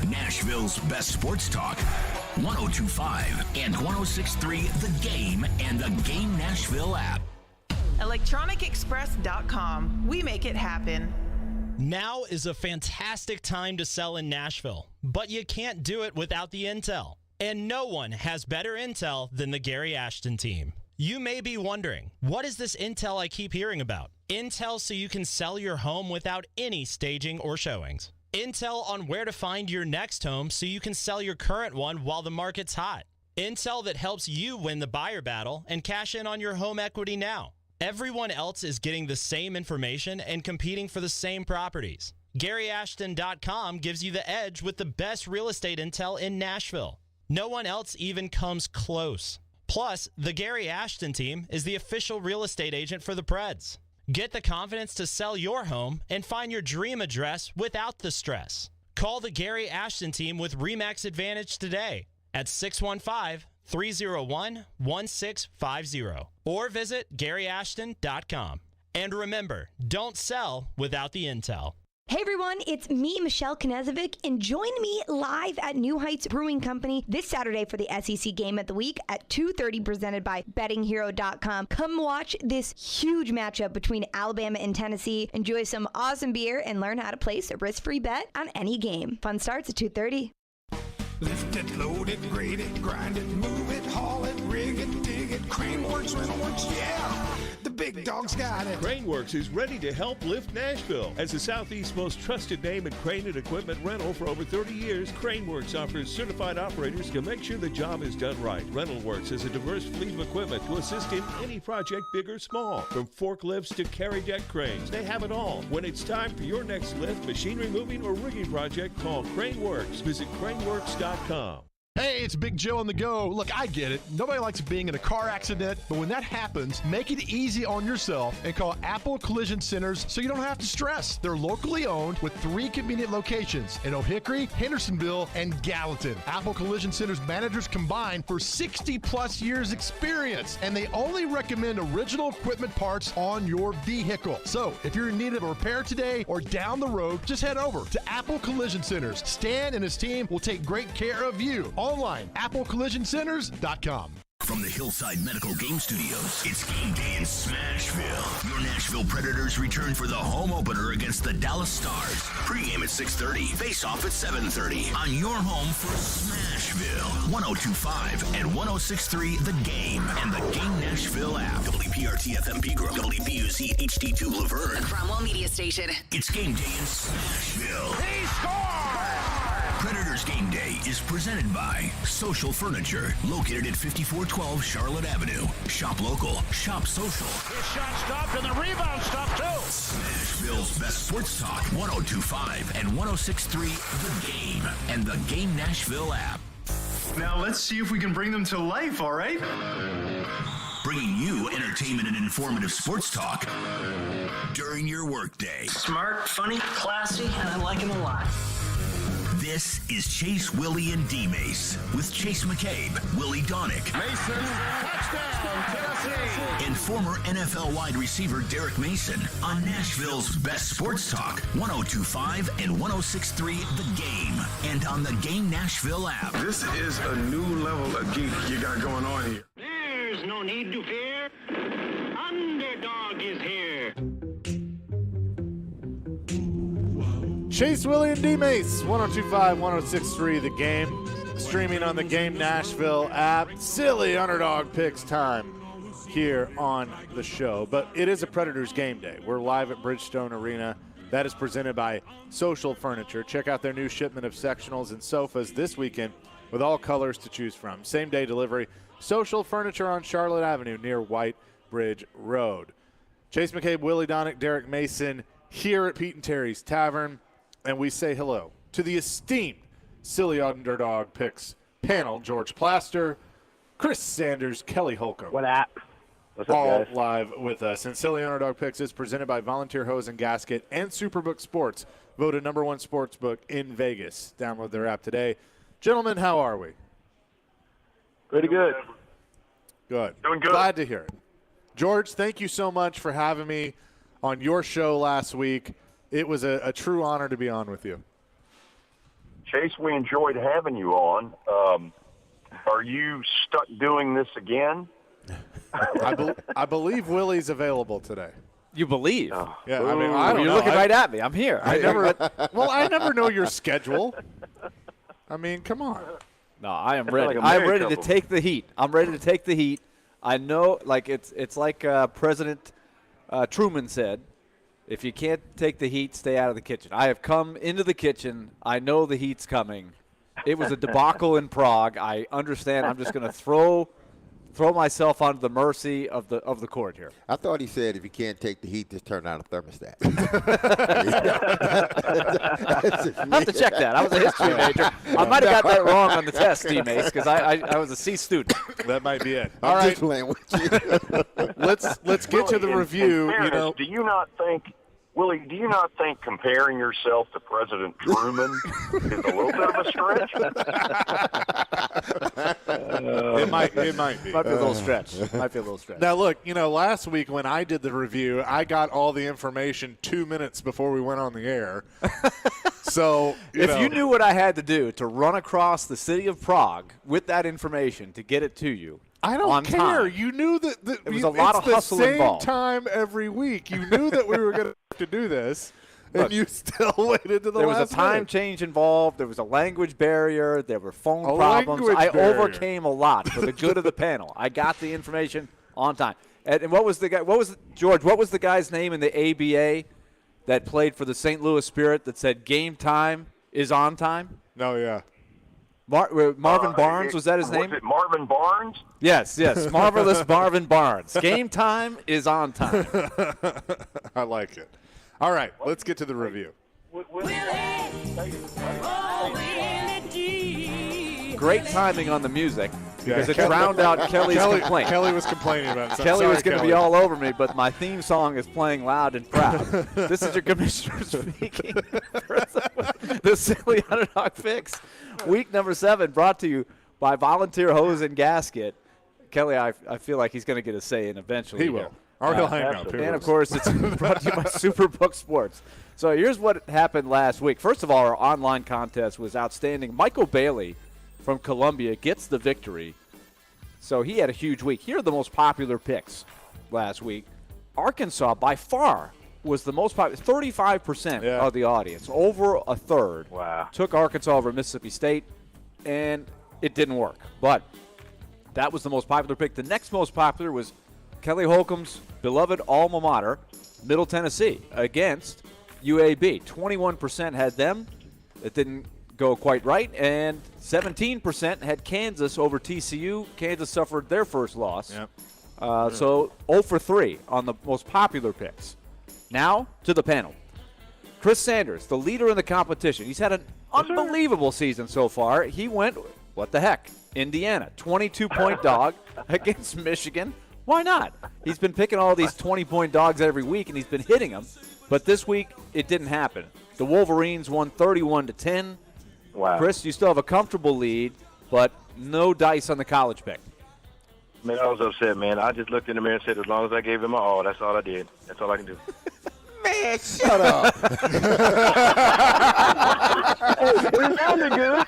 Nashville's best sports talk. 102.5 and 106.3 The Game and the Game Nashville app. ElectronicExpress.com. We make it happen. Now is a fantastic time to sell in Nashville, but you can't do it without the intel. And no one has better intel than the Gary Ashton team. You may be wondering, what is this intel I keep hearing about? Intel so you can sell your home without any staging or showings. Intel on where to find your next home so you can sell your current one while the market's hot. Intel that helps you win the buyer battle and cash in on your home equity now. Everyone else is getting the same information and competing for the same properties. GaryAshton.com gives you the edge with the best real estate intel in Nashville. No one else even comes close. Plus, the Gary Ashton team is the official real estate agent for the Preds. Get the confidence to sell your home and find your dream address without the stress. Call the Gary Ashton team with RE/MAX Advantage today at 615-301-1650 or visit GaryAshton.com. And remember, don't sell without the intel. Hey everyone, it's me, Michelle Knezovic, and join me live at New Heights Brewing Company this Saturday for the SEC Game of the Week at 2:30, presented by BettingHero.com. Come watch this huge matchup between Alabama and Tennessee. Enjoy some awesome beer and learn how to place a risk-free bet on any game. Fun starts at 2:30. Lift it, load it, grade it, grind it, move it, haul it, rig it, dig it, Craneworks, Rentalworks, yeah! The big dog's got it. Craneworks is ready to help lift Nashville. As the Southeast's most trusted name in crane and equipment rental for over 30 years, Craneworks offers certified operators to make sure the job is done right. Rentalworks has a diverse fleet of equipment to assist in any project, big or small. From forklifts to carry deck cranes, they have it all. When it's time for your next lift, machinery moving, or rigging project, call Craneworks. Visit Craneworks.com. Hey, it's Big Joe on the go. Look, I get it. Nobody likes being in a car accident, but when that happens, make it easy on yourself and call Apple Collision Centers so you don't have to stress. They're locally owned with 3 convenient locations in O'Hickory, Hendersonville, and Gallatin. Apple Collision Centers managers combined for 60-plus years experience, and they only recommend original equipment parts on your vehicle. So, if you're in need of a repair today or down the road, just head over to Apple Collision Centers. Stan and his team will take great care of you. Online, AppleCollisionCenters.com. From the Hillside Medical Game Studios, it's game day in Smashville. Your Nashville Predators return for the home opener against the Dallas Stars. Pre-game at 6:30, face-off at 7:30 on your home for Smashville. 102.5 and 106.3 The Game and the Game Nashville app. WPRT-FM Pegram, WPUC HD2 Laverne. Cromwell Media Station. It's game day in Smashville. He scores! Predators Game Day is presented by Social Furniture, located at 5412 Charlotte Avenue. Shop local, shop social. His shot stopped and the rebound stopped too. Smashville's best sports talk, 102.5 and 106.3 The Game and the Game Nashville app. Now let's see if we can bring them to life, all right? Bringing you entertainment and informative sports talk during your workday. Smart, funny, classy, and I like him a lot. This is Chase, Willy, and D-Mase with Chase McCabe, Willy Donick, Mason, touchdown, Tennessee. and former NFL wide receiver Derek Mason on Nashville's best sports talk, 102.5 and 106.3 The Game, and on the Game Nashville app. This is a new level of geek you got going on here. There's no need to fear. Underdog is here. Chase, Willy, and D-Mase, 102.5, 106.3 The Game. Streaming on the Game Nashville app. Silly underdog picks time here on the show. But it is a Predators game day. We're live at Bridgestone Arena. That is presented by Social Furniture. Check out their new shipment of sectionals and sofas this weekend with all colors to choose from. Same-day delivery. Social Furniture on Charlotte Avenue near White Bridge Road. Chase McCabe, Willy Donick, Derek Mason here at Pete and Terry's Tavern. And we say hello to the esteemed Silly Underdog Picks panel. George Plaster, Chris Sanders, Kelly Holcomb. What up? What's up, all guys? live with us. And Silly Underdog Picks is presented by Volunteer Hose and Gasket and Superbook Sports, voted #1 sports book in Vegas. Download their app today. Gentlemen, how are we? Pretty good. Good. Doing good. Glad to hear it. George, thank you so much for having me on your show last week. It was a true honor to be on with you. Chase, we enjoyed having you on. Are you stuck doing this again? I believe Willy's available today. You believe? Yeah, I mean, I don't You're know. looking right at me. I'm here. I never know your schedule. I mean, come on. No, I am That's ready. like a I am married ready to couple. take the heat. I'm ready to take the heat. I know, like it's like President Truman said, if you can't take the heat, stay out of the kitchen. I have come into the kitchen. I know the heat's coming. It was a debacle in Prague. I understand. I'm just going to throw myself onto the mercy of the court here. I thought he said if you can't take the heat, just turn on a thermostat. I have to check that. I was a history major. I might have got that wrong on the test, D-Mase, because I was a C student. That might be it. I'm All right, just playing with you. let's get to the review. In fairness, You know, do you not think, Willie, do you not think comparing yourself to President Truman is a little bit of a stretch? it might be. Might be a little stretch. Might be a little stretch. Now, look, last week when I did the review, I got all the information 2 minutes before we went on the air. So, if you knew what I had to do to run across the city of Prague with that information to get it to you, I don't on care. time. You knew that It was a lot of hustle the same involved. time every week. You knew that we were going to do this, and Look, you still waited to the there last was a time minute. change involved. There was a language barrier. There were phone A problems. language I barrier. overcame a lot for the good of the panel. I got the information on time. And what was the guy? George? What was the guy's name in the ABA that played for the St. Louis Spirit that said game time is on time? No, yeah. Marvin Barnes, was that his name? Was it Marvin Barnes? Yes. Marvelous Marvin Barnes. Game time is on time. I like it. All right, let's get to the review. Great timing on the music because Yeah, it drowned out Kelly's complaint. Kelly was complaining about it. Kelly was going to be all over me, but my theme song is playing loud and proud. This is your commissioner speaking. The Silly Underdog Fix, week number 7, brought to you by Volunteer Hose and Gasket. Kelly, I feel like he's going to get a say in eventually. He will. here. Or he'll hang up. And, of course, it's brought to you by Superbook Sports. So here's what happened last week. First of all, our online contest was outstanding. Michael Bailey from Columbia gets the victory. So he had a huge week. Here are the most popular picks last week. Arkansas, by far, was the most popular. 35% of the audience, over a third, took Arkansas over Mississippi State, and it didn't work. But that was the most popular pick. The next most popular was Kelly Holcomb's beloved alma mater, Middle Tennessee, against UAB. 21% had them. It didn't go quite right, and 17% had Kansas over TCU. Kansas suffered their first loss. So 0 for 3 on the most popular picks. Now to the panel. Chris Sanders, the leader in the competition. He's had an unbelievable season so far. He went, what the heck, Indiana, 22-point dog against Michigan. Why not? He's been picking all these 20-point dogs every week, and he's been hitting them. But this week, it didn't happen. The Wolverines won 31-10. Wow. Chris, you still have a comfortable lead, but no dice on the college pick. Man, I was upset, man. I just looked in the mirror and said, as long as I gave him my all, that's all I did. That's all I can do. Man, shut up. It sounded good.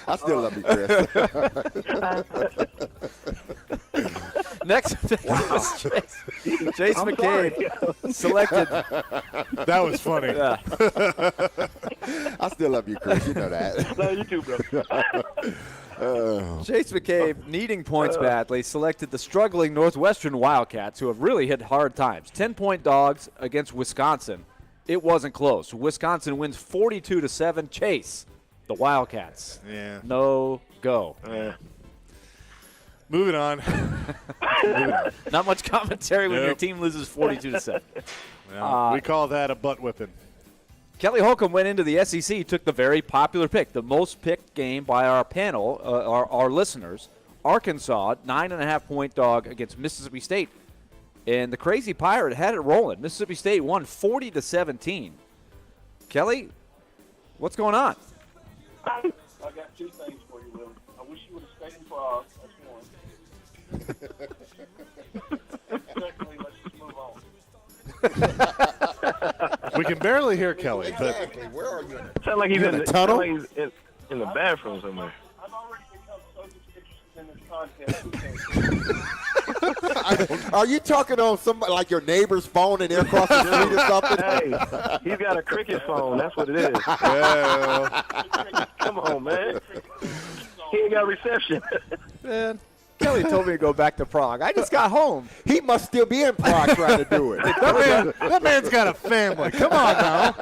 I still love you, Chris. Next, Chase McCabe selected. That was funny. Yeah. I still love you, Chris. You know that. Love you too, bro. Chase McCabe, needing points badly, selected the struggling Northwestern Wildcats, who have really hit hard times. 10-point dogs against Wisconsin. It wasn't close. Wisconsin wins 42-7. Chase, the Wildcats. Yeah. No go. Moving on. Not much commentary when Nope. your team loses 42-7. Well, we call that a butt whipping. Kelly Holcomb went into the SEC, took the very popular pick, the most picked game by our panel, our listeners. Arkansas, 9.5-point dog against Mississippi State. And the Crazy Pirate had it rolling. Mississippi State won 40-17. Kelly, what's going on? I got two things for you, Willie. I wish you would have stayed in Prague. That's one. Secondly, let's just move on. We can barely hear Kelly, but Exactly. Where are you? Sound like he's You in in the a tunnel? sound like he's in the bathroom somewhere. I've already become so interested in this contest. Are you talking on somebody like your neighbor's phone and they're across the street or something? Hey, he's got a cricket phone. That's what it is. yeah. Come on, man. He ain't got reception. Man, Kelly told me to go back to Prague. I just got home. He must still be in Prague trying to do it. That man's got a family. Come on now.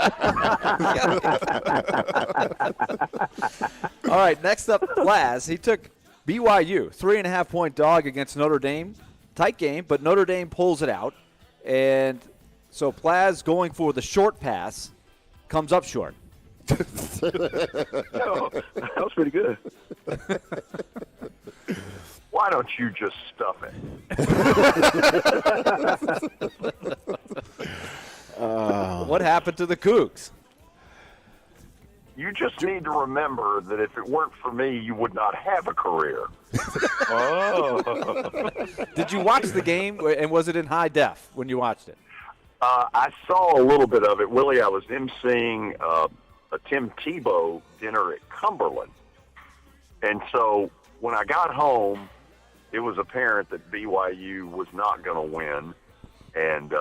All right, next up, Laz. He took BYU, 3.5-point dog against Notre Dame. Tight game, but Notre Dame pulls it out. And so Plaz going for the short pass comes up short. No, that was pretty good. Why don't you just stuff it? What happened to the Cougs? You just need to remember that if it weren't for me, you would not have a career. Oh. Did you watch the game, and was it in high def when you watched it? I saw a little bit of it. Willie, I was emceeing a Tim Tebow dinner at Cumberland. And so when I got home, it was apparent that BYU was not going to win. And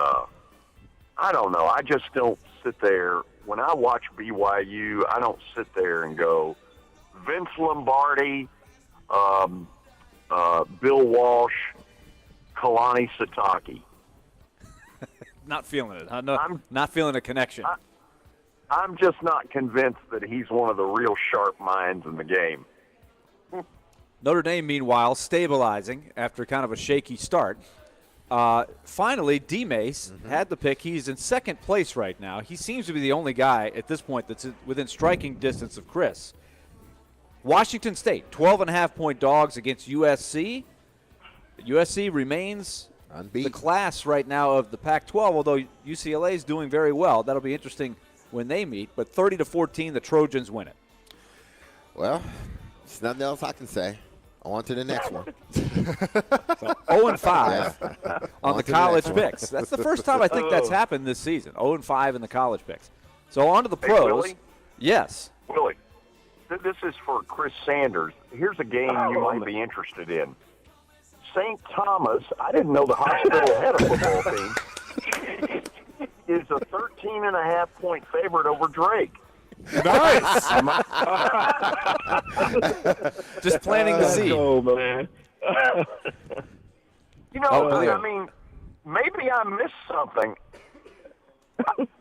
I don't know. I just don't sit there. When I watch BYU, I don't sit there and go, Vince Lombardi, Bill Walsh, Kalani Sitake. Not feeling it. I'm not feeling a connection. I'm just not convinced that he's one of the real sharp minds in the game. Notre Dame, meanwhile, stabilizing after kind of a shaky start. Finally, D-Mase had the pick. He's in second place right now. He seems to be the only guy at this point that's within striking distance of Chris. Washington State, 12.5-point dogs against USC. USC remains unbeaten. The class right now of the Pac-12, although UCLA is doing very well. That'll be interesting when they meet. But 30-14, the Trojans win it. Well, there's nothing else I can say. On to the next one. So 0-5 on the college picks. That's the first time I think that's happened this season. 0-5 in the college picks. So on to the pros. Willie? Yes. Willie, this is for Chris Sanders. Here's a game you might be interested in. St. Thomas, I didn't know the hospital had a football team, is a 13.5-point favorite over Drake. Nice. Just planting the seed. Oh, man. You know, I mean, maybe I missed something.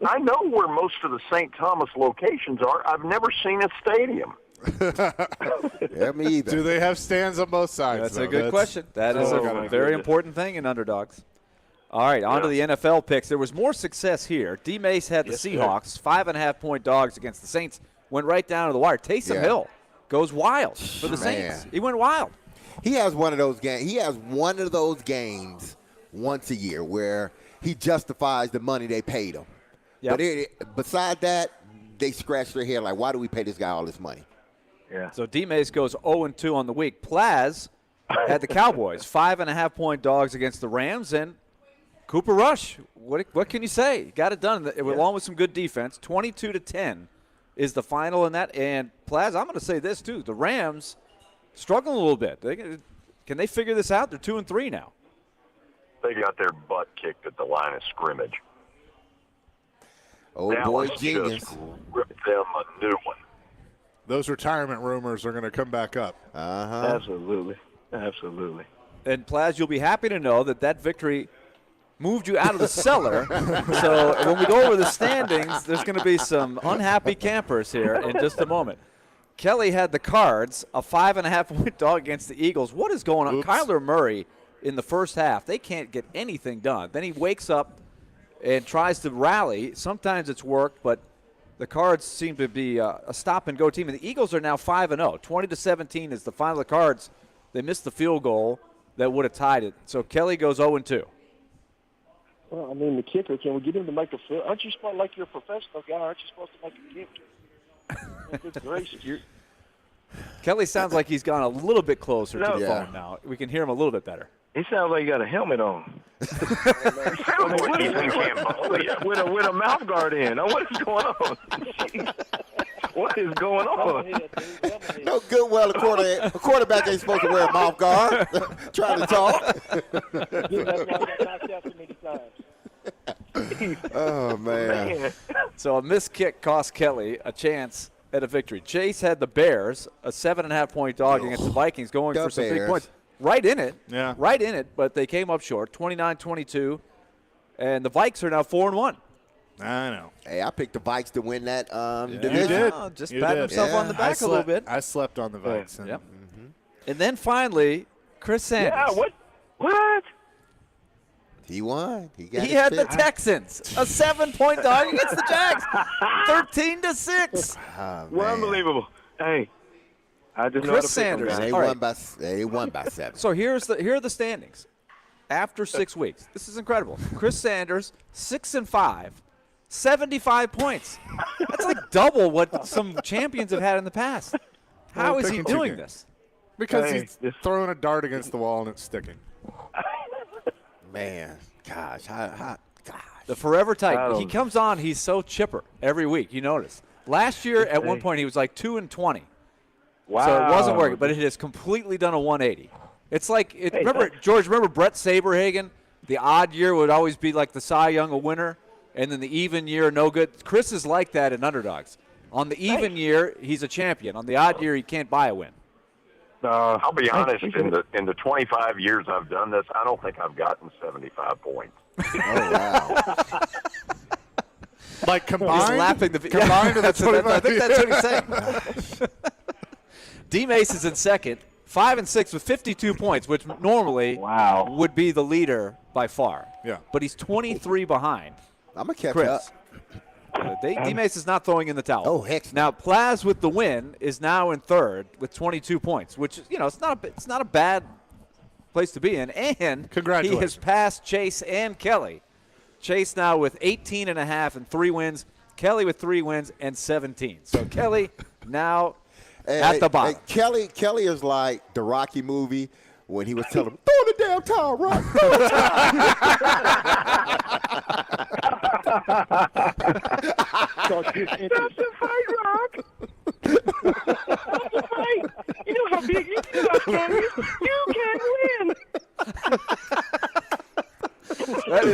I know where most of the St. Thomas locations are. I've never seen a stadium. Yeah, me either. Do they have stands on both sides? That's a good question. That is a very important thing in underdogs. All right, on to the NFL picks. There was more success here. D-Mase had the Seahawks, 5.5-point dogs against the Saints. Went right down to the wire. Taysom Hill goes wild for the Saints. He went wild. He has one of those games. He has one of those games once a year where he justifies the money they paid him. Yep. But besides that, they scratch their head like, why do we pay this guy all this money? Yeah. So D-Mase goes 0-2 on the week. Plaz had the Cowboys 5.5-point dogs against the Rams, and Cooper Rush. What can you say? Got it done along with some good defense. 22-10 is the final in that. And Plaz, I'm going to say this too: the Rams struggling a little bit. Can they figure this out? They're 2-3 now. They got their butt kicked at the line of scrimmage. Oh, boy, genius. Just ripped them a new one. Those retirement rumors are going to come back up. Absolutely. Absolutely. And Plaz, you'll be happy to know that victory moved you out of the cellar. So when we go over the standings, there's going to be some unhappy campers here in just a moment. Kelly had the Cards, a 5.5-point dog against the Eagles. What is going on? Oops. Kyler Murray in the first half, they can't get anything done. Then he wakes up and tries to rally. Sometimes it's worked, but the Cards seem to be a stop-and-go team. And the Eagles are now 5-0. 20-17 is the final. The Cards, they missed the field goal that would have tied it. So Kelly goes 0-2. Well, I mean, the kicker, can we get him to make a field? Aren't you supposed, like you're a professional guy, aren't you supposed to make a kick? Good gracious. Kelly sounds like he's gone a little bit closer to the Yeah. phone now. We can hear him a little bit better. He sounds like he got a helmet on. With a mouth guard in. Now, what is going on? What is going on? No good. Well, a quarterback ain't supposed to wear a mouth guard. Trying to talk. Oh, man. So a missed kick cost Kelly a chance at a victory. Chase had the Bears, a 7.5-point dog against the Vikings, going The for some big Bears. points. Right in it. Yeah. Right in it, but they came up short, 29-22. And the Vikes are now 4-1. I know. Hey, I picked the Vikes to win that You division. did. Just You patting did. himself on the back a little bit. I slept on the Vikes. Yep. And then finally, Chris Sanders. Yeah, what? He won. He got He his had the pick. Texans, a 7-point dog against the Jags, 13-6. Oh, Well, man. unbelievable. Hey, I just know Chris how to pick 'em, Sanders. guys. They won by 7. So here are the standings. After 6 weeks, this is incredible. Chris Sanders, 6-5, 75 points. That's like double what some champions have had in the past. How is he doing this? Because Hey, he's throwing a dart against the wall and it's sticking. Man, gosh. The forever I Titan. don't- He comes on, he's so chipper every week. You notice. Last year, at one point, he was like 2-20. Wow. So it wasn't working, but it has completely done a 180. It's like, remember Brett Saberhagen? The odd year would always be like the Cy Young, a winner, and then the even year, no good. Chris is like that in underdogs. On the even year, he's a champion. On the odd year, he can't buy a win. I'll be honest, in the 25 years I've done this, I don't think I've gotten 75 points. Oh, wow. Like combined? He's lapping the Combined to the I 25 think that's what he's saying. D-Mase is in second, 5-6 with 52 points, which normally would be the leader by far. Yeah. But he's 23 behind. I'm going to catch Chris. up. D-Mase is not throwing in the towel. Oh, heck. Now, Plaz with the win is now in third with 22 points, which, it's not a bad place to be in. And he Congratulations. has passed Chase and Kelly. Chase now with 18.5 and 3 wins. Kelly with 3 wins and 17. So Kelly now at the bottom. Kelly is like the Rocky movie when he was telling him, throw the damn towel, Rock. Throw the That's the fight, Rock. That's the fight. You know how big, you know how strong he is. You can win. That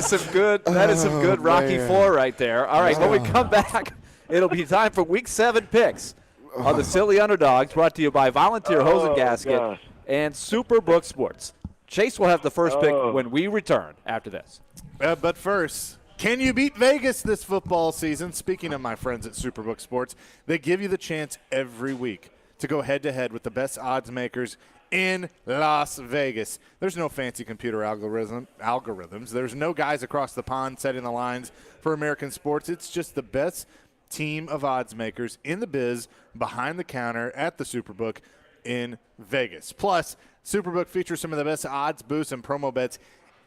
is some good Rocky man. 4 right there. All right, when we come back, it'll be time for Week 7 picks on the Silly Underdogs, brought to you by Volunteer Hose and Gasket gosh. and Superbook Sports. Chase will have the first pick when we return after this. But first, can you beat Vegas this football season? Speaking of my friends at Superbook Sports, they give you the chance every week to go head-to-head with the best odds makers in Las Vegas. There's no fancy computer algorithms. There's no guys across the pond setting the lines for American sports. It's just the best team of odds makers in the biz behind the counter at the Superbook in Vegas. Plus, Superbook features some of the best odds, boosts, and promo bets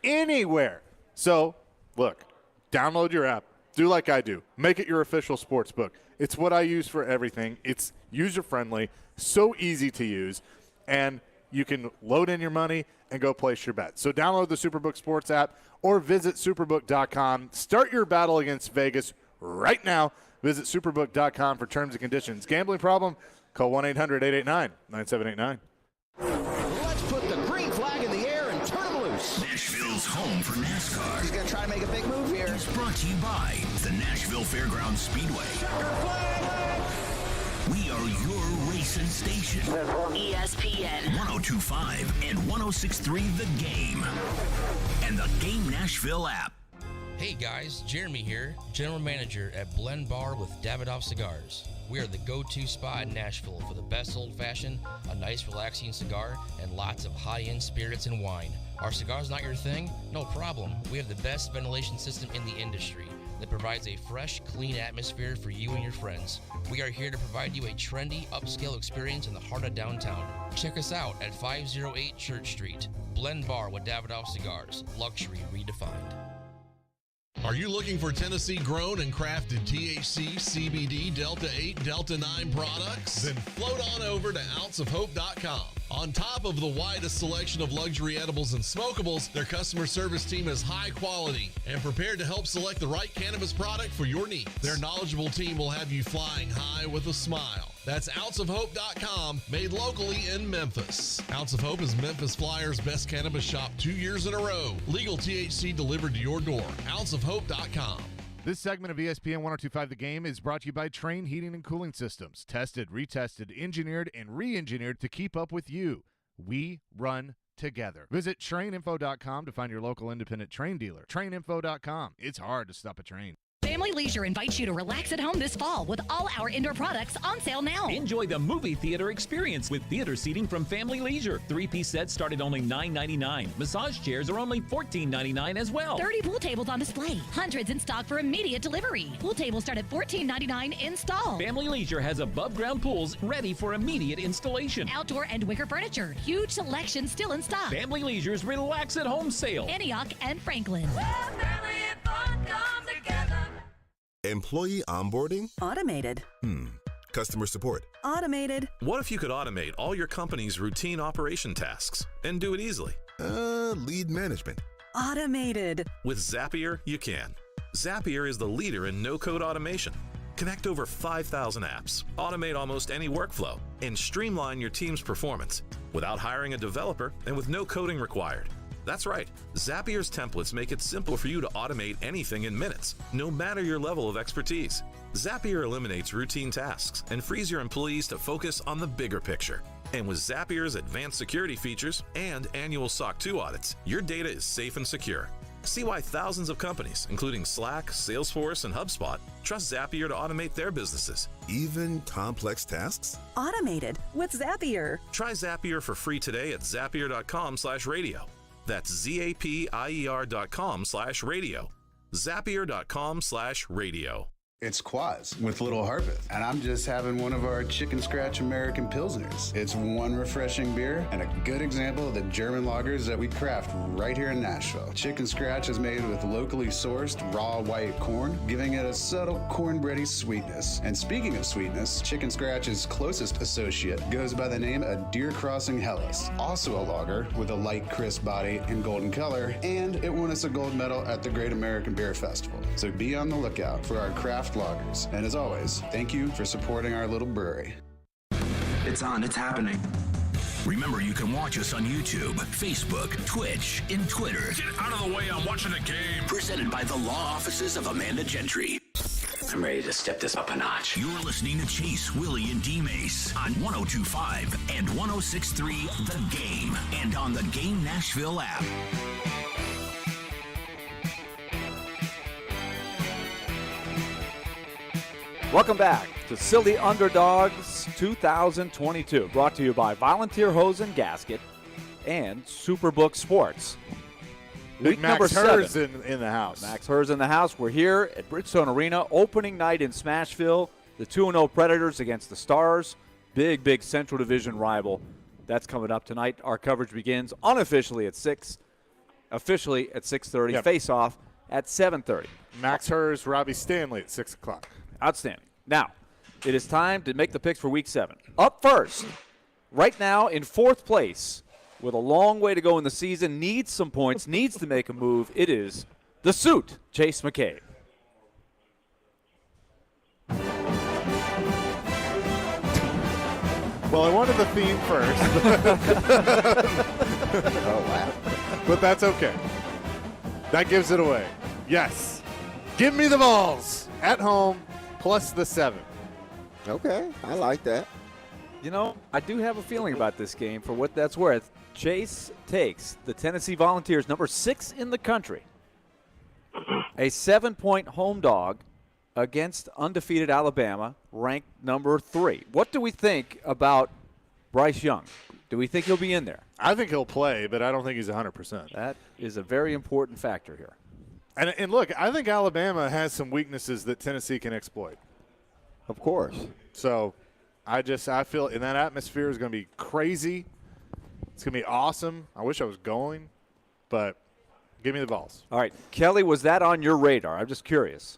anywhere. So, look, download your app. Do like I do. Make it your official sportsbook. It's what I use for everything. It's user-friendly, so easy to use, and you can load in your money and go place your bet. So download the Superbook Sports app or visit superbook.com. Start your battle against Vegas right now. Visit superbook.com for terms and conditions. Gambling problem? Call 1-800-889-9789. Let's put the green flag in the air and turn them loose. Nashville's home for NASCAR. He's going to try to make a big move here. It's brought to you by the Nashville Fairgrounds Speedway. We are your racing station. ESPN 102.5 and 106.3 The Game. And the Game Nashville app. Hey guys, Jeremy here, General Manager at Blend Bar with Davidoff Cigars. We are the go-to spot in Nashville for the best old-fashioned, a nice relaxing cigar, and lots of high-end spirits and wine. Are cigars not your thing? No problem. We have the best ventilation system in the industry that provides a fresh, clean atmosphere for you and your friends. We are here to provide you a trendy, upscale experience in the heart of downtown. Check us out at 508 Church Street. Blend Bar with Davidoff Cigars. Luxury redefined. Are you looking for Tennessee-grown and crafted THC, CBD, Delta-8, Delta-9 products? Then float on over to ounceofhope.com. On top of the widest selection of luxury edibles and smokables, their customer service team is high quality and prepared to help select the right cannabis product for your needs. Their knowledgeable team will have you flying high with a smile. That's ounceofhope.com, made locally in Memphis. Ounce of Hope is Memphis Flyers' best cannabis shop 2 years in a row. Legal THC delivered to your door. ounceofhope.com. This segment of ESPN 102.5 The Game is brought to you by Train Heating and Cooling Systems. Tested, retested, engineered, and re-engineered to keep up with you. We run together. Visit traininfo.com to find your local independent train dealer. Traininfo.com. It's hard to stop a train. Family Leisure invites you to relax at home this fall with all our indoor products on sale now. Enjoy the movie theater experience with theater seating from Family Leisure. 3-piece sets start at only $9.99. Massage chairs are only $14.99 as well. 30 pool tables on display. Hundreds in stock for immediate delivery. Pool tables start at $14.99 install. Family Leisure has above-ground pools ready for immediate installation. Outdoor and wicker furniture. Huge selection still in stock. Family Leisure's Relax at Home sale. Antioch and Franklin. Family and fun come together. Employee onboarding? Automated. Customer support? Automated. What if you could automate all your company's routine operation tasks and do it easily? Lead management. Automated. With Zapier, you can. Zapier is the leader in no-code automation. Connect over 5,000 apps, automate almost any workflow, and streamline your team's performance without hiring a developer and with no coding required. That's right, Zapier's templates make it simple for you to automate anything in minutes, no matter your level of expertise. Zapier eliminates routine tasks and frees your employees to focus on the bigger picture. And with Zapier's advanced security features and annual SOC 2 audits, your data is safe and secure. See why thousands of companies, including Slack, Salesforce, and HubSpot, trust Zapier to automate their businesses. Even complex tasks? Automated with Zapier. Try Zapier for free today at zapier.com/radio. That's zapier.com/radio. Zapier.com/radio. It's Quaz with Little Harpeth, and I'm just having one of our Chicken Scratch American Pilsners. It's one refreshing beer and a good example of the German lagers that we craft right here in Nashville. Chicken Scratch is made with locally sourced raw white corn, giving it a subtle cornbready sweetness. And speaking of sweetness, Chicken Scratch's closest associate goes by the name of Deer Crossing Hellas, also a lager with a light, crisp body and golden color, and it won us a gold medal at the Great American Beer Festival. So be on the lookout for our craft loggers. And as always, thank you for supporting our little brewery. It's on, it's happening. Remember, you can watch us on YouTube, Facebook, Twitch, and Twitter. Get out of the way, I'm watching a game. Presented by the law offices of Amanda Gentry. I'm ready to step this up a notch. You're listening to Chase, Willy, and D-Mase on 102.5 and 106.3 The Game and on the Game Nashville app. Welcome back to Silly Underdogs 2022, brought to you by Volunteer Hose and Gasket and Superbook Sports. Week Max number 7. Hurst in the house. Max Hurst in the house. We're here at Bridgestone Arena, opening night in Smashville. The 2-0 Predators against the Stars. Big Central Division rival. That's coming up tonight. Our coverage begins unofficially at 6, officially at 6:30. Yep. Face-off at 7:30. Max Hurst, Robbie Stanley at 6 o'clock. Outstanding. Now, it is time to make the picks for Week 7. Up first, right now in 4th place, with a long way to go in the season, needs some points, needs to make a move. It is the suit, Chase McCabe. Well, I wanted the theme first. Oh, wow. But that's okay. That gives it away. Yes. Give me the balls at home plus the 7. Okay, I like that. You know, I do have a feeling about this game for what that's worth. Chase takes the Tennessee Volunteers, number 6 in the country, a 7-point home dog against undefeated Alabama, ranked number 3. What do we think about Bryce Young? Do we think he'll be in there? I think he'll play, but I don't think he's 100%. That is a very important factor here. And look, I think Alabama has some weaknesses that Tennessee can exploit. Of course. So I feel in that atmosphere is going to be crazy. It's going to be awesome. I wish I was going, but give me the balls. All right. Kelly, was that on your radar? I'm just curious.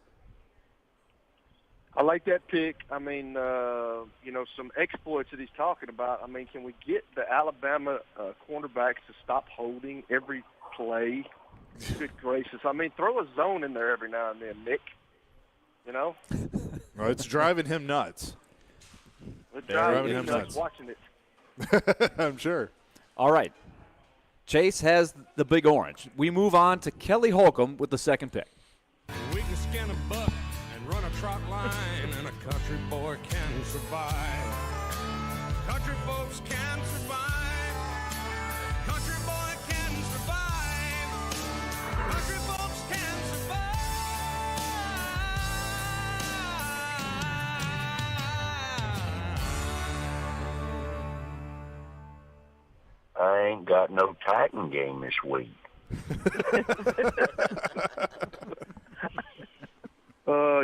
I like that pick. I mean, some exploits that he's talking about. I mean, can we get the Alabama cornerbacks to stop holding every play? Good gracious. I mean, throw a zone in there every now and then, Nick. You know? Well, it's driving him nuts. It's driving him nuts watching it. I'm sure. All right. Chase has the big orange. We move on to Kelly Holcomb with the second pick. We can skin a buck and run a trot line, and a country boy can survive. Country folks can survive. Country boy can survive. Country folks can survive. I ain't got no Titan game this week.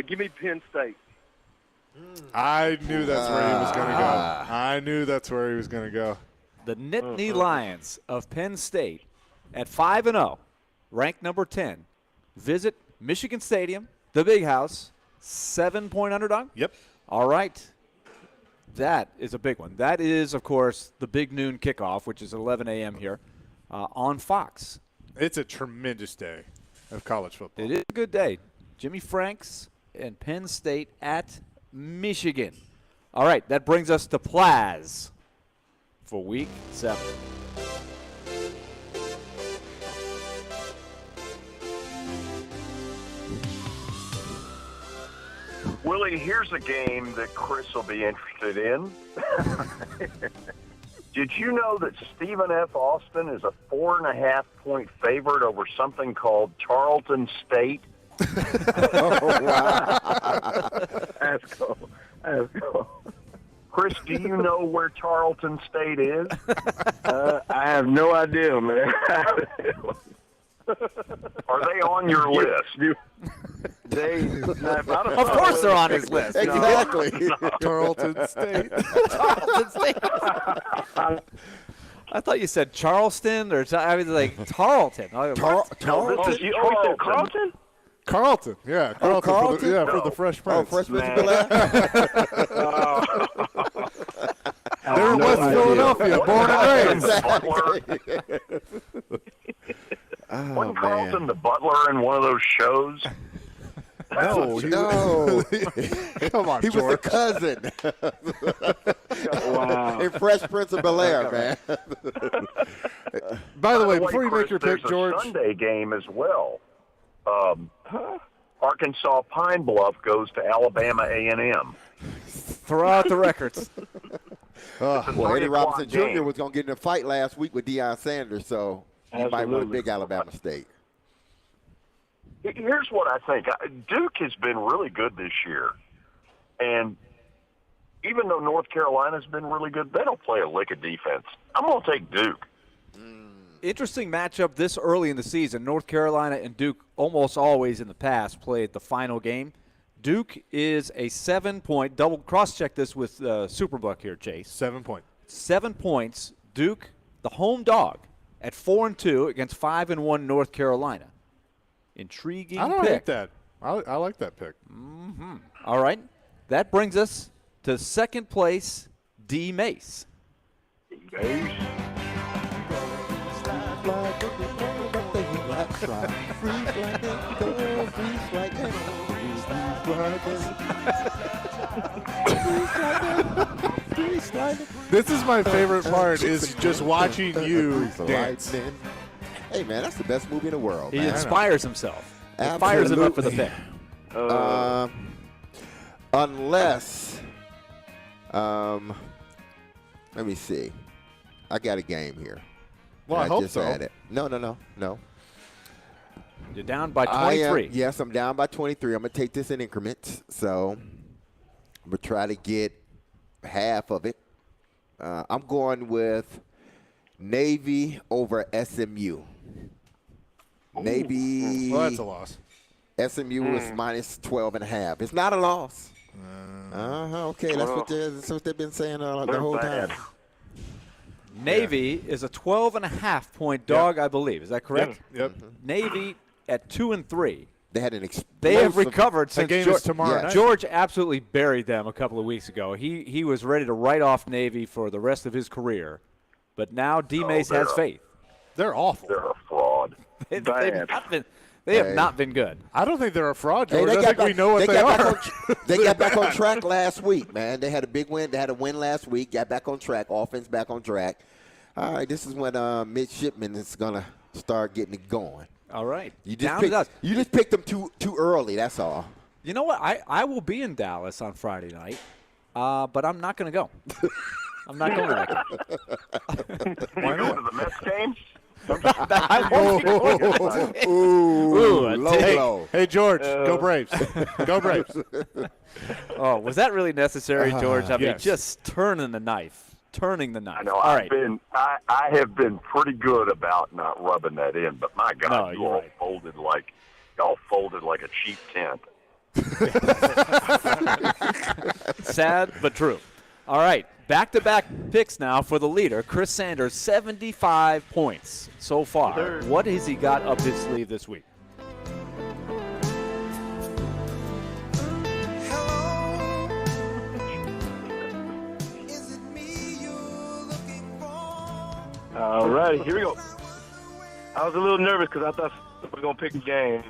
Give me Penn State. I knew that's where he was going to go. I knew that's where he was going to go. The Nittany Lions of Penn State at 5-0, ranked number 10. Visit Michigan Stadium, the Big House, 7-point underdog? Yep. All right. That is a big one. That is, of course, the big noon kickoff, which is 11 a.m. here on Fox. It's a tremendous day of college football. It is a good day. Jimmy Franks and Penn State at Michigan. All right, that brings us to Plaz for Week 7. Willie, here's a game that Chris will be interested in. Did you know that Stephen F. Austin is a 4.5-point favorite over something called Charlton State? Oh, wow. That's cool. Chris, do you know where Charlton State is? I have no idea, man. Are they on your list? Of course they're on his list. Exactly. Charlton State. Charlton State. I thought you said Charleston or I was like Tarleton. Carlton? Carlton, yeah. Carlton, Carlton? for the Fresh Prince. Fresh Prince of Bel-Air? They're in West Philadelphia, born and raised. Wasn't Carlton the butler in one of those shows? No. Come on, He was the cousin. Wow. In Fresh Prince of Bel-Air, man. By the way, Chris, before you make your pick, there's George. a Sunday game as well. Arkansas Pine Bluff goes to Alabama A&M. Throw out the records. Well, Eddie Robinson Jr. game. was going to get in a fight last week with Deion Sanders, so he might want a big Alabama State. Here's what I think. Duke has been really good this year. And even though North Carolina's been really good, they don't play a lick of defense. I'm going to take Duke. interesting matchup this early in the season. North Carolina and Duke almost always in the past played the final game. Duke is a 7-point. Double cross-check this with Superbook here, Chase. 7 point. 7 points. Duke, the home dog, at 4-2 against 5-1 North Carolina. Intriguing I don't pick. hate that. I like that pick. Mm-hmm. All right. That brings us to second place, D-Mase. This is my favorite part, is just watching you dance. Hey, man, that's the best movie in the world. He man. inspires himself. It fires him up for the pick. Unless, let me see. I got a game here. Well, I hope just so. had it. No. You're down by 23. Yes, I'm down by 23. I'm going to take this in increments. So I'm going to try to get half of it. I'm going with Navy over SMU. Navy. Well, that's a loss. SMU is minus 12.5. It's not a loss. Okay, that's what they've been saying the whole time. Navy is a 12.5-point dog, I believe. Is that correct? Yep. Navy at 2-3. They had an explosive. They have recovered since game is tomorrow night. George absolutely buried them a couple of weeks ago. He was ready to write off Navy for the rest of his career, but now D-Mase has faith. They're awful. They're a fraud. They have not been good. I don't think they're a fraud, Hey, George. I think we know what they are. They got back on track last week, man. They had a big win. They had a win last week. Got back on track. Offense back on track. All right, this is when midshipman is gonna start getting it going. All right. You just picked them too early. That's all. You know what? I will be in Dallas on Friday night, but I'm not going to go. I'm not going to that game. Why not? To the Mets game? Hey, George, go Braves. Go Braves. Oh, was that really necessary, George? I mean, yes. just turning the knife. I know. I have been pretty good about not rubbing that in, but my God, you all folded like a cheap tent. Sad but true. All right, back-to-back picks now for the leader, Chris Sanders, 75 points so far. What has he got up his sleeve this week? All right, here we go. I was a little nervous because I thought we were going to pick a game,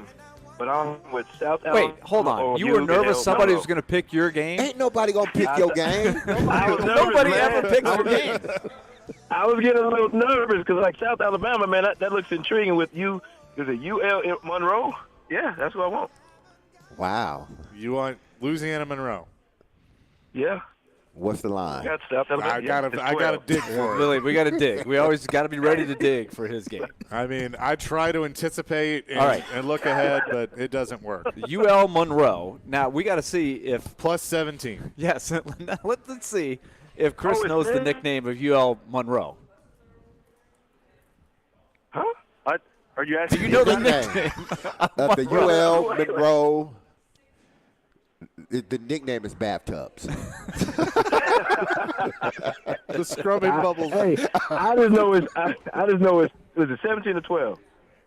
but I'm with South Alabama. Wait, hold on. You were nervous somebody was going to pick your game? Ain't nobody going to pick your game. Nobody ever picks your game. I was getting a little nervous because, like, South Alabama, man, that looks intriguing with you. Is it UL Monroe? Yeah, that's what I want. Wow. You want Louisiana Monroe? Yeah. What's the line? I gotta dig for it. Willie, we got to dig. We always got to be ready to dig for his game. I mean, I try to anticipate and look ahead, but it doesn't work. UL Monroe. Now, we got to see if. Plus 17. Yes. Let's see if Chris knows the nickname of UL Monroe. Huh? Are you asking? Do you know the nickname? Of the UL Monroe. The nickname is Bathtubs. The scrubbing bubbles. Hey, I just know it's was it 17 or 12?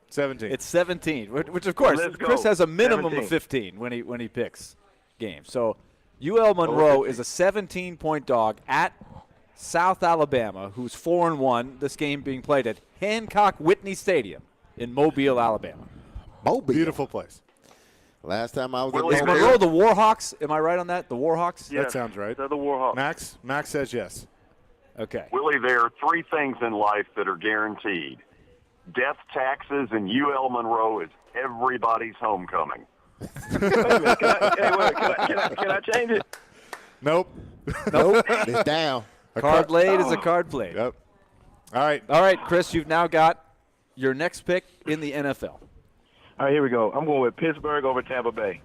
17. It's 17, which of course Chris has a minimum 17. of 15 when he picks games. So UL Monroe is a 17-point dog at South Alabama, who's 4-1. This game being played at Hancock Whitney Stadium in Mobile, Alabama. Mobile, beautiful place. Last time I was Is Monroe the Warhawks? Am I right on that? The Warhawks? That sounds right. They're the Warhawks. Max says yes. Okay. Willie, there are three things in life that are guaranteed. Death, taxes, and UL Monroe is everybody's homecoming. Wait a minute. Can I change it? Nope. It's down. A card laid is a card played. Yep. All right, Chris, you've now got your next pick in the NFL. All right, here we go. I'm going with Pittsburgh over Tampa Bay.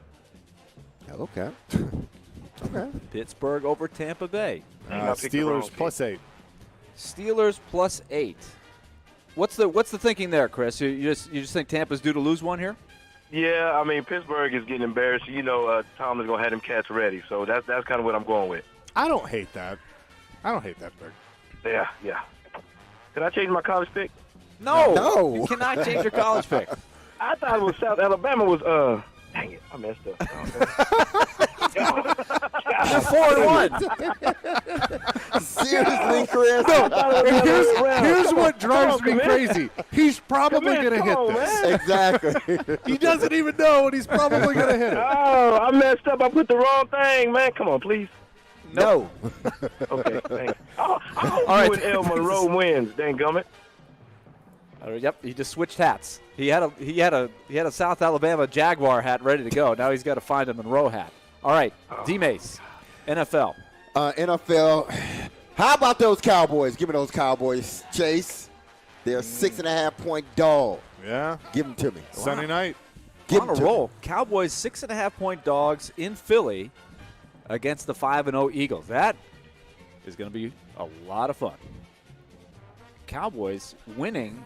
Okay. Pittsburgh over Tampa Bay. Steelers plus 8. Steelers plus 8. What's the thinking there, Chris? You just think Tampa's due to lose one here? Yeah, I mean, Pittsburgh is getting embarrassed. You know, Tom is going to have them cats ready. So that's kind of what I'm going with. I don't hate that. Bert. Yeah. Can I change my college pick? No. You cannot change your college pick. I thought it was South Alabama was dang it, I messed up. You're 4-1. Seriously, Chris. No, here's what drives me crazy. He's probably going to hit this. Exactly. He doesn't even know, and he's probably going to hit it. Oh, I messed up. I put the wrong thing, man. Come on, please. No. Okay, thanks. I hope All right. you and El Monroe wins, dang gummit. Yep, he just switched hats. He had a South Alabama Jaguar hat ready to go. Now he's got to find a Monroe hat. All right, D-Mase, NFL. NFL. How about those Cowboys? Give me those Cowboys, Chase. They're a 6.5-point dog. Yeah. Give them to me. Sunday night. On a roll. Cowboys 6.5-point dogs in Philly against the 5-0 Eagles. That is going to be a lot of fun. Cowboys winning,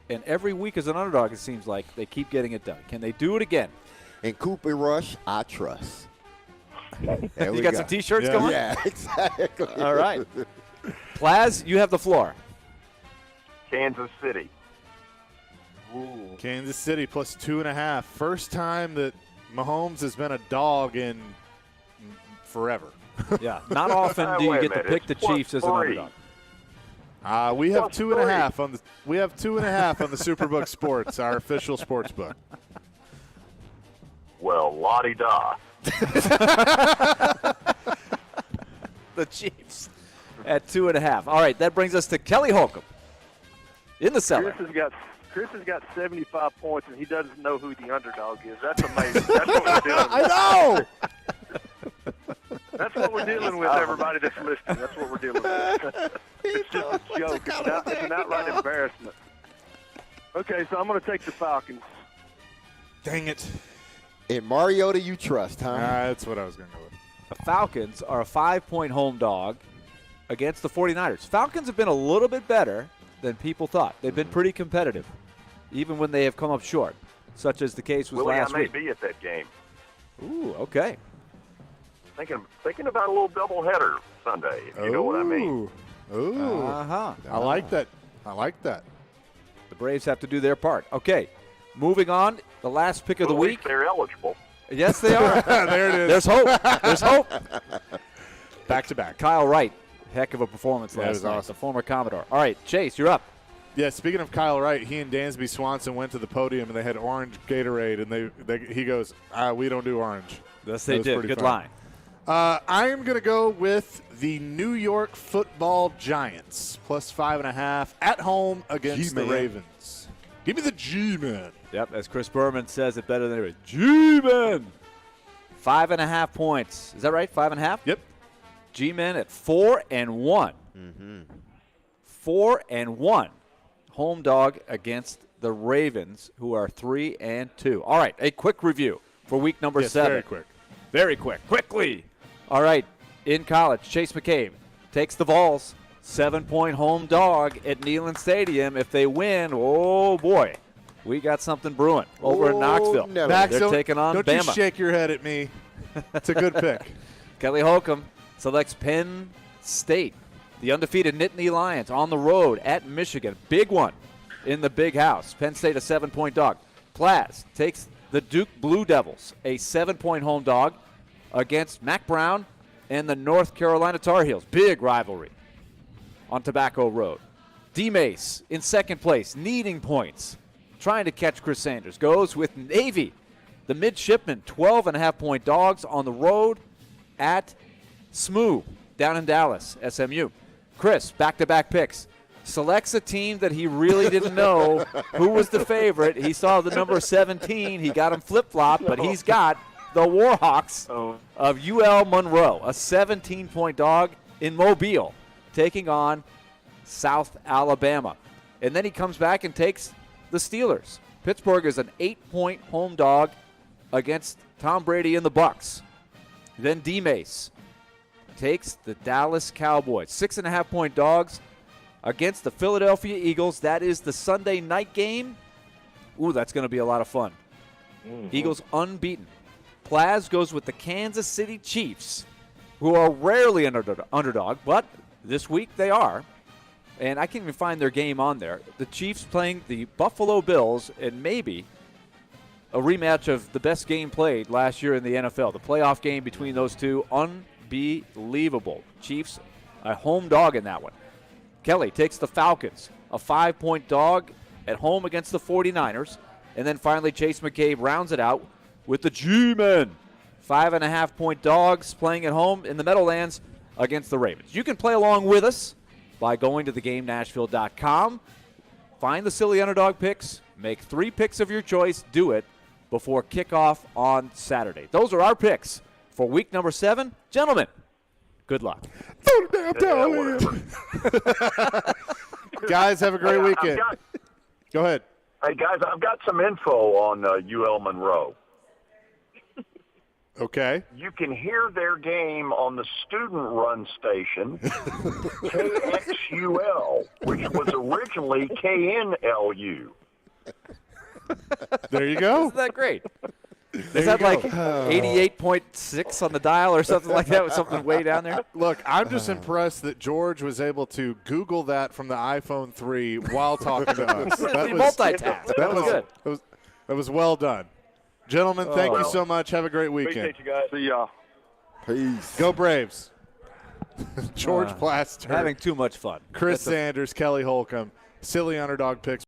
and every week as an underdog, it seems like they keep getting it done. Can they do it again? And Cooper Rush, I trust. You got some T-shirts going? Yeah, exactly. All right. Plaz, you have the floor. Kansas City. Ooh. Kansas City plus 2.5. First time that Mahomes has been a dog in forever. Yeah, not often do you get to pick the Chiefs as an underdog. We have 2.5 on the. We have 2.5 on the Superbook Sports, our official sports book. Well, la-di-da. The Chiefs at 2.5. All right, that brings us to Kelly Holcomb in the cellar. Chris has got 75 points, and he doesn't know who the underdog is. That's amazing. That's what we're dealing with. I know. That's what we're dealing with, everybody that's listening. That's what we're dealing with. It's just a joke. It's an outright embarrassment. Okay, so I'm going to take the Falcons. Dang it. And Mariota you trust, huh? That's what I was going to go with. The Falcons are a 5-point home dog against the 49ers. Falcons have been a little bit better than people thought. They've been pretty competitive, even when they have come up short, such as the case was Willy, last I may week. be at that game. Ooh, okay. Thinking about a little doubleheader Sunday, if you know what I mean. Ooh. Uh-huh. I like that. I like that. The Braves have to do their part. Okay, moving on. The last pick of the Well, at week. least they're eligible. Yes, they are. There it is. There's hope. There's hope. Back to back. Kyle Wright. Heck of a performance last night. Awesome. The former Commodore. All right, Chase, you're up. Yeah, speaking of Kyle Wright, he and Dansby Swanson went to the podium and they had orange Gatorade, and he goes, we don't do orange. Yes, they did. Good fun. line. I am going to go with the New York Football Giants plus 5.5 at home against the Ravens. Give me the G-Man. Yep, as Chris Berman says it better than anybody. G-Men. 5.5 points. Is that right? 5.5? Yep. G-Men at 4-1. Mm-hmm. 4-1. Home dog against the Ravens, who are 3-2. All right, a quick review for week number 7. Very quick. Very quick. Quickly. All right, in college, Chase McCabe takes the Vols. 7-point home dog at Neyland Stadium. If they win, oh, boy, we got something brewing over in Knoxville. No. Max, They're taking on don't Bama. you shake your head at me. It's a good pick. Kelly Holcomb selects Penn State. The undefeated Nittany Lions on the road at Michigan. Big one in the big house. Penn State a 7-point dog. Plaz takes the Duke Blue Devils, a 7-point home dog against Mac Brown and the North Carolina Tar Heels. Big rivalry on Tobacco Road. D-Mase in second place, needing points, trying to catch Chris Sanders. Goes with Navy, the midshipmen, 12.5-point dogs on the road at SMU down in Dallas, SMU. Chris, back-to-back picks. Selects a team that he really didn't know who was the favorite. He saw the number 17. He got him flip-flopped, but he's got the Warhawks of UL Monroe, a 17-point dog in Mobile, taking on South Alabama. And then he comes back and takes the Steelers. Pittsburgh is an 8-point home dog against Tom Brady and the Bucks. Then D-Mase takes the Dallas Cowboys, 6.5-point dogs against the Philadelphia Eagles. That is the Sunday night game. Ooh, that's going to be a lot of fun. Eagles unbeaten. Plaz goes with the Kansas City Chiefs, who are rarely an underdog, but this week they are. And I can't even find their game on there. The Chiefs playing the Buffalo Bills, and maybe a rematch of the best game played last year in the NFL. The playoff game between those two, unbelievable. Chiefs, a home dog in that one. Kelly takes the Falcons, a 5-point dog at home against the 49ers. And then finally Chase McCabe rounds it out with the G-Men. 5.5-point dogs playing at home in the Meadowlands against the Ravens. You can play along with us by going to thegamenashville.com. Find the silly underdog picks. Make 3 picks of your choice. Do it before kickoff on Saturday. Those are our picks for week number 7. Gentlemen, good luck. Throw the damn towel in. Guys, have a great weekend. Go ahead. Hey, guys, I've got some info on UL Monroe. Okay. You can hear their game on the student-run station, KXUL, which was originally KNLU. There you go. Isn't that great? Is that like 88.6 on the dial or something like that with something way down there? Look, I'm just impressed that George was able to Google that from the iPhone 3 while talking to us. That was multitask. That was good. That was well done. Gentlemen, thank you so much. Have a great weekend. Appreciate you guys. See y'all. Peace. Go Braves. George Plaster. Having too much fun. Chris Sanders, Kelly Holcomb. Silly underdog picks.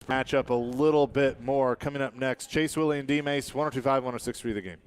Match up a little bit more coming up next. Chase, Willy, and D-Mase, 102.5, 106.3 The Game.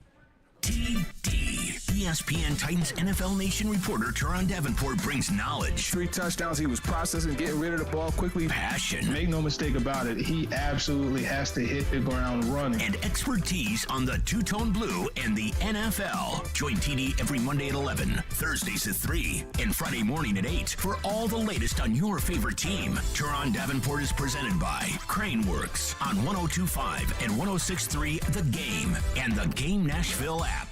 ESPN Titans NFL Nation reporter Teron Davenport brings knowledge. 3 touchdowns. He was processing, getting rid of the ball quickly. Passion. Make no mistake about it. He absolutely has to hit the ground running. And expertise on the two-tone blue and the NFL. Join TD every Monday at 11, Thursdays at 3, and Friday morning at 8 for all the latest on your favorite team. Teron Davenport is presented by Craneworks on 102.5 and 106.3 The Game and the Game Nashville app.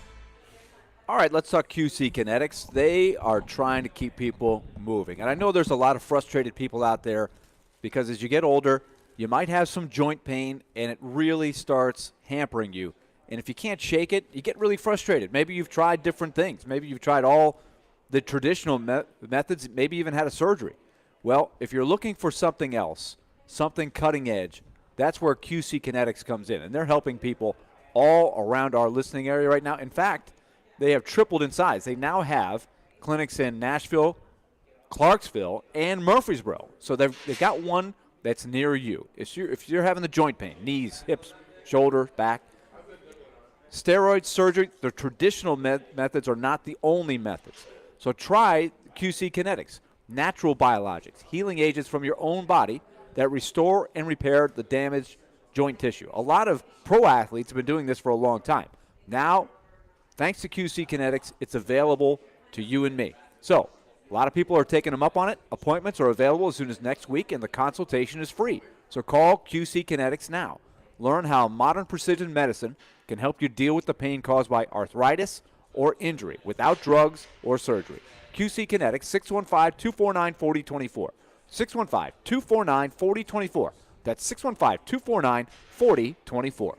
All right, let's talk QC Kinetics. They are trying to keep people moving. And I know there's a lot of frustrated people out there because as you get older, you might have some joint pain and it really starts hampering you. And if you can't shake it, you get really frustrated. Maybe you've tried different things. Maybe you've tried all the traditional methods, maybe even had a surgery. Well, if you're looking for something else, something cutting edge, that's where QC Kinetics comes in. And they're helping people all around our listening area right now. In fact, they have tripled in size. They now have clinics in Nashville, Clarksville, and Murfreesboro. So they've got one that's near you. If you're having the joint pain, knees, hips, shoulder, back, steroid surgery, the traditional methods are not the only methods. So try QC Kinetics, natural biologics, healing agents from your own body that restore and repair the damaged joint tissue. A lot of pro athletes have been doing this for a long time. Now, thanks to QC Kinetics, it's available to you and me. So, a lot of people are taking them up on it. Appointments are available as soon as next week, and the consultation is free. So call QC Kinetics now. Learn how modern precision medicine can help you deal with the pain caused by arthritis or injury without drugs or surgery. QC Kinetics, 615-249-4024. 615-249-4024. That's 615-249-4024.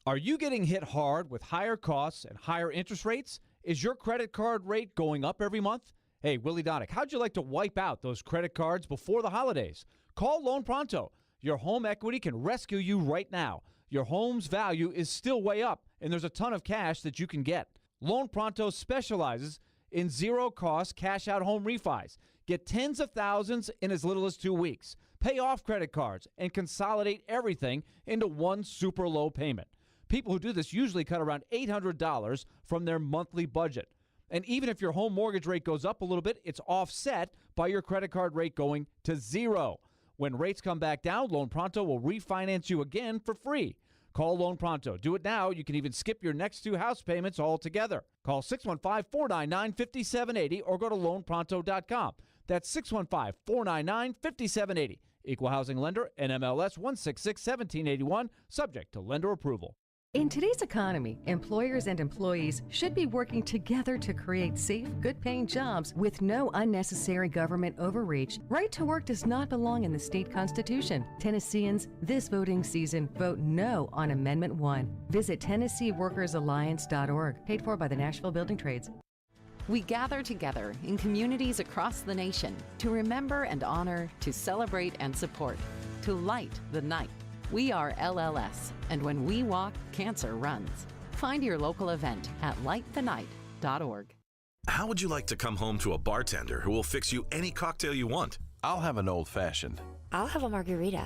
Are you getting hit hard with higher costs and higher interest rates? Is your credit card rate going up every month? Hey, Willie Donick, how'd you like to wipe out those credit cards before the holidays? Call Loan Pronto. Your home equity can rescue you right now. Your home's value is still way up, and there's a ton of cash that you can get. Loan Pronto specializes in zero-cost cash-out home refis. Get tens of thousands in as little as 2 weeks. Pay off credit cards and consolidate everything into one super low payment. People who do this usually cut around $800 from their monthly budget. And even if your home mortgage rate goes up a little bit, it's offset by your credit card rate going to zero. When rates come back down, Loan Pronto will refinance you again for free. Call Loan Pronto. Do it now. You can even skip your next 2 house payments altogether. Call 615-499-5780 or go to loanpronto.com. That's 615-499-5780. Equal housing lender, NMLS 166-1781, subject to lender approval. In today's economy, employers and employees should be working together to create safe, good-paying jobs with no unnecessary government overreach. Right to work does not belong in the state constitution. Tennesseans, this voting season, vote no on Amendment 1. Visit TennesseeWorkersAlliance.org, paid for by the Nashville Building Trades. We gather together in communities across the nation to remember and honor, to celebrate and support, to light the night. We are LLS, and when we walk, cancer runs. Find your local event at lightthenight.org. How would you like to come home to a bartender who will fix you any cocktail you want? I'll have an old-fashioned. I'll have a margarita.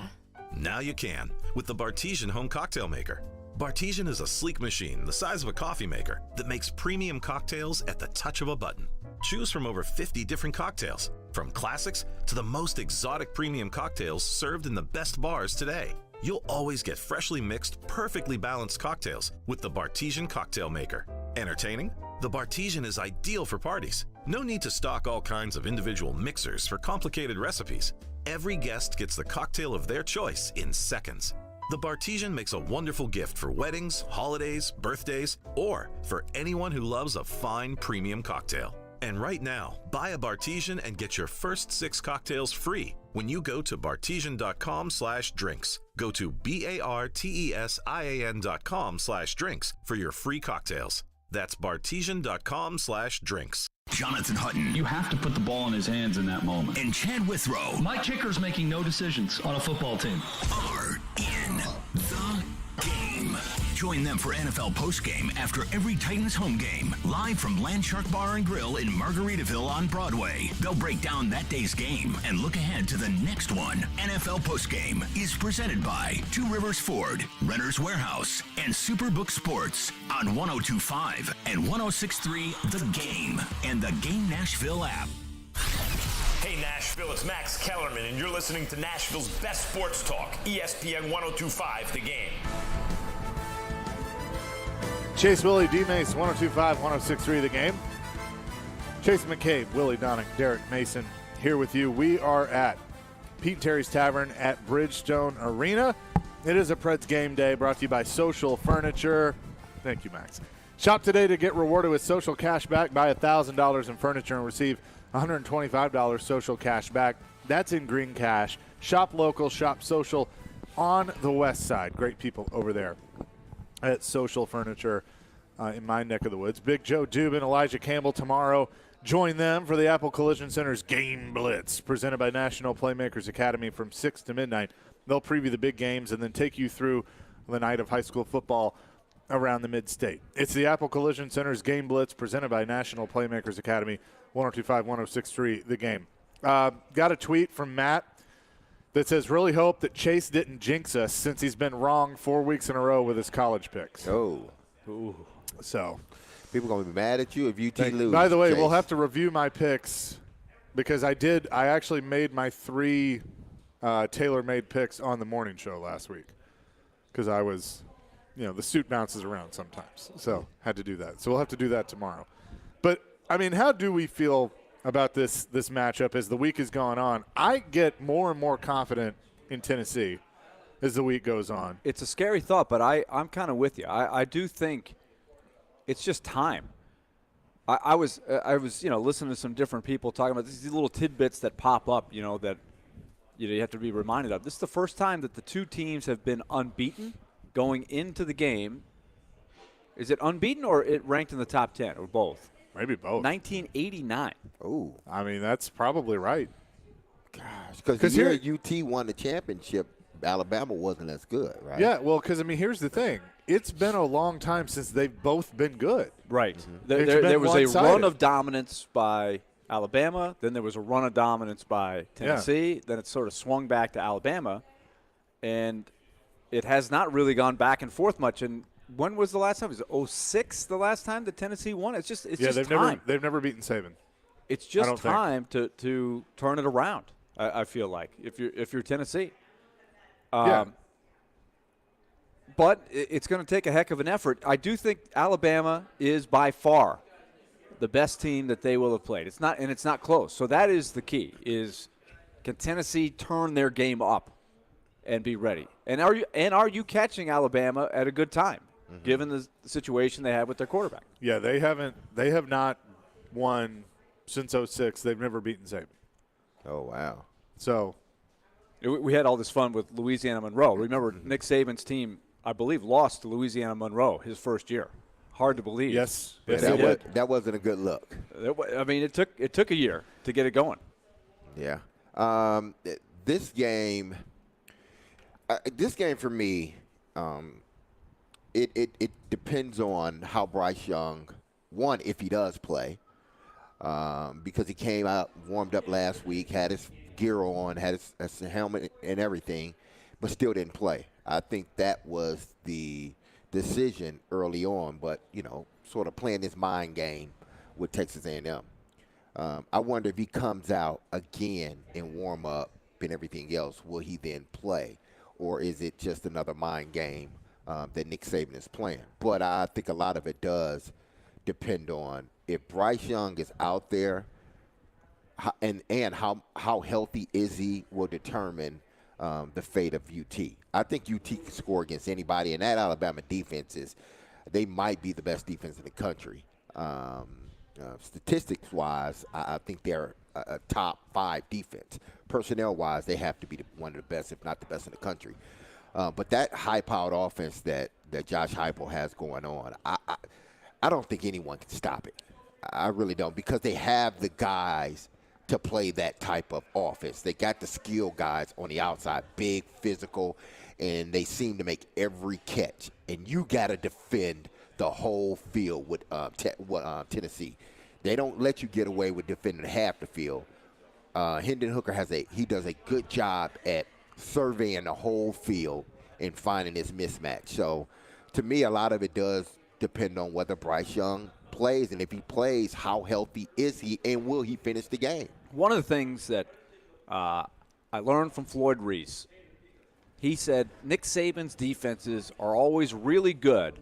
Now you can with the Bartesian Home Cocktail Maker. Bartesian is a sleek machine the size of a coffee maker that makes premium cocktails at the touch of a button. Choose from over 50 different cocktails, from classics to the most exotic premium cocktails served in the best bars today. You'll always get freshly mixed, perfectly balanced cocktails with the Bartesian Cocktail Maker. Entertaining? The Bartesian is ideal for parties. No need to stock all kinds of individual mixers for complicated recipes. Every guest gets the cocktail of their choice in seconds. The Bartesian makes a wonderful gift for weddings, holidays, birthdays, or for anyone who loves a fine premium cocktail. And right now, buy a Bartesian and get your first 6 cocktails free when you go to bartesian.com/drinks. Go to bartesian.com/drinks for your free cocktails. That's bartesian.com/drinks. Jonathan Hutton. You have to put the ball in his hands in that moment. And Chad Withrow. My kicker's making no decisions on a football team. Are in the game. Join them for NFL postgame after every Titans home game. Live from Landshark Bar and Grill in Margaritaville on Broadway. They'll break down that day's game and look ahead to the next one. NFL postgame is presented by Two Rivers Ford, Renter's Warehouse, and Superbook Sports on 102.5 and 106.3 The Game and the Game Nashville app. Hey Nashville, it's Max Kellerman, and you're listening to Nashville's best sports talk, ESPN 102.5 The Game. Chase, Willy, D-Mase, 102.5, 106.3 The Game. Chase McCabe, Willy Donick, Derek Mason here with you. We are at Pete and Terry's Tavern at Bridgestone Arena. It is a Preds game day brought to you by Social Furniture. Thank you, Max. Shop today to get rewarded with social cash back. Buy $1,000 in furniture and receive $125 social cash back. That's in green cash. Shop local, shop social on the west side. Great people over there at Social Furniture in my neck of the woods. Big Joe Dubin, Elijah Campbell tomorrow. Join them for the Apple Collision Center's Game Blitz, presented by National Playmakers Academy from 6 to midnight. They'll preview the big games and then take you through the night of high school football around the mid-state. It's the Apple Collision Center's Game Blitz, presented by National Playmakers Academy, 102.5, 106.3 The Game. Got a tweet from Matt that says, really hope that Chase didn't jinx us since he's been wrong 4 weeks in a row with his college picks. Oh. Ooh. So people going to be mad at you if UT lose. By the way, Chase. we'll have to review my picks because I actually made my 3 tailor-made picks on the morning show last week because I was, the suit bounces around sometimes. So had to do that. So we'll have to do that tomorrow. But, I mean, how do we feel about this matchup as the week is going on? I get more and more confident in Tennessee as the week goes on. It's a scary thought, but I'm kind of with you. I do think it's just time. I was listening to some different people talking about these little tidbits that pop up, that you have to be reminded of. This is the first time that the two teams have been unbeaten going into the game. Is it unbeaten or it ranked in the top 10 or both? Maybe both. 1989. Oh. I mean, that's probably right. Gosh, because the year UT won the championship, Alabama wasn't as good, right? Yeah, well, because, here's the thing. It's been a long time since they've both been good. Right. Mm-hmm. There was a run of dominance by Alabama. Then there was a run of dominance by Tennessee. Yeah. Then it sort of swung back to Alabama. And it has not really gone back and forth much. And when was the last time? Was it 2006 the last time that Tennessee won? It's just time. They've never beaten Saban. It's just time to turn it around. I feel like if you're Tennessee. Yeah. But it's going to take a heck of an effort. I do think Alabama is by far the best team that they will have played. It's not close. So that is the key: is can Tennessee turn their game up and be ready? And are you catching Alabama at a good time? given the situation they had with their quarterback. Yeah, they have not won since 06. They've never beaten Saban. Oh, wow. So we had all this fun with Louisiana Monroe. Remember, Nick Saban's team, I believe, lost to Louisiana Monroe his first year. Hard to believe. Yes. That wasn't a good look. I mean, it took a year to get it going. Yeah. This game for me, it depends on how Bryce Young, one, if he does play, because he came out, warmed up last week, had his gear on, had his helmet and everything, but still didn't play. I think that was the decision early on, but, sort of playing this mind game with Texas A&M. I wonder if he comes out again and warm up and everything else, will he then play? Or is it just another mind game that Nick Saban is playing? But I think a lot of it does depend on if Bryce Young is out there and how healthy is he will determine the fate of UT. I think UT can score against anybody, and that Alabama defense they might be the best defense in the country. Statistics-wise, I think they're a top 5 defense. Personnel-wise, they have to be one of the best, if not the best in the country. But that high-powered offense that Josh Heupel has going on, I don't think anyone can stop it. I really don't, because they have the guys to play that type of offense. They got the skill guys on the outside, big, physical, and they seem to make every catch. And you got to defend the whole field with Tennessee. They don't let you get away with defending half the field. Hendon Hooker does a good job at surveying the whole field and finding his mismatch. So, to me, a lot of it does depend on whether Bryce Young plays, and if he plays, how healthy is he, and will he finish the game? One of the things that I learned from Floyd Reese, he said Nick Saban's defenses are always really good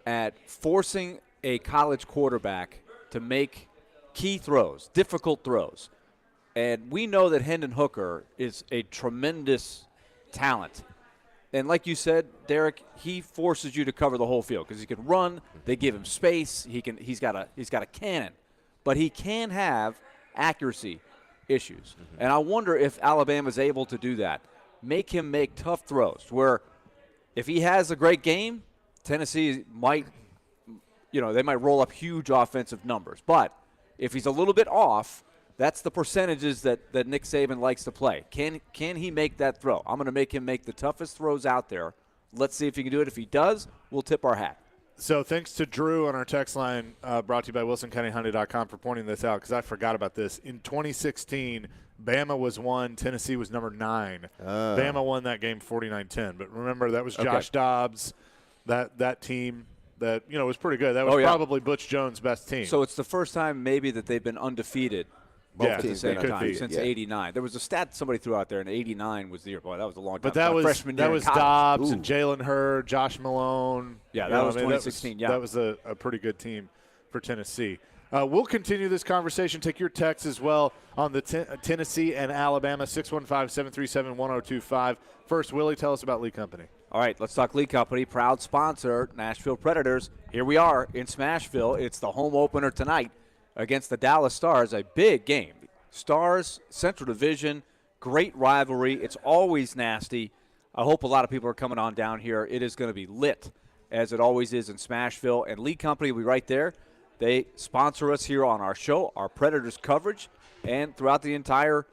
at forcing a college quarterback to make key throws, difficult throws. And we know that Hendon Hooker is a tremendous talent. And like you said, Derek, he forces you to cover the whole field because he can run. They give him space. He's got a cannon, but he can have accuracy issues. And I wonder if Alabama's able to do that, make him make tough throws. Where if he has a great game, Tennessee might, they might roll up huge offensive numbers. But if he's a little bit off, that's the percentages that Nick Saban likes to play. Can he make that throw? I'm going to make him make the toughest throws out there. Let's see if he can do it. If he does, we'll tip our hat. So thanks to Drew on our text line, brought to you by WilsonCountyHyundai.com for pointing this out, because I forgot about this. In 2016, Bama was 1, Tennessee was number 9. Bama won that game 49-10. But remember, that was Josh Dobbs, that team that was pretty good. That was probably Butch Jones' best team. So it's the first time maybe that they've been undefeated. Both at the same time since 89. There was a stat somebody threw out there, and 89 was the year. Boy, that was a long time. But that was Dobbs and Jalen Hurd, Josh Malone. Yeah, that was 2016. That was a pretty good team for Tennessee. We'll continue this conversation. Take your texts as well on the Tennessee and Alabama, 615-737-1025. First, Willie, tell us about Lee Company. All right, let's talk Lee Company, proud sponsor, Nashville Predators. Here we are in Smashville. It's the home opener tonight against the Dallas Stars, a big game. Stars, Central Division, great rivalry. It's always nasty. I hope a lot of people are coming on down here. It is going to be lit, as it always is in Smashville. And Lee Company will be right there. They sponsor us here on our show, our Predators coverage, and throughout the entire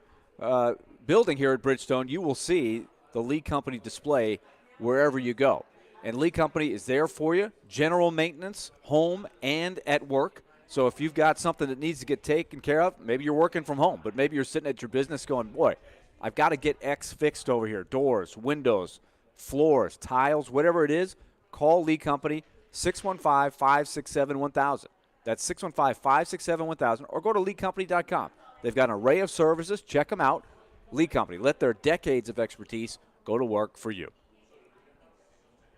building here at Bridgestone, you will see the Lee Company display wherever you go. And Lee Company is there for you, general maintenance, home and at work. So if you've got something that needs to get taken care of, maybe you're working from home, but maybe you're sitting at your business going, boy, I've got to get X fixed over here. Doors, windows, floors, tiles, whatever it is, call Lee Company, 615-567-1000. That's 615-567-1000, or go to leecompany.com. They've got an array of services. Check them out. Lee Company, let their decades of expertise go to work for you.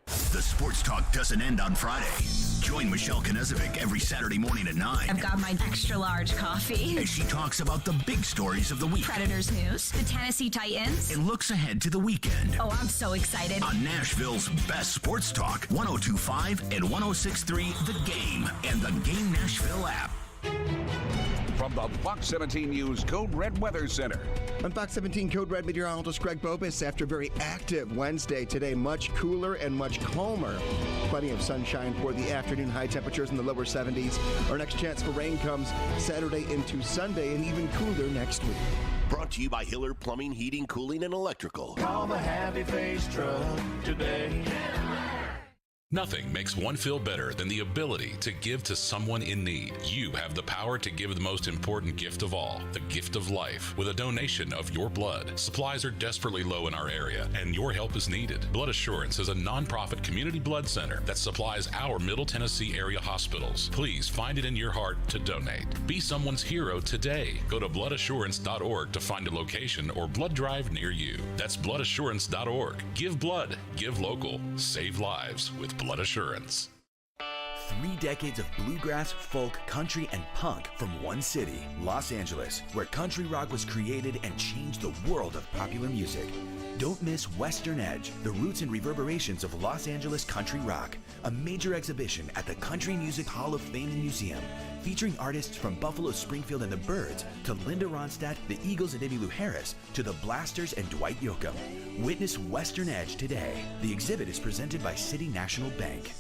The Sports Talk doesn't end on Friday. Join Michelle Knezovic every Saturday morning at 9. I've got my extra large coffee. As she talks about the big stories of the week. Predators news, the Tennessee Titans. And looks ahead to the weekend. Oh, I'm so excited. On Nashville's best sports talk, 102.5 and 106.3 The Game and the Game Nashville app. From the Fox 17 News Code Red Weather Center. I'm Fox 17 Code Red meteorologist Greg Bobus. After a very active Wednesday, today much cooler and much calmer. Plenty of sunshine for the afternoon. High temperatures in the lower 70s. Our next chance for rain comes Saturday into Sunday, and even cooler next week. Brought to you by Hiller Plumbing, Heating, Cooling, and Electrical. Call the Happy Face truck today. Nothing makes one feel better than the ability to give to someone in need. You have the power to give the most important gift of all, the gift of life, with a donation of your blood. Supplies are desperately low in our area, and your help is needed. Blood Assurance is a nonprofit community blood center that supplies our Middle Tennessee area hospitals. Please find it in your heart to donate. Be someone's hero today. Go to bloodassurance.org to find a location or blood drive near you. That's bloodassurance.org. Give blood, give local, save lives with Blood Assurance. 3 decades of bluegrass, folk, country, and punk from one city, Los Angeles, where country rock was created and changed the world of popular music. Don't miss Western Edge, the roots and reverberations of Los Angeles country rock, a major exhibition at the Country Music Hall of Fame and Museum, featuring artists from Buffalo Springfield and the Byrds to Linda Ronstadt, the Eagles and Emmylou Harris to the Blasters and Dwight Yoakam. Witness Western Edge today. The exhibit is presented by City National Bank.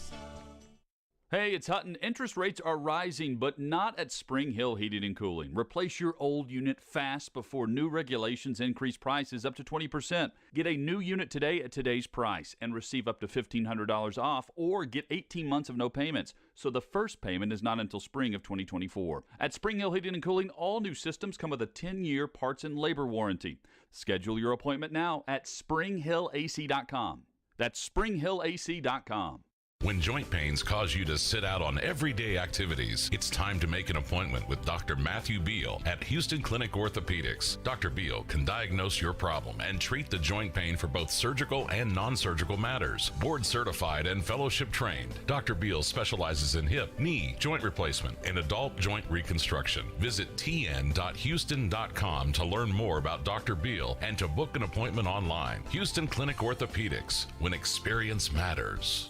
Hey, it's Hutton. Interest rates are rising, but not at Spring Hill Heating and Cooling. Replace your old unit fast before new regulations increase prices up to 20%. Get a new unit today at today's price and receive up to $1,500 off, or get 18 months of no payments, so the first payment is not until spring of 2024. At Spring Hill Heating and Cooling, all new systems come with a 10-year parts and labor warranty. Schedule your appointment now at springhillac.com. That's springhillac.com. When joint pains cause you to sit out on everyday activities, it's time to make an appointment with Dr. Matthew Beal at Houston Clinic Orthopedics. Dr. Beal can diagnose your problem and treat the joint pain for both surgical and non-surgical matters. Board certified and fellowship trained, Dr. Beal specializes in hip, knee, joint replacement, and adult joint reconstruction. Visit tn.houston.com to learn more about Dr. Beal and to book an appointment online. Houston Clinic Orthopedics, when experience matters.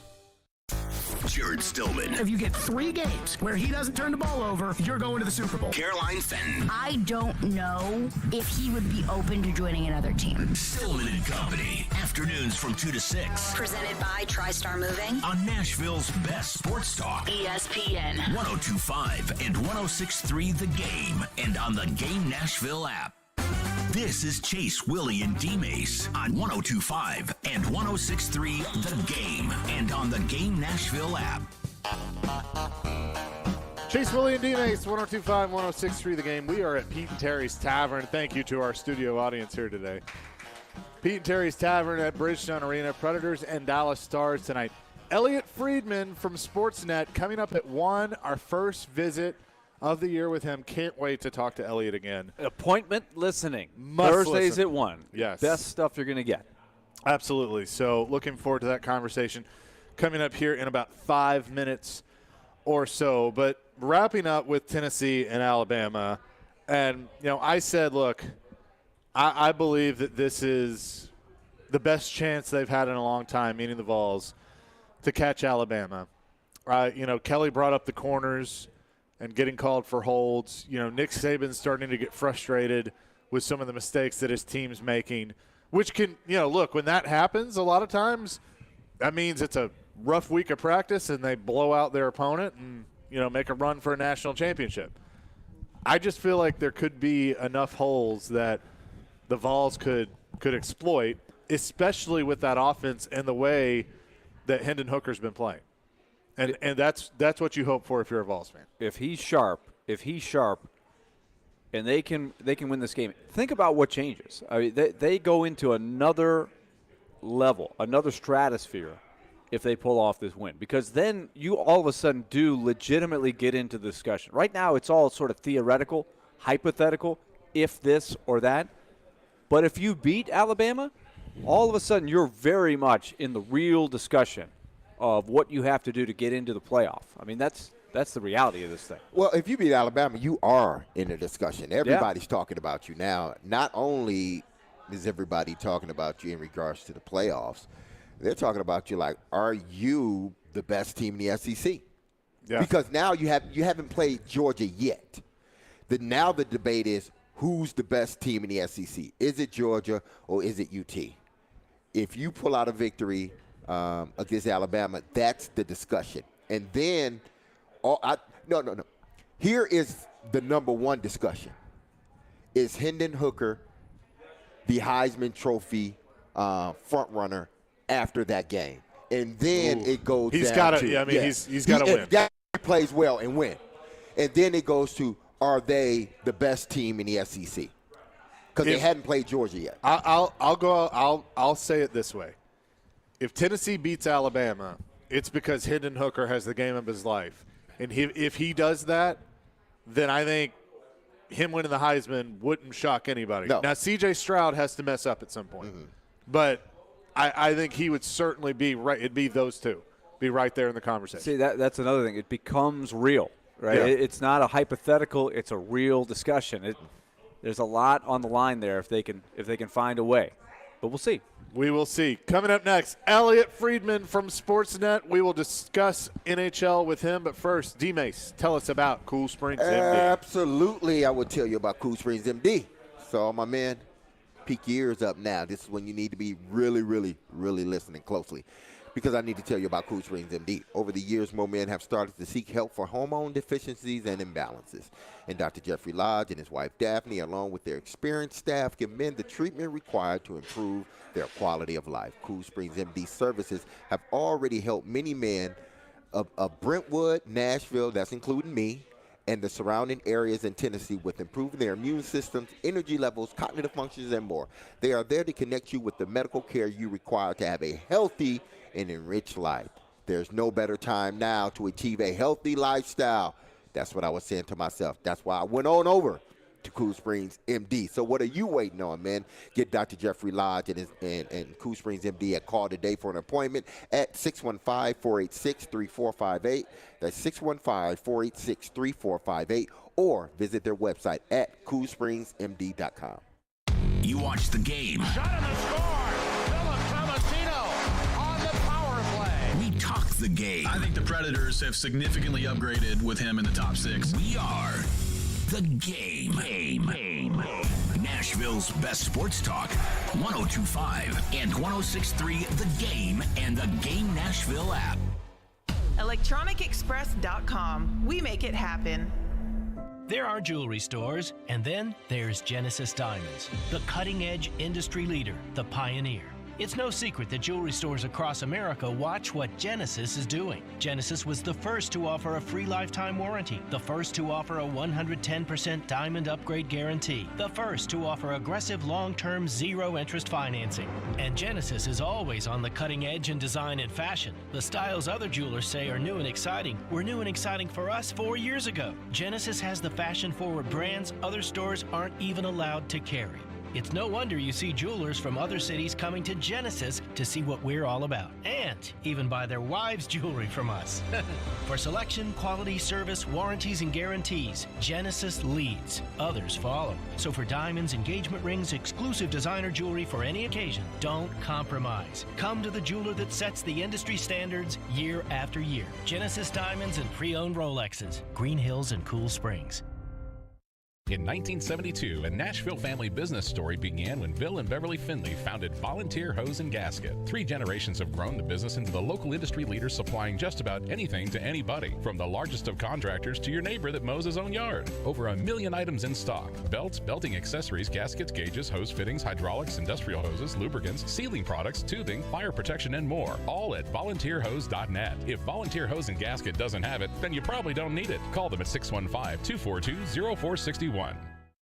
Jared Stillman. If you get 3 games where he doesn't turn the ball over, you're going to the Super Bowl. Caroline Fenton. I don't know if he would be open to joining another team. Stillman and Company. Afternoons from 2 to 6. Presented by TriStar Moving. On Nashville's best sports talk. ESPN. 102.5 and 106.3 The Game. And on the Game Nashville app. This is Chase, Willy, and D-Mase on 102.5 and 106.3 The Game and on the Game Nashville app. Chase, Willy, and D-Mase, 102.5, 106.3 The Game. We are at Pete and Terry's Tavern. Thank you to our studio audience here today. Pete and Terry's Tavern at Bridgestone Arena. Predators and Dallas Stars tonight. Elliot Friedman from Sportsnet coming up at 1, our first visit of the year with him. Can't wait to talk to Elliot again. Appointment listening. Must Thursdays listen. at 1. Yes. Best stuff you're going to get. Absolutely. So looking forward to that conversation coming up here in about 5 minutes or so. But wrapping up with Tennessee and Alabama, and, I said, look, I believe that this is the best chance they've had in a long time, meaning the Vols, to catch Alabama. Kelly brought up the corners and getting called for holds. Nick Saban's starting to get frustrated with some of the mistakes that his team's making, which can, look, when that happens, a lot of times that means it's a rough week of practice and they blow out their opponent and, make a run for a national championship. I just feel like there could be enough holes that the Vols could exploit, especially with that offense and the way that Hendon Hooker's been playing. And that's what you hope for if you're a Vols fan. If he's sharp, and they can win this game, think about what changes. I mean, they go into another level, another stratosphere if they pull off this win. Because then you all of a sudden do legitimately get into the discussion. Right now it's all sort of theoretical, hypothetical, if this or that. But if you beat Alabama, all of a sudden you're very much in the real discussion of what you have to do to get into the playoff. I mean, that's the reality of this thing. Well, if you beat Alabama, you are in the discussion. Everybody's talking about you now. Not only is everybody talking about you in regards to the playoffs, they're talking about you like, are you the best team in the SEC? Yeah. Because now you haven't played Georgia yet. Now the debate is, who's the best team in the SEC? Is it Georgia or is it UT? If you pull out a victory against Alabama, that's the discussion. And then, no. Here is the number one discussion. Is Hendon Hooker the Heisman Trophy front runner after that game? And then it goes he's down gotta, to. Yeah, I mean, he's got to win. If he plays well and win. And then it goes to, are they the best team in the SEC? Because they hadn't played Georgia yet. I'll say it this way: if Tennessee beats Alabama, it's because Hendon Hooker has the game of his life, and if he does that, then I think him winning the Heisman wouldn't shock anybody. No. Now C.J. Stroud has to mess up at some point, but I think he would certainly be right. It'd be those two, be right there in the conversation. See, that's another thing. It becomes real, right? Yeah. It's not a hypothetical. It's a real discussion. There's a lot on the line there if they can find a way. But we'll see. We will see. Coming up next, Elliot Friedman from Sportsnet. We will discuss NHL with him. But first, D-Mase, tell us about Cool Springs MD. Absolutely, I would tell you about Cool Springs MD. So, my man, peek your ears up now. This is when you need to be really, really, really listening closely, because I need to tell you about Cool Springs MD. Over the years, more men have started to seek help for hormone deficiencies and imbalances. And Dr. Jeffrey Lodge and his wife Daphne, along with their experienced staff, give men the treatment required to improve their quality of life. Cool Springs MD services have already helped many men of Brentwood, Nashville, that's including me, and the surrounding areas in Tennessee with improving their immune systems, energy levels, cognitive functions, and more. They are there to connect you with the medical care you require to have a healthy and enriched life. There's no better time now to achieve a healthy lifestyle. That's what I was saying to myself. That's why I went on over to Cool Springs MD. So what are you waiting on, man? Get Dr. Jeffrey Lodge and Cool Springs MD a call today for an appointment at 615-486-3458. That's 615-486-3458. Or visit their website at coolspringsmd.com. You watch the game. Shot on the score. Philip Tomasino on the power play. We talk the game. I think the Predators have significantly upgraded with him in the top six. We are the game. Nashville's best sports talk. 102.5 and 106.3 The Game and the Game Nashville app. ElectronicExpress.com. We make it happen. There are jewelry stores, and then there's Genesis Diamonds, the cutting-edge industry leader, the pioneer. It's no secret that jewelry stores across America watch what Genesis is doing. Genesis was the first to offer a free lifetime warranty, the first to offer a 110% diamond upgrade guarantee, the first to offer aggressive long-term zero-interest financing. And Genesis is always on the cutting edge in design and fashion. The styles other jewelers say are new and exciting were new and exciting for us 4 years ago. Genesis has the fashion-forward brands other stores aren't even allowed to carry. It's no wonder you see jewelers from other cities coming to Genesis to see what we're all about, and even buy their wives' jewelry from us. For selection, quality, service, warranties, and guarantees, Genesis leads. Others follow. So for diamonds, engagement rings, exclusive designer jewelry for any occasion, don't compromise. Come to the jeweler that sets the industry standards year after year. Genesis Diamonds and pre-owned Rolexes. Green Hills and Cool Springs. In 1972, a Nashville family business story began when Bill and Beverly Finley founded Volunteer Hose and Gasket. 3 generations have grown the business into the local industry leader, supplying just about anything to anybody, from the largest of contractors to your neighbor that mows his own yard. Over 1 million items in stock: belts, belting accessories, gaskets, gauges, hose fittings, hydraulics, industrial hoses, lubricants, sealing products, tubing, fire protection, and more. All at volunteerhose.net. If Volunteer Hose and Gasket doesn't have it, then you probably don't need it. Call them at 615-242-0461.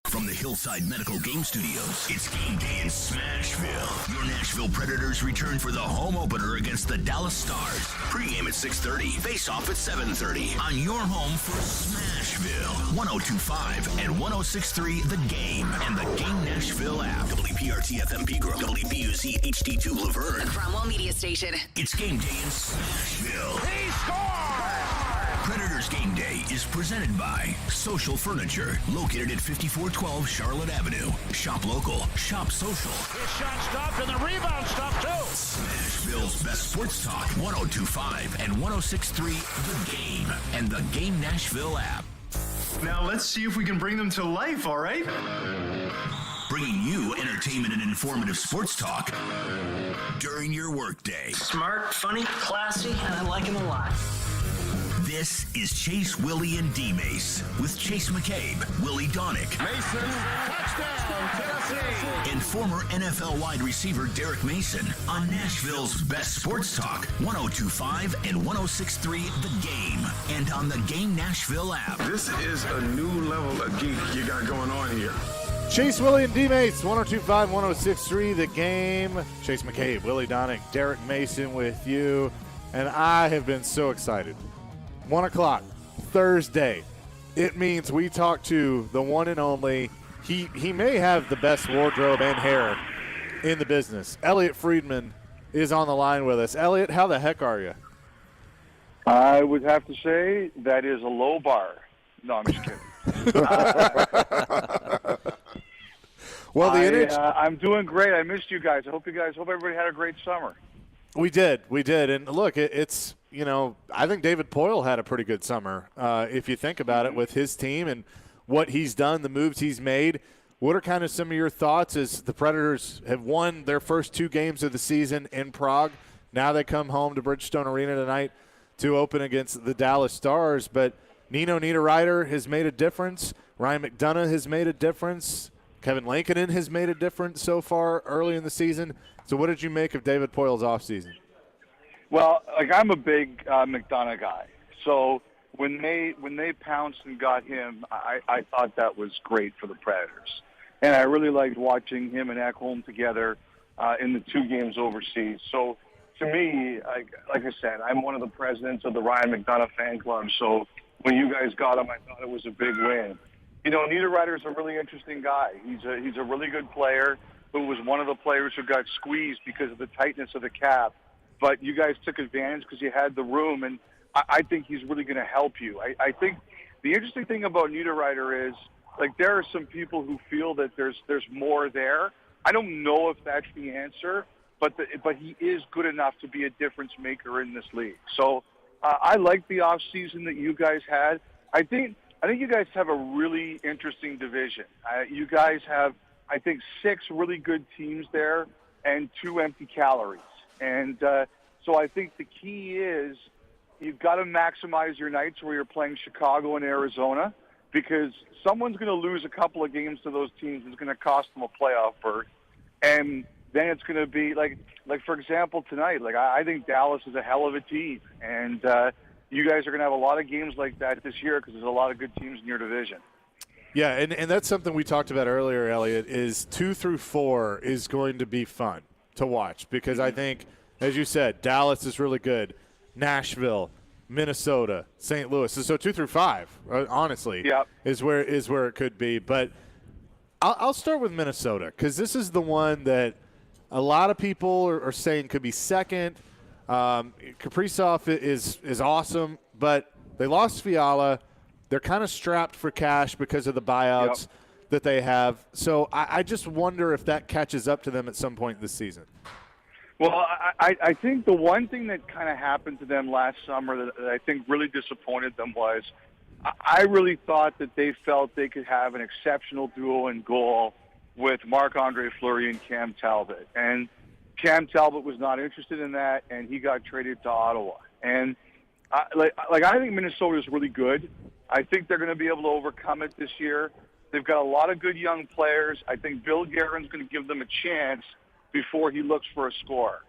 From the Hillside Medical Game Studios, it's game day in Smashville. Your Nashville Predators return for the home opener against the Dallas Stars. Pre-game at 6:30, face-off at 7:30 on your home for Smashville. 102.5 and 106.3 The Game and the Game Nashville app. WPRT FM Pegram, WBUZ HD2 Laverne. The Cromwell Media Station. It's game day in Smashville. He scored! Predators Game Day is presented by Social Furniture, located at 5412 Charlotte Avenue. Shop local, shop social. His shot stopped and the rebound stopped too. Smashville's best sports talk, 102.5 and 106.3 The Game and the Game Nashville app. Now let's see if we can bring them to life, all right? Bringing you entertainment and informative sports talk during your workday. Smart, funny, classy, and I like him a lot. This is Chase, Willy, and D-Mase with Chase McCabe, Willy Donick, Mason, touchdown, Tennessee. and former NFL wide receiver Derek Mason on Nashville's best sports talk, 102.5 and 106.3 The Game, and on the Game Nashville app. This is a new level of geek you got going on here. Chase, Willy, and D-Mase, 102.5, 106.3 The Game. Chase McCabe, Willy Donick, Derek Mason with you, and I have been so excited. 1 o'clock, Thursday. It means we talk to the one and only. He may have the best wardrobe and hair in the business. Elliot Friedman is on the line with us. Elliot, how the heck are you? I would have to say that is a low bar. No, I'm just kidding. Well, I'm doing great. I missed you guys. I hope everybody had a great summer. We did. And look, it's, I think David Poyle had a pretty good summer. If you think about it, with his team and what he's done, the moves he's made. What are kind of some of your thoughts as the Predators have won their first 2 games of the season in Prague? Now they come home to Bridgestone Arena tonight to open against the Dallas Stars. But Nino Niederreiter has made a difference. Ryan McDonough has made a difference. Kevin Lankinen has made a difference so far early in the season. So what did you make of David Poyle's offseason? Well, I'm a big McDonough guy. So when they pounced and got him, I thought that was great for the Predators. And I really liked watching him and Ekholm together in the 2 games overseas. So to me, like I said, I'm one of the presidents of the Ryan McDonough fan club. So when you guys got him, I thought it was a big win. Niederreiter's a really interesting guy. He's a really good player who was one of the players who got squeezed because of the tightness of the cap. But you guys took advantage because you had the room, and I think he's really going to help you. I think the interesting thing about Niederreiter is, there are some people who feel that there's more there. I don't know if that's the answer, but he is good enough to be a difference maker in this league. So I like the offseason that you guys had. I think you guys have a really interesting division. You guys have, I think, 6 really good teams there and 2 empty calories. And so I think the key is you've got to maximize your nights where you're playing Chicago and Arizona, because someone's going to lose a couple of games to those teams. It's going to cost them a playoff berth. And then it's going to be like for example, tonight, I think Dallas is a hell of a team. And you guys are going to have a lot of games like that this year because there's a lot of good teams in your division. Yeah, and that's something we talked about earlier, Elliot, is 2 through 4 is going to be fun to watch because I think, as you said, Dallas is really good. Nashville, Minnesota, St. Louis. So 2 through 5, honestly, is where it could be. But I'll start with Minnesota because this is the one that a lot of people are saying could be second. Kaprizov is awesome, but they lost Fiala. They're kind of strapped for cash because of the buyouts that they have. So I just wonder if that catches up to them at some point this season. Well, I think the one thing that kind of happened to them last summer that I think really disappointed them was I really thought that they felt they could have an exceptional duo in goal with Marc-Andre Fleury and Cam Talbot. And Cam Talbot was not interested in that, and he got traded to Ottawa. And I think Minnesota is really good. I think they're going to be able to overcome it this year. They've got a lot of good young players. I think Bill Guerin's going to give them a chance before he looks for a score.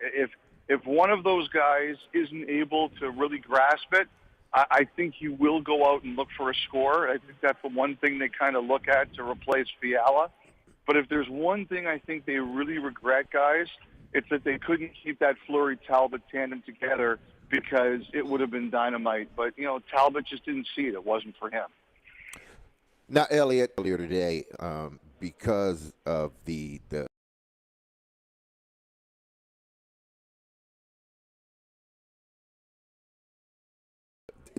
If one of those guys isn't able to really grasp it, I think he will go out and look for a score. I think that's the one thing they kind of look at to replace Fiala. But if there's one thing I think they really regret, guys, it's that they couldn't keep that Fleury-Talbot tandem together because it would have been dynamite. But, Talbot just didn't see it. It wasn't for him. Now, Elliot, earlier today, because of the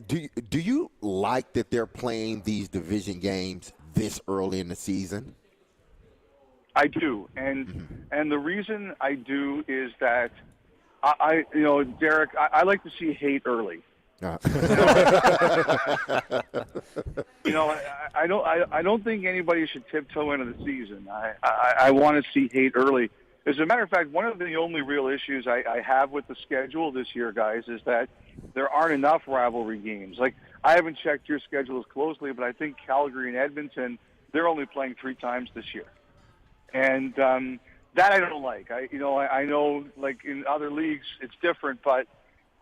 Do you like that they're playing these division games this early in the season? I do, and the reason I do is that Derek, I like to see hate early. I don't think anybody should tiptoe into the season. I want to see hate early. As a matter of fact, one of the only real issues I have with the schedule this year, guys, is that there aren't enough rivalry games. Like, I haven't checked your schedules closely, but I think Calgary and Edmonton, they're only playing 3 times this year. And that I don't like. I know, like, in other leagues it's different, but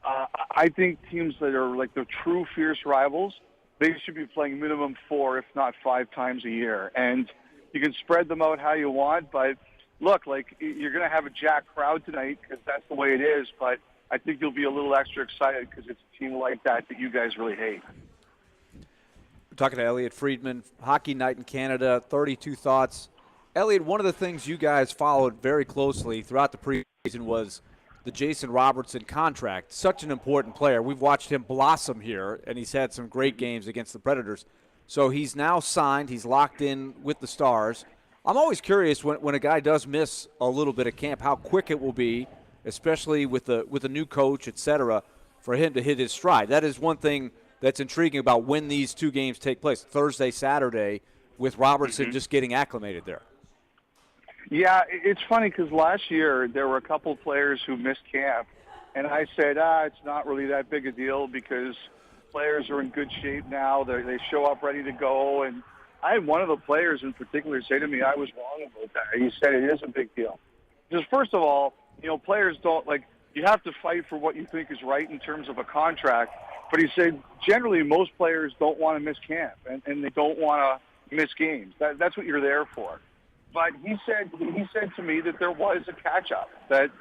I think teams that are like the true fierce rivals, they should be playing minimum 4, if not 5 times a year. And you can spread them out how you want, but look, like, you're going to have a jacked crowd tonight because that's the way it is, but I think you'll be a little extra excited because it's a team like that you guys really hate. We're talking to Elliot Friedman, Hockey Night in Canada, 32 Thoughts. Elliot, one of the things you guys followed very closely throughout the preseason was the Jason Robertson contract. Such an important player. We've watched him blossom here, and he's had some great games against the Predators. So he's now signed. He's locked in with the Stars. I'm always curious when a guy does miss a little bit of camp, how quick it will be, especially with a new coach, et cetera, for him to hit his stride. That is one thing that's intriguing about when these 2 games take place, Thursday, Saturday, with Robertson just getting acclimated there. Yeah, it's funny because last year there were a couple players who missed camp, and I said, it's not really that big a deal because players are in good shape now. They show up ready to go, and I had one of the players in particular say to me I was wrong about that. He said it is a big deal. Because first of all, players don't, like, you have to fight for what you think is right in terms of a contract, but he said generally most players don't want to miss camp, and they don't want to miss games. That's what you're there for. But he said to me that there was a catch-up, that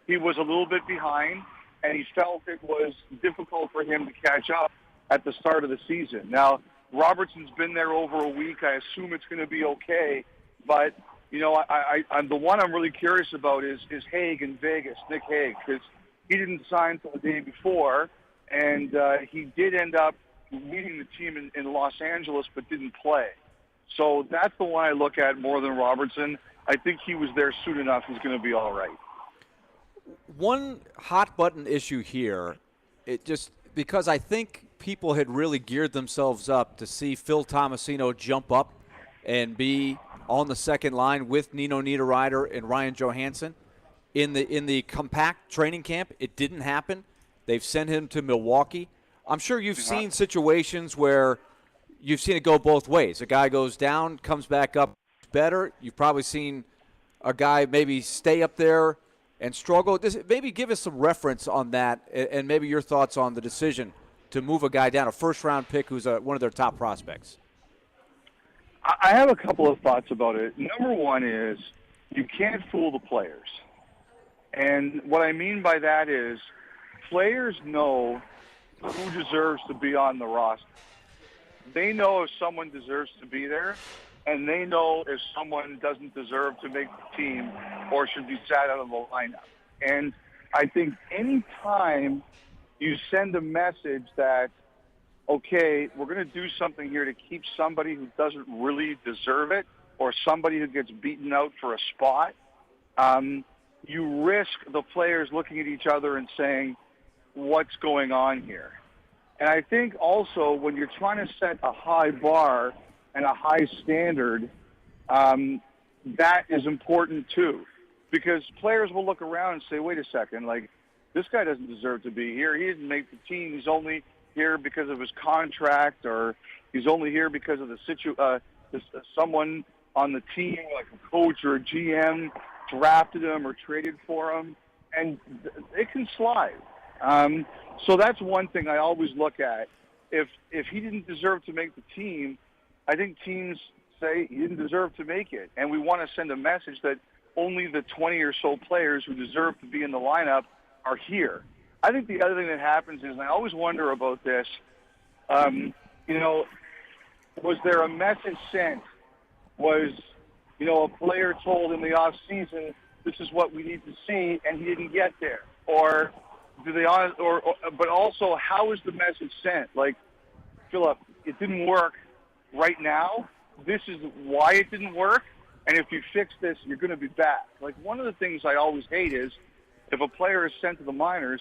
he was a little bit behind, and he felt it was difficult for him to catch up at the start of the season. Now, Robertson's been there over a week. I assume it's going to be okay. But, I'm the one I'm really curious about is Hague in Vegas, Nick Hague, because he didn't sign until the day before, and he did end up leading the team in Los Angeles but didn't play. So that's the one I look at more than Robertson. I think he was there soon enough. He's going to be all right. One hot button issue here, because I think people had really geared themselves up to see Phil Tomasino jump up and be on the second line with Nino Niederreiter and Ryan Johansson. In the compact training camp, it didn't happen. They've sent him to Milwaukee. I'm sure you've seen situations where you've seen it go both ways. A guy goes down, comes back up better. You've probably seen a guy maybe stay up there and struggle. Maybe give us some reference on that and maybe your thoughts on the decision to move a guy down, a first-round pick who's one of their top prospects. I have a couple of thoughts about it. Number one is you can't fool the players. And what I mean by that is players know who deserves to be on the roster. They know if someone deserves to be there, and they know if someone doesn't deserve to make the team or should be sat out of the lineup. And I think any time you send a message that, okay, we're going to do something here to keep somebody who doesn't really deserve it or somebody who gets beaten out for a spot, you risk the players looking at each other and saying, what's going on here? And I think also when you're trying to set a high bar and a high standard, that is important too. Because players will look around and say, wait a second, like, this guy doesn't deserve to be here. He didn't make the team. He's only here because of his contract, or he's only here because of someone on the team, like a coach or a GM, drafted him or traded for him. And it can slide. So that's one thing I always look at. if he didn't deserve to make the team, I think teams say he didn't deserve to make it. And we want to send a message that only the 20 or so players who deserve to be in the lineup are here. I think the other thing that happens is, and I always wonder about this, was there a message sent? Was, a player told in the off season, this is what we need to see, and he didn't get there? Or but also, how is the message sent? Like, Philip, it didn't work right now. This is why it didn't work. And if you fix this, you're going to be back. Like, one of the things I always hate is if a player is sent to the minors,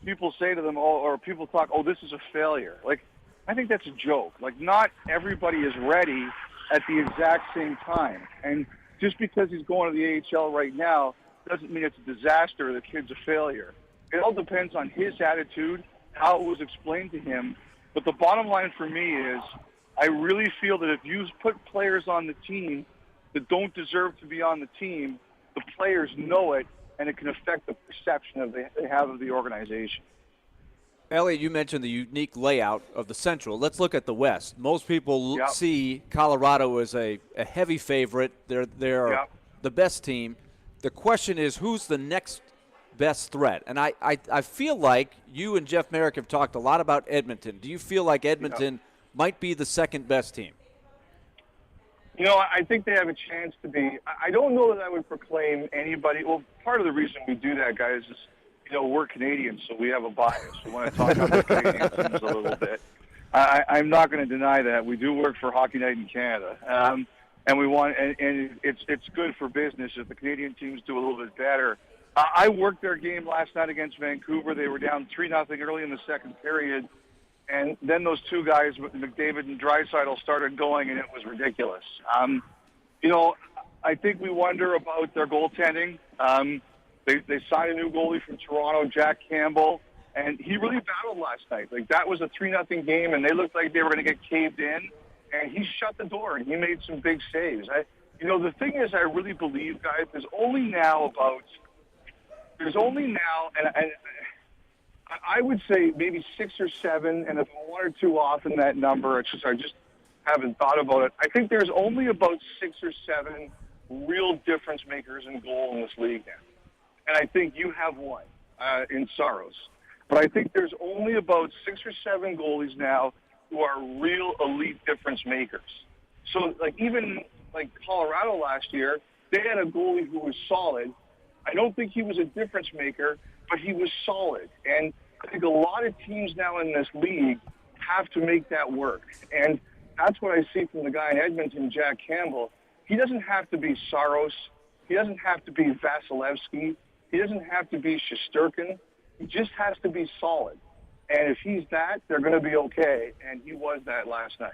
people say to them, or people talk, this is a failure. Like, I think that's a joke. Like, not everybody is ready at the exact same time. And just because he's going to the AHL right now doesn't mean it's a disaster or the kid's a failure. It all depends on his attitude, how it was explained to him. But the bottom line for me is I really feel that if you put players on the team that don't deserve to be on the team, the players know it, and it can affect the perception they have of the organization. Elliot, you mentioned the unique layout of the Central. Let's look at the West. Most people see Colorado as a heavy favorite. They're the best team. The question is, who's the next best threat? And I feel like you and Jeff Merrick have talked a lot about Edmonton. Do you feel like Edmonton might be the second best team? I think they have a chance to be. I don't know that I would proclaim anybody. Well, part of the reason we do that, guys, is we're Canadians, so we have a bias. We want to talk about the Canadian teams a little bit. I'm not going to deny that. We do work for Hockey Night in Canada, and we want, and it's good for business if the Canadian teams do a little bit better. I worked their game last night against Vancouver. They were down 3-0 early in the second period, and then those two guys, McDavid and Draisaitl, started going, and it was ridiculous. I think we wonder about their goaltending. They signed a new goalie from Toronto, Jack Campbell, and he really battled last night. Like, that was a 3-0 game, and they looked like they were going to get caved in, and he shut the door, and he made some big saves. The thing is, I really believe, guys, there's only now, and I would say maybe 6 or 7, and if I'm 1 or 2 off in that number, it's just I just haven't thought about it. I think there's only about 6 or 7 real difference makers in goal in this league now. And I think you have one in Saros. But I think there's only about 6 or 7 goalies now who are real elite difference makers. So, even Colorado last year, they had a goalie who was solid. I don't think he was a difference maker, but he was solid. And I think a lot of teams now in this league have to make that work. And that's what I see from the guy in Edmonton, Jack Campbell. He doesn't have to be Saros. He doesn't have to be Vasilevsky. He doesn't have to be Shesterkin. He just has to be solid. And if he's that, they're going to be okay. And he was that last night.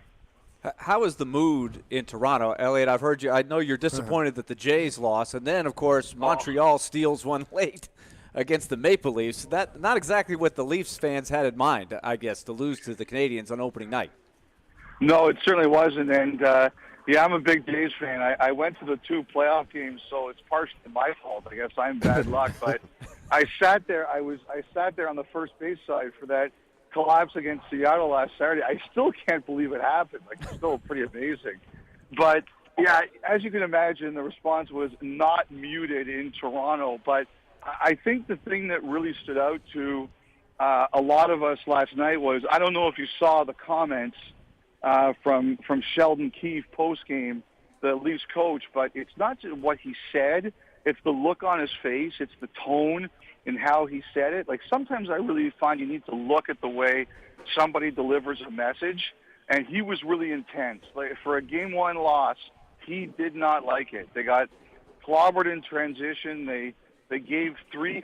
How is the mood in Toronto? Elliot, I've heard you. I know you're disappointed that the Jays lost. And then, of course, Montreal steals one late against the Maple Leafs. That not exactly what the Leafs fans had in mind, I guess, to lose to the Canadians on opening night. No, it certainly wasn't. And, I'm a big Jays fan. I went to the 2 playoff games, so it's partially my fault. I guess I'm bad luck. But I sat there. I sat there on the first base side for that collapse against Seattle last Saturday. I still can't believe it happened. It's still pretty amazing. But, yeah, as you can imagine, the response was not muted in Toronto. But I think the thing that really stood out to a lot of us last night was, I don't know if you saw the comments from Sheldon Keefe post-game, the Leafs coach, but it's not just what he said. It's the look on his face. It's the tone and how he said it. Sometimes I really find you need to look at the way somebody delivers a message, and he was really intense. For a Game 1 loss, he did not like it. They got clobbered in transition. They gave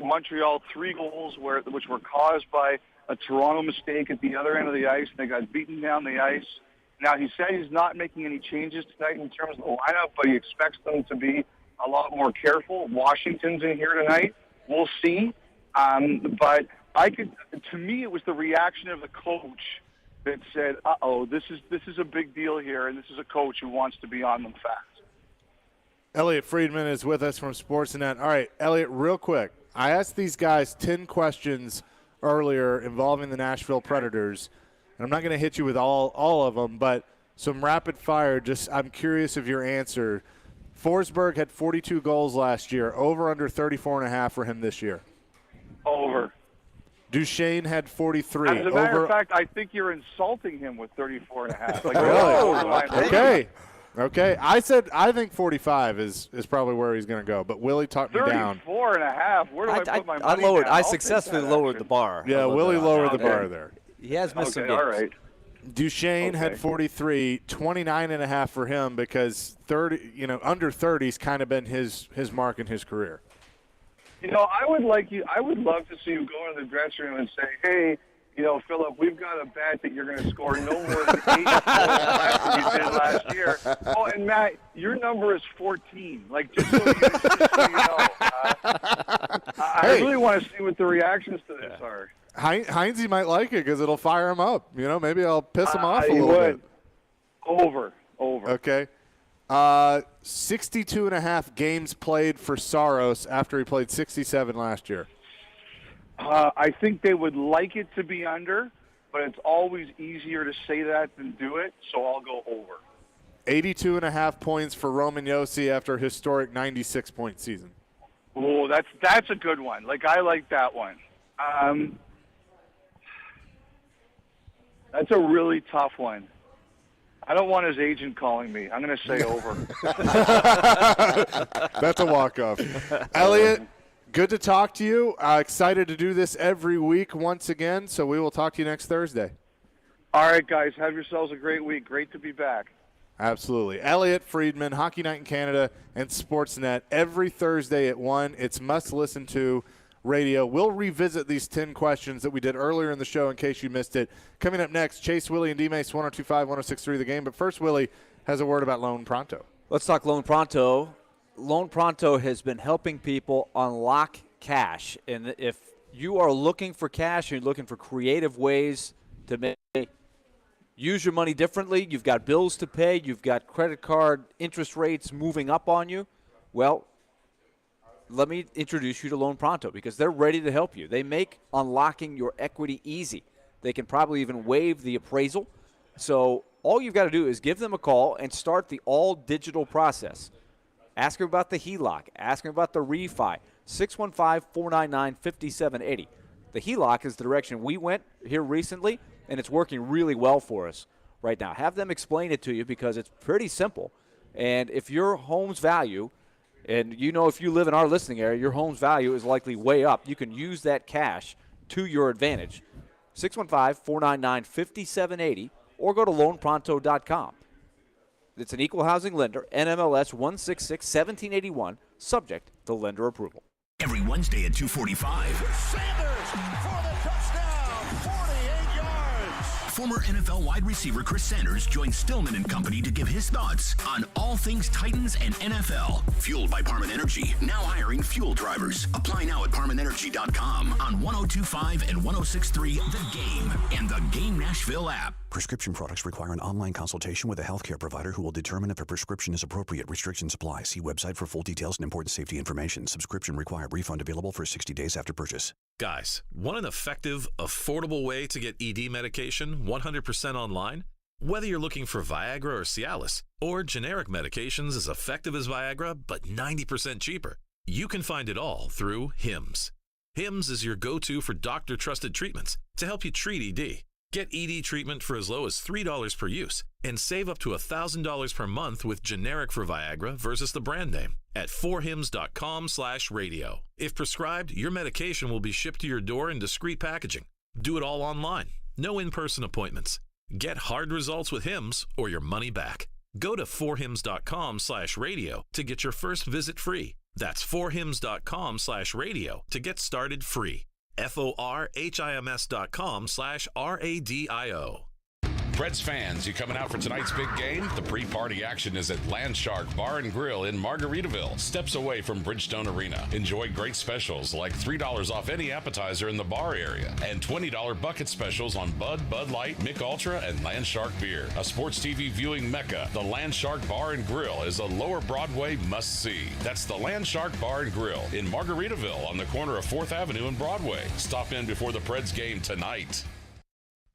Montreal 3 goals which were caused by a Toronto mistake at the other end of the ice, and they got beaten down the ice. Now, he said he's not making any changes tonight in terms of the lineup, but he expects them to be a lot more careful. Washington's in here tonight. We'll see. But to me, it was the reaction of the coach that said, this is a big deal here, and this is a coach who wants to be on them fast. Elliot Friedman is with us from Sportsnet. All right, Elliot, real quick. I asked these guys 10 questions earlier involving the Nashville Predators. and I'm not going to hit you with all of them, but some rapid fire. Just I'm curious of your answer. Forsberg had 42 goals last year. Over under 34.5 for him this year. Over. Duchesne had 43. As a matter of fact, I think you're insulting him with 34.5. Like, really? Okay. I think 45 is probably where he's going to go, but Willie talked me down. 34.5. Where do I put my money down? I successfully lowered the bar. Yeah, Willie lowered the bar there. He has missed some games. All right. Duchesne had 43, 29.5 for him because 30, under 30's kind of been his mark in his career. I would love to see you go into the dressing room and say, hey, Philip, we've got a bet that you're going to score no more than 8 goals after you did last year. Oh, and Matt, your number is 14. Like, just so you know. I really want to see what the reactions to this are. Heinze might like it because it'll fire him up. Maybe I'll piss him off a little bit. Over. Okay. 62.5 games played for Saros after he played 67 last year. I think they would like it to be under, but it's always easier to say that than do it, so I'll go over. 82.5 points for Roman Josi after a historic 96-point season. Oh, that's a good one. Like, I like that one. That's a really tough one. I don't want his agent calling me. I'm going to say over. That's a walk-off. Elliot, good to talk to you. Excited to do this every week once again, so we will talk to you next Thursday. All right, guys. Have yourselves a great week. Great to be back. Absolutely. Elliot Friedman, Hockey Night in Canada, and Sportsnet every Thursday at 1. It's must-listen to radio. We'll revisit these 10 questions that we did earlier in the show in case you missed it. Coming up next, Chase, Willy, and D-Mase, 102.5, 106.3 The Game. But first, Willy has a word about Loan Pronto. Let's talk Loan Pronto. Loan Pronto has been helping people unlock cash. And if you are looking for cash and you're looking for creative ways to use your money differently, you've got bills to pay, you've got credit card interest rates moving up on you, well, let me introduce you to Loan Pronto because they're ready to help you. They make unlocking your equity easy. They can probably even waive the appraisal. So all you've got to do is give them a call and start the all-digital process. Ask them about the HELOC. Ask them about the refi. 615-499-5780. The HELOC is the direction we went here recently, and it's working really well for us right now. Have them explain it to you because it's pretty simple. And if your home's value, and if you live in our listening area, your home's value is likely way up, you can use that cash to your advantage. 615-499-5780 or go to loanpronto.com. It's an equal housing lender, NMLS 166-1781, subject to lender approval. Every Wednesday at 2:45. Sanders for the touchdown, 48 yards. Former NFL wide receiver Chris Sanders joins Stillman and Company to give his thoughts on all things Titans and NFL. Fueled by Parman Energy, now hiring fuel drivers. Apply now at ParmanEnergy.com on 102.5 and 106.3 The Game and the Game Nashville app. Prescription products require an online consultation with a healthcare provider who will determine if a prescription is appropriate. Restrictions apply. See website for full details and important safety information. Subscription required. Refund available for 60 days after purchase. Guys, want an effective, affordable way to get ED medication 100% online? Whether you're looking for Viagra or Cialis, or generic medications as effective as Viagra but 90% cheaper, you can find it all through HIMS. HIMS is your go-to for doctor-trusted treatments to help you treat ED. Get ED treatment for as low as $3 per use and save up to $1,000 per month with generic for Viagra versus the brand name at 4hims.com/radio. If prescribed, your medication will be shipped to your door in discreet packaging. Do it all online. No in-person appointments. Get hard results with HIMS or your money back. Go to 4hims.com/radio to get your first visit free. That's 4hims.com/radio to get started free. FORHIMS.com/RADIO. Preds fans, you coming out for tonight's big game? The pre-party action is at Landshark Bar and Grill in Margaritaville, steps away from Bridgestone Arena. Enjoy great specials like $3 off any appetizer in the bar area and $20 bucket specials on Bud, Bud Light, Mick Ultra, and Landshark beer. A sports TV viewing mecca, the Landshark Bar and Grill is a Lower Broadway must-see. That's the Landshark Bar and Grill in Margaritaville on the corner of 4th Avenue and Broadway. Stop in before the Preds game tonight.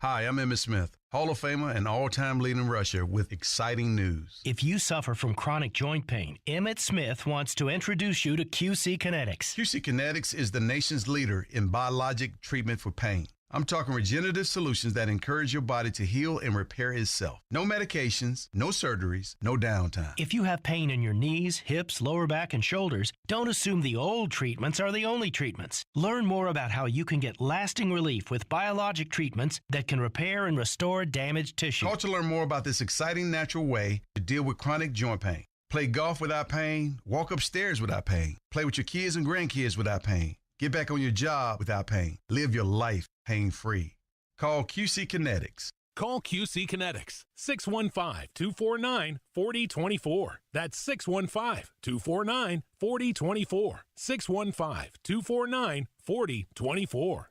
Hi, I'm Emmitt Smith, Hall of Famer and all-time leading rusher with exciting news. If you suffer from chronic joint pain, Emmitt Smith wants to introduce you to QC Kinetics. QC Kinetics is the nation's leader in biologic treatment for pain. I'm talking regenerative solutions that encourage your body to heal and repair itself. No medications, no surgeries, no downtime. If you have pain in your knees, hips, lower back, and shoulders, don't assume the old treatments are the only treatments. Learn more about how you can get lasting relief with biologic treatments that can repair and restore damaged tissue. Call to learn more about this exciting natural way to deal with chronic joint pain. Play golf without pain, walk upstairs without pain, play with your kids and grandkids without pain, get back on your job without pain, live your life pain-free. Call QC Kinetics. Call QC Kinetics, 615-249-4024. That's 615-249-4024. 615-249-4024.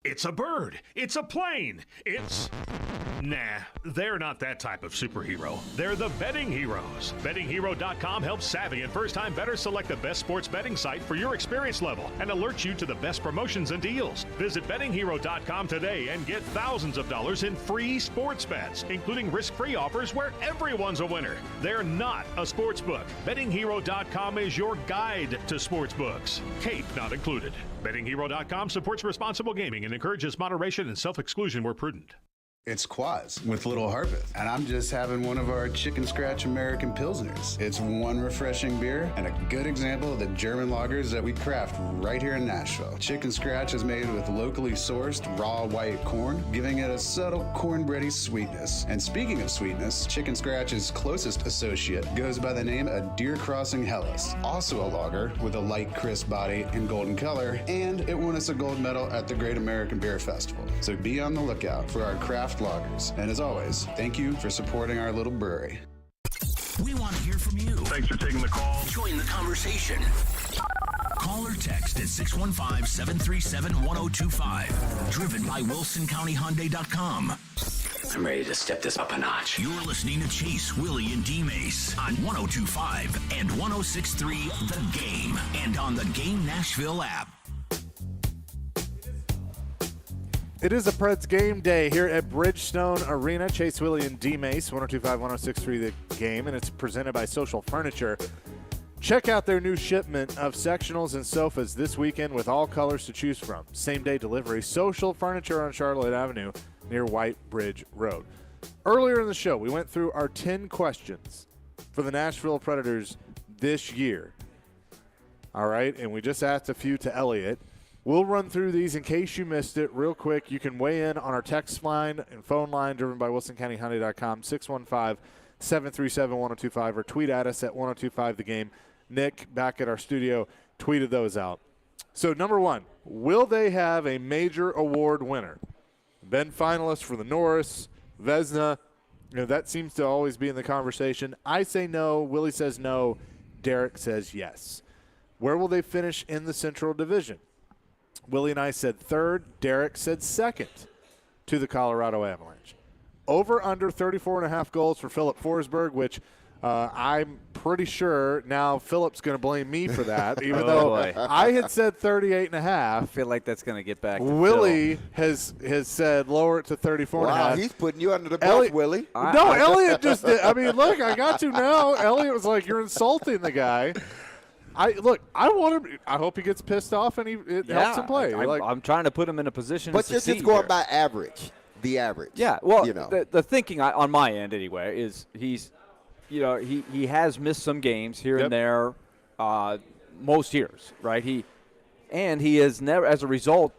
It's a bird. It's a plane. It's... Nah, they're not that type of superhero. They're the betting heroes. BettingHero.com helps savvy and first-time bettors select the best sports betting site for your experience level and alerts you to the best promotions and deals. Visit BettingHero.com today and get thousands of dollars in free sports bets, including risk-free offers where everyone's a winner. They're not a sports book. BettingHero.com is your guide to sports books. Cape not included. BettingHero.com supports responsible gaming and encourages moderation and self-exclusion where prudent. It's Quaz with Little Harpeth, and I'm just having one of our Chicken Scratch American Pilsners. It's one refreshing beer and a good example of the German lagers that we craft right here in Nashville. Chicken Scratch is made with locally sourced raw white corn, giving it a subtle cornbready sweetness. And speaking of sweetness, Chicken Scratch's closest associate goes by the name of Deer Crossing Hellas, also a lager with a light, crisp body and golden color, and it won us a gold medal at the Great American Beer Festival. So be on the lookout for our craft loggers. And as always, thank you for supporting our little brewery. We want to hear from you. Thanks for taking the call. Join the conversation. Call or text at 615-737-1025. Driven by WilsonCountyHyundai.com. I'm ready to step this up a notch. You're listening to Chase, Willy, and D-Mase on 102.5 and 106.3 The Game and on the Game Nashville app. It is a Preds game day here at Bridgestone Arena. Chase, Willy, and D-Mase, 102.5, 106.3 The Game, and it's presented by Social Furniture. Check out their new shipment of sectionals and sofas this weekend with all colors to choose from. Same-day delivery. Social Furniture on Charlotte Avenue near White Bridge Road. Earlier in the show, we went through our 10 questions for the Nashville Predators this year. All right, and we just asked a few to Elliot. We'll run through these in case you missed it real quick. You can weigh in on our text line and phone line driven by WilsonCountyHyundai.com, 615-737-1025, or tweet at us at 1025 The Game. Nick, back at our studio, tweeted those out. So, number one, will they have a major award winner? Been finalists for the Norris, Vezina. You know, that seems to always be in the conversation. I say no. Willie says no. Derek says yes. Where will they finish in the Central Division? Willie and I said third. Derek said second to the Colorado Avalanche. Over under 34.5 goals for Philip Forsberg, which I'm pretty sure now Philip's going to blame me for that, even though I had said 38.5. I feel like that's going to get back to Willie has said lower it to 34.5. Wow, he's putting you under the bus, Willie. No, Elliot just did. I mean, look, I got to now. Elliot was like, you're insulting the guy. I want him. I hope he gets pissed off and it helps him play. I'm trying to put him in a position but to this succeed is going here. by average, the average. Yeah, well, you know. the thinking on my end anyway is he has missed some games here and there, most years, right? He has never, as a result,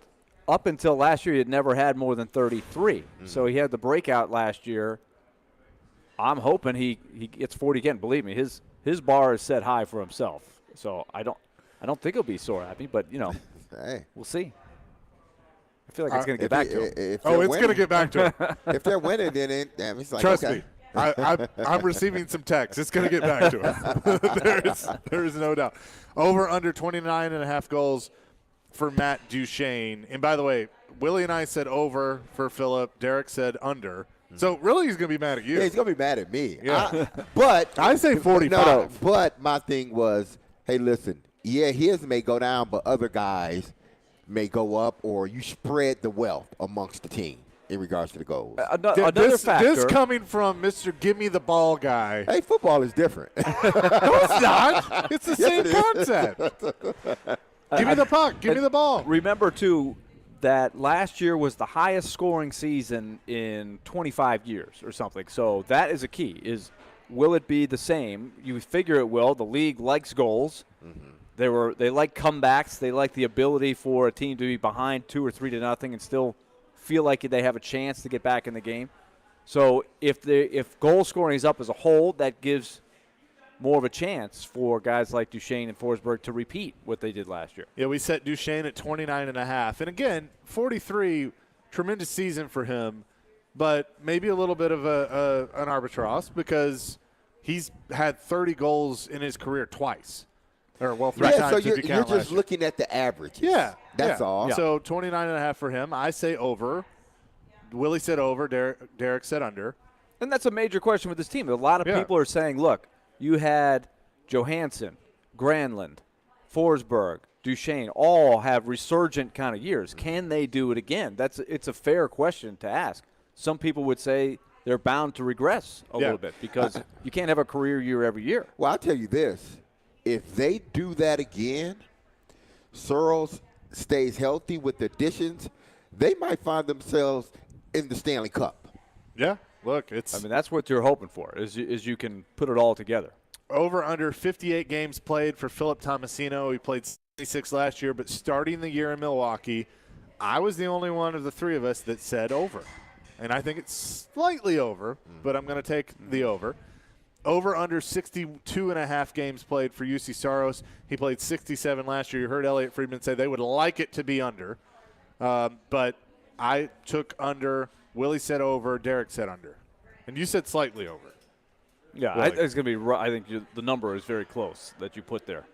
up until last year, he had never had more than 33. Mm-hmm. So he had the breakout last year. I'm hoping he gets 40 again. Believe me, his bar is set high for himself. So I don't think he'll be sore happy, but hey, we'll see. I feel like it's going to get back to him. It's going to get back to him. If they're winning, then it's like, trust okay. me. I'm receiving some texts. It's going to get back to him. there is no doubt. Over under 29.5 goals for Matt Duchene. And by the way, Willie and I said over for Philip. Derek said under. So really, he's going to be mad at you. Yeah, he's going to be mad at me. Yeah. But I say 45. No, but my thing was, hey, listen, his may go down, but other guys may go up, or you spread the wealth amongst the team in regards to the goals. Another factor. This coming from Mr. Give Me the Ball guy. Hey, football is different. No, it's not. It's the same concept. Give me the puck. Give me the ball. Remember, too, that last year was the highest scoring season in 25 years or something. So that is a key. Will it be the same? You figure it will. The league likes goals. Mm-hmm. They like comebacks. They like the ability for a team to be behind 2 or 3 to nothing and still feel like they have a chance to get back in the game. So if goal scoring is up as a whole, that gives more of a chance for guys like Duchesne and Forsberg to repeat what they did last year. Yeah, we set Duchesne at 29.5. And again, 43, tremendous season for him, but maybe a little bit of an arbitrage because he's had 30 goals in his career twice. Or, well, 3 times so if you you're count just looking at the averages. Yeah. That's all. Yeah. So 29.5 for him. I say over. Willie said over. Derek said under. And that's a major question with this team. A lot of people are saying, look, you had Johansson, Granlund, Forsberg, Duchesne all have resurgent kind of years. Can they do it again? It's a fair question to ask. Some people would say they're bound to regress a little bit because you can't have a career year every year. Well, I'll tell you this. If they do that again, Searles stays healthy with the additions, they might find themselves in the Stanley Cup. Yeah. Look, that's what you're hoping for, is you can put it all together. Over under 58 games played for Philip Tomasino. He played 66 last year, but starting the year in Milwaukee, I was the only one of the three of us that said over. And I think it's slightly over, but I'm going to take the over. Over under 62.5 games played for UC Saros. He played 67 last year. You heard Elliot Friedman say they would like it to be under. But I took under. Willie said over. Derek said under. And you said slightly over. Yeah, it's going to be – I think the number is very close that you put there.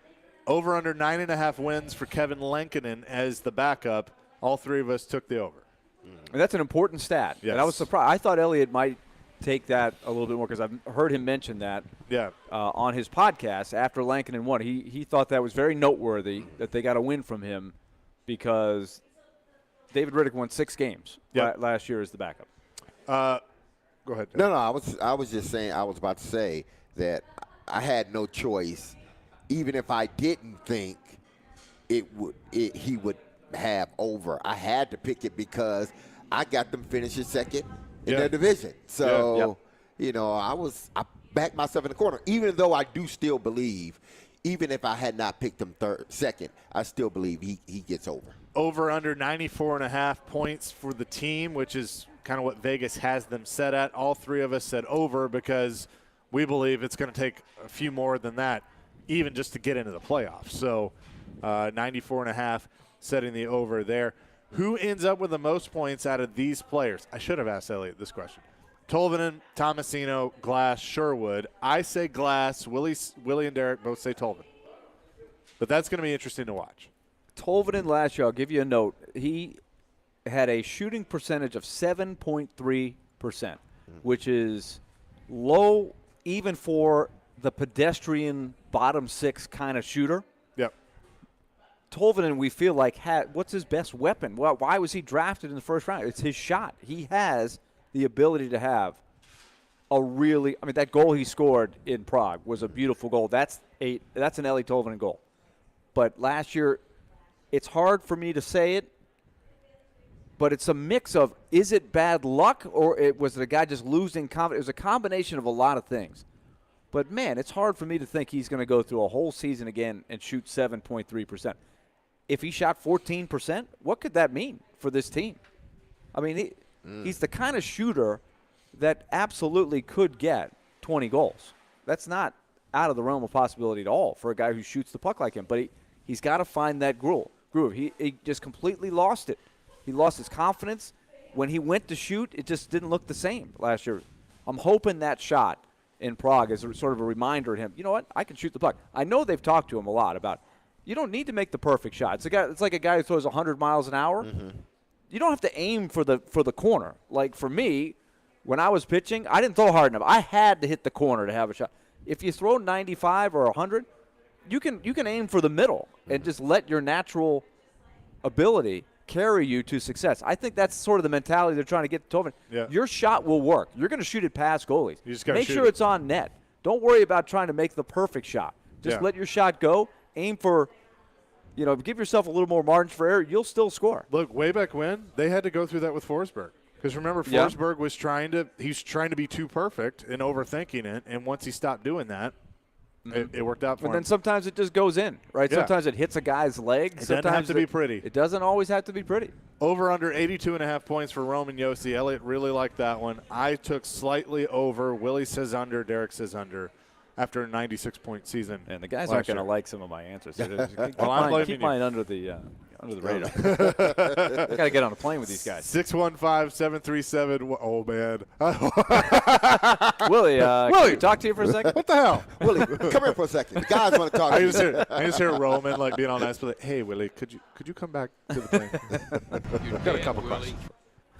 Over under 9.5 wins for Kevin Lankinen as the backup. All three of us took the over. And that's an important stat. Yes. And I was surprised. I thought Elliot might take that a little bit more because I've heard him mention that on his podcast after Lankinen won. He thought that was very noteworthy that they got a win from him because David Riddick won 6 games last year as the backup. Go ahead. No, I was just saying, I was about to say that I had no choice, even if I didn't think he would have over. I had to pick it because I got them finishing second in their division. So, I backed myself in the corner, even though I do still believe, even if I had not picked him second, I still believe he gets over. Over under 94.5 points for the team, which is kind of what Vegas has them set at. All three of us said over because we believe it's going to take a few more than that, even just to get into the playoffs. So 94.5 setting the over there. Who ends up with the most points out of these players? I should have asked Elliot this question. Tolvanen, Tomasino, Glass, Sherwood. I say Glass. Willie and Derek both say Tolvanen. But that's going to be interesting to watch. Tolvanen last year, I'll give you a note. He had a shooting percentage of 7.3%, which is low even for the pedestrian bottom 6 kind of shooter. Yep. Tolvanen, we feel like, what's his best weapon? Why was he drafted in the first round? It's his shot. He has the ability to have that goal he scored in Prague was a beautiful goal. That's an Eeli Tolvanen goal. But last year, it's hard for me to say it, but it's a mix of, is it bad luck or was it a guy just losing confidence? It was a combination of a lot of things. But, man, it's hard for me to think he's going to go through a whole season again and shoot 7.3%. If he shot 14%, what could that mean for this team? I mean, he's the kind of shooter that absolutely could get 20 goals. That's not out of the realm of possibility at all for a guy who shoots the puck like him. But he's got to find that groove. He just completely lost it. He lost his confidence. When he went to shoot, it just didn't look the same last year. I'm hoping that shot in Prague is sort of a reminder to him, you know what, I can shoot the puck. I know they've talked to him a lot about you don't need to make the perfect shot. It's like a guy who throws 100 miles an hour. Mm-hmm. You don't have to aim for the corner. Like for me, when I was pitching, I didn't throw hard enough. I had to hit the corner to have a shot. If you throw 95 or 100, you can aim for the middle and just let your natural ability carry you to success. I think that's sort of the mentality they're trying to get to Tobin. Yeah. Your shot will work. You're going to shoot it past goalies. You just gotta Make shoot sure it. it's on net. Don't worry about trying to make the perfect shot. Just let your shot go. Aim for, give yourself a little more margin for error. You'll still score. Look, way back when, they had to go through that with Forsberg. Because remember, Forsberg was trying to be too perfect and overthinking it, and once he stopped doing that, it worked out for him. But then sometimes it just goes in, right? Yeah. Sometimes it hits a guy's leg. It doesn't have to be pretty. It doesn't always have to be pretty. Over under 82.5 points for Roman Josi. Elliott really liked that one. I took slightly over. Willie says under. Derek says under after a 96-point season. And the guys aren't going to like some of my answers. Keep mine under the radar. I got to get on a plane with these guys. 615-737. Oh, man. Willie, can we talk to you for a second? What the hell? Willie, come here for a second. The guys want to talk to you. I just hear Roman being all nice, but like, hey, Willie, could you come back to the plane? Got a couple questions.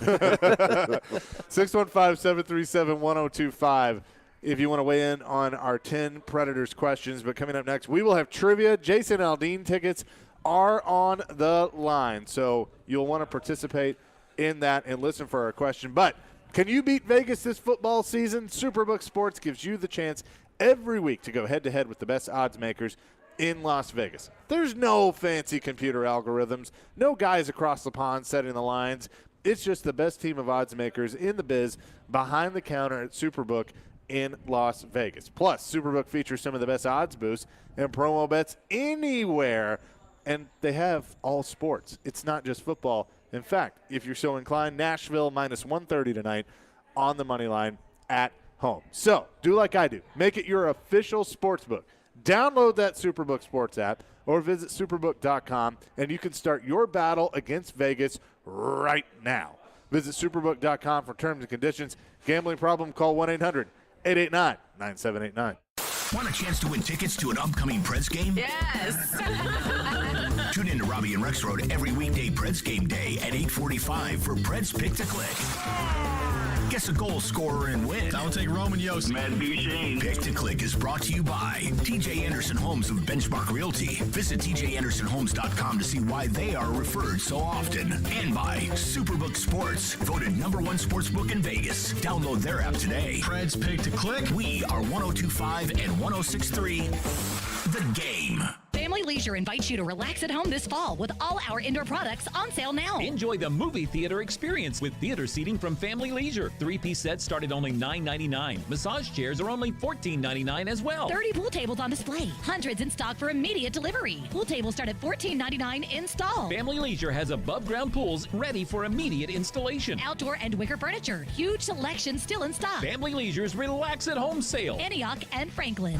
615-737-1025. If you want to weigh in on our 10 Predators questions. But coming up next, we will have trivia. Jason Aldean tickets are on the line, so you'll want to participate in that and listen for our question. But can you beat Vegas this football season? Superbook Sports gives you the chance every week to go head-to-head with the best odds makers in Las Vegas. There's no fancy computer algorithms, no guys across the pond setting the lines. It's just the best team of odds makers in the biz behind the counter at Superbook in Las Vegas. Plus, Superbook features some of the best odds boosts and promo bets anywhere, and they have all sports. It's not just football. In fact, if you're so inclined, Nashville minus 130 tonight on the money line at home. So do like I do. Make it your official sportsbook. Download that Superbook Sports app or visit superbook.com, and you can start your battle against Vegas right now. Visit superbook.com for terms and conditions. Gambling problem, call 1-800-889-9789. Want a chance to win tickets to an upcoming Preds game? Yes. Tune in to Robbie and Rex Road every weekday Preds game day at 8:45 for Preds Pick to Click. Guess a goal scorer and win. I'll take Roman Josi. Matt Boucher. Pick to Click is brought to you by TJ Anderson Homes of Benchmark Realty. Visit tjandersonhomes.com to see why they are referred so often. And by Superbook Sports, voted #1 sportsbook in Vegas. Download their app today. Preds Pick to Click. We are 102.5 and 106.3. The Game. Family Leisure invites you to relax at home this fall with all our indoor products on sale now. Enjoy the movie theater experience with theater seating from Family Leisure. 3-piece sets start at only $9.99. Massage chairs are only $14.99 as well. 30 pool tables on display. Hundreds in stock for immediate delivery. Pool tables start at $14.99 install. Family Leisure has above-ground pools ready for immediate installation. Outdoor and wicker furniture. Huge selection still in stock. Family Leisure's Relax at Home sale. Antioch and Franklin.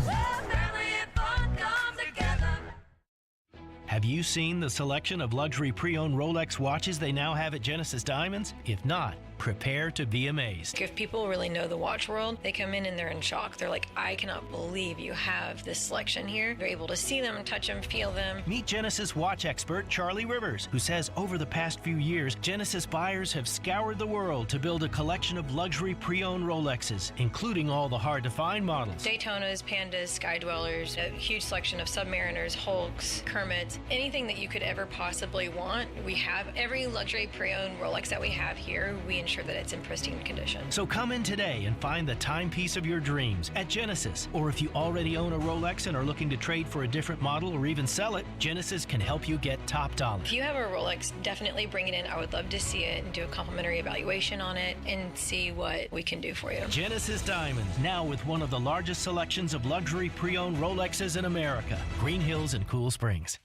Have you seen the selection of luxury pre-owned Rolex watches they now have at Genesis Diamonds? If not, prepare to be amazed. If people really know the watch world, they come in and they're in shock. They're like, I cannot believe you have this selection here. They're able to see them, touch them, feel them. Meet Genesis watch expert Charlie Rivers, who says over the past few years, Genesis buyers have scoured the world to build a collection of luxury pre-owned Rolexes, including all the hard-to-find models. Daytonas, Pandas, Sky Dwellers, a huge selection of Submariners, Hulks, Kermits, anything that you could ever possibly want. We have every luxury pre-owned Rolex that we have here. We ensure that it's in pristine condition. So come in today and find the timepiece of your dreams at Genesis. Or if you already own a Rolex and are looking to trade for a different model or even sell it, Genesis can help you get top dollar. If you have a Rolex, definitely bring it in. I would love to see it and do a complimentary evaluation on it and see what we can do for you. Genesis Diamonds, now with one of the largest selections of luxury pre-owned Rolexes in America. Green Hills and Cool Springs.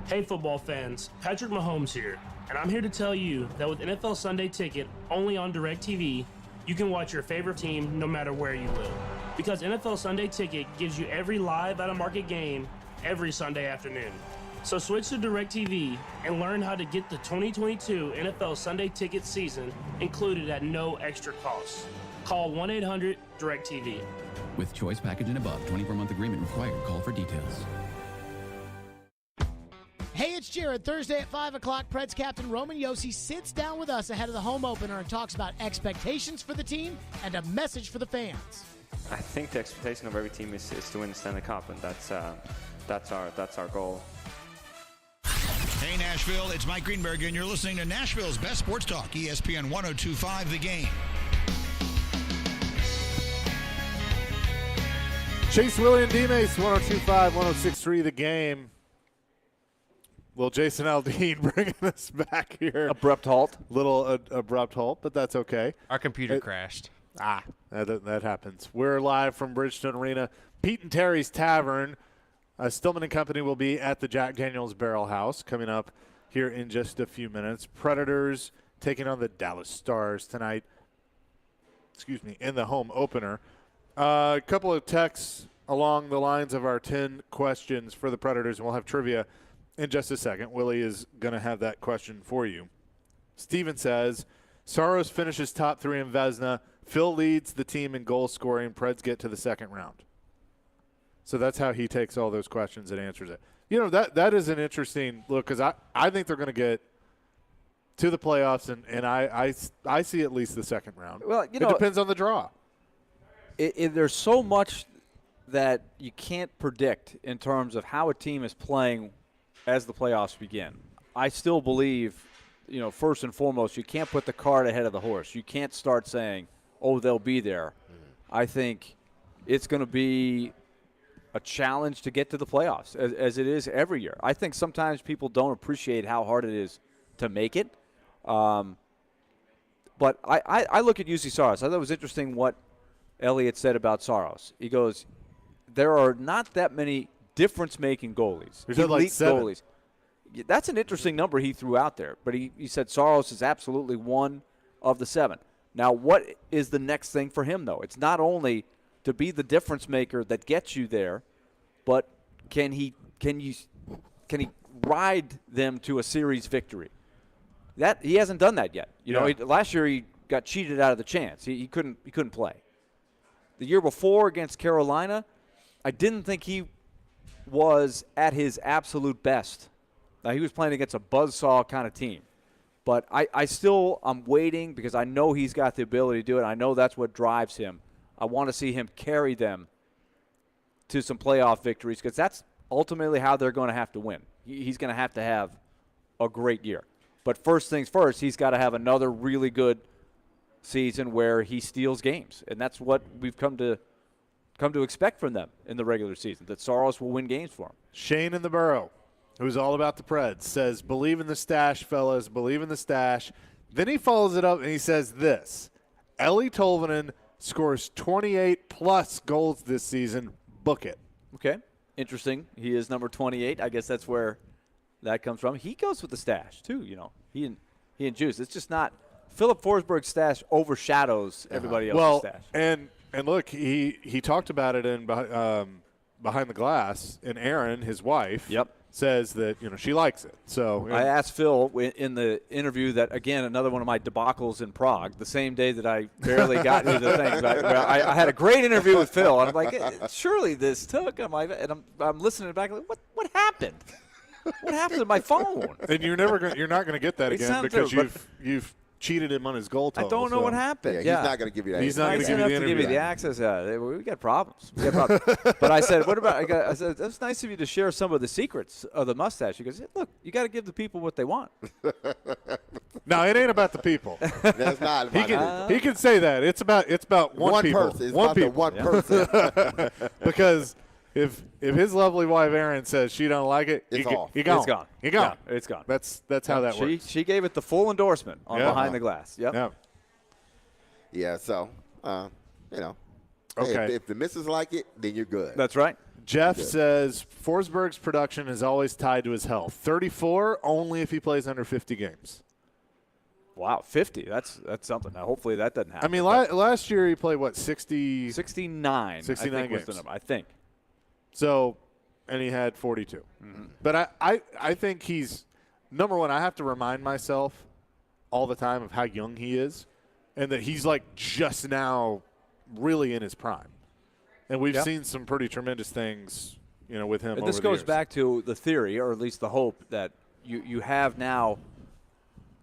Hey football fans, Patrick Mahomes here, and I'm here to tell you that with NFL Sunday Ticket only on DirecTV, you can watch your favorite team no matter where you live. Because NFL Sunday Ticket gives you every live out-of-market game every Sunday afternoon. So switch to DirecTV and learn how to get the 2022 NFL Sunday Ticket season included at no extra cost. Call 1-800-DirecTV. With choice package and above, 24-month agreement required. Call for details. Hey, it's Jared. Thursday at 5 o'clock, Preds captain Roman Josi sits down with us ahead of the home opener and talks about expectations for the team and a message for the fans. I think the expectation of every team is to win the Stanley Cup, and that's our goal. Hey, Nashville. It's Mike Greenberg, and you're listening to Nashville's best sports talk, ESPN 102.5 The Game. Chase, Willy, and D-Mase, 102.5, 106.3 The Game. Well, Jason Aldean bringing us back here. Abrupt halt. Little abrupt halt, but that's okay. Our computer crashed. That happens. We're live from Bridgestone Arena. Pete and Terry's Tavern. Stillman and Company will be at the Jack Daniels Barrel House coming up here in just a few minutes. Predators taking on the Dallas Stars tonight. In the home opener. A couple of texts along the lines of our 10 questions for the Predators, and we'll have trivia in just a second. Willie is going to have that question for you. Steven says, Saros finishes top 3 in Vezina. Phil leads the team in goal scoring. Preds get to the second round. So that's how he takes all those questions and answers it. You know, that is an interesting look because I think they're going to get to the playoffs, and I see at least the second round. Well, it depends on the draw. There's so much that you can't predict in terms of how a team is playing as the playoffs begin. I still believe, first and foremost, you can't put the cart ahead of the horse. You can't start saying, oh, they'll be there. I think it's going to be a challenge to get to the playoffs, as it is every year. I think sometimes people don't appreciate how hard it is to make it. But I look at UC Saros. I thought it was interesting what Elliott said about Saros. He goes, there are not that many difference-making goalies. He said like 7. Goalies. That's an interesting number he threw out there. But he said Saros is absolutely one of the 7. Now, what is the next thing for him, though? It's not only to be the difference maker that gets you there, but can he ride them to a series victory? That he hasn't done that yet. Last year he got cheated out of the chance. He couldn't play. The year before against Carolina, I didn't think he was at his absolute best. Now, he was playing against a buzzsaw kind of team. But I'm waiting because I know he's got the ability to do it. I know that's what drives him. I want to see him carry them to some playoff victories because that's ultimately how they're going to have to win. He's going to have a great year. But first things first, he's got to have another really good season where he steals games. And that's what we've come to expect from them in the regular season, that Saros will win games for him. Shane in the Borough, who's all about the Preds, says, believe in the stash, fellas, believe in the stash. Then he follows it up and he says this, Ellie Tolvanen scores 28-plus goals this season. Book it. Okay. Interesting. He is number 28. I guess that's where that comes from. He goes with the stash, too, He and Juice. It's just not – Philip Forsberg's stash overshadows everybody else's stash. And look, he talked about it in Behind the Glass, and Erin, his wife, says that she likes it. So I asked Phil in the interview that, again, another one of my debacles in Prague, the same day that I barely got into the thing. I had a great interview with Phil, and I'm like, surely this took. I'm listening back, like, what happened? What happened to my phone? And you're not going to get that again because you've cheated him on his goal total. I don't know what happened. He's not going to give you that. He's not going to give you the access. We got problems. But I said, what about? I said, that's nice of you to share some of the secrets of the mustache. He goes, look, you got to give the people what they want. No, it ain't about the people. That's not. He can say that. It's about one people. Person. It's about the one person. Because if his lovely wife Erin says she don't like it, it's off. You're gone. It's gone. You're gone. Yeah, it's gone. That's how that works. She gave it the full endorsement on Behind the Glass. Yep. Yeah. Yeah. So, Okay. Hey, if the missus like it, then you're good. That's right. Jeff says Forsberg's production is always tied to his health. 34 only if he plays under 50 games. Wow, 50. That's something. Now, hopefully that doesn't happen. I mean, last year he played, 69? 69 games. was the number, I think. So, and he had 42. Mm-hmm. But I think he's, number one, I have to remind myself all the time of how young he is and that he's just now really in his prime. And we've seen some pretty tremendous things, with him over this the goes years. back to the theory, or at least the hope, that you have now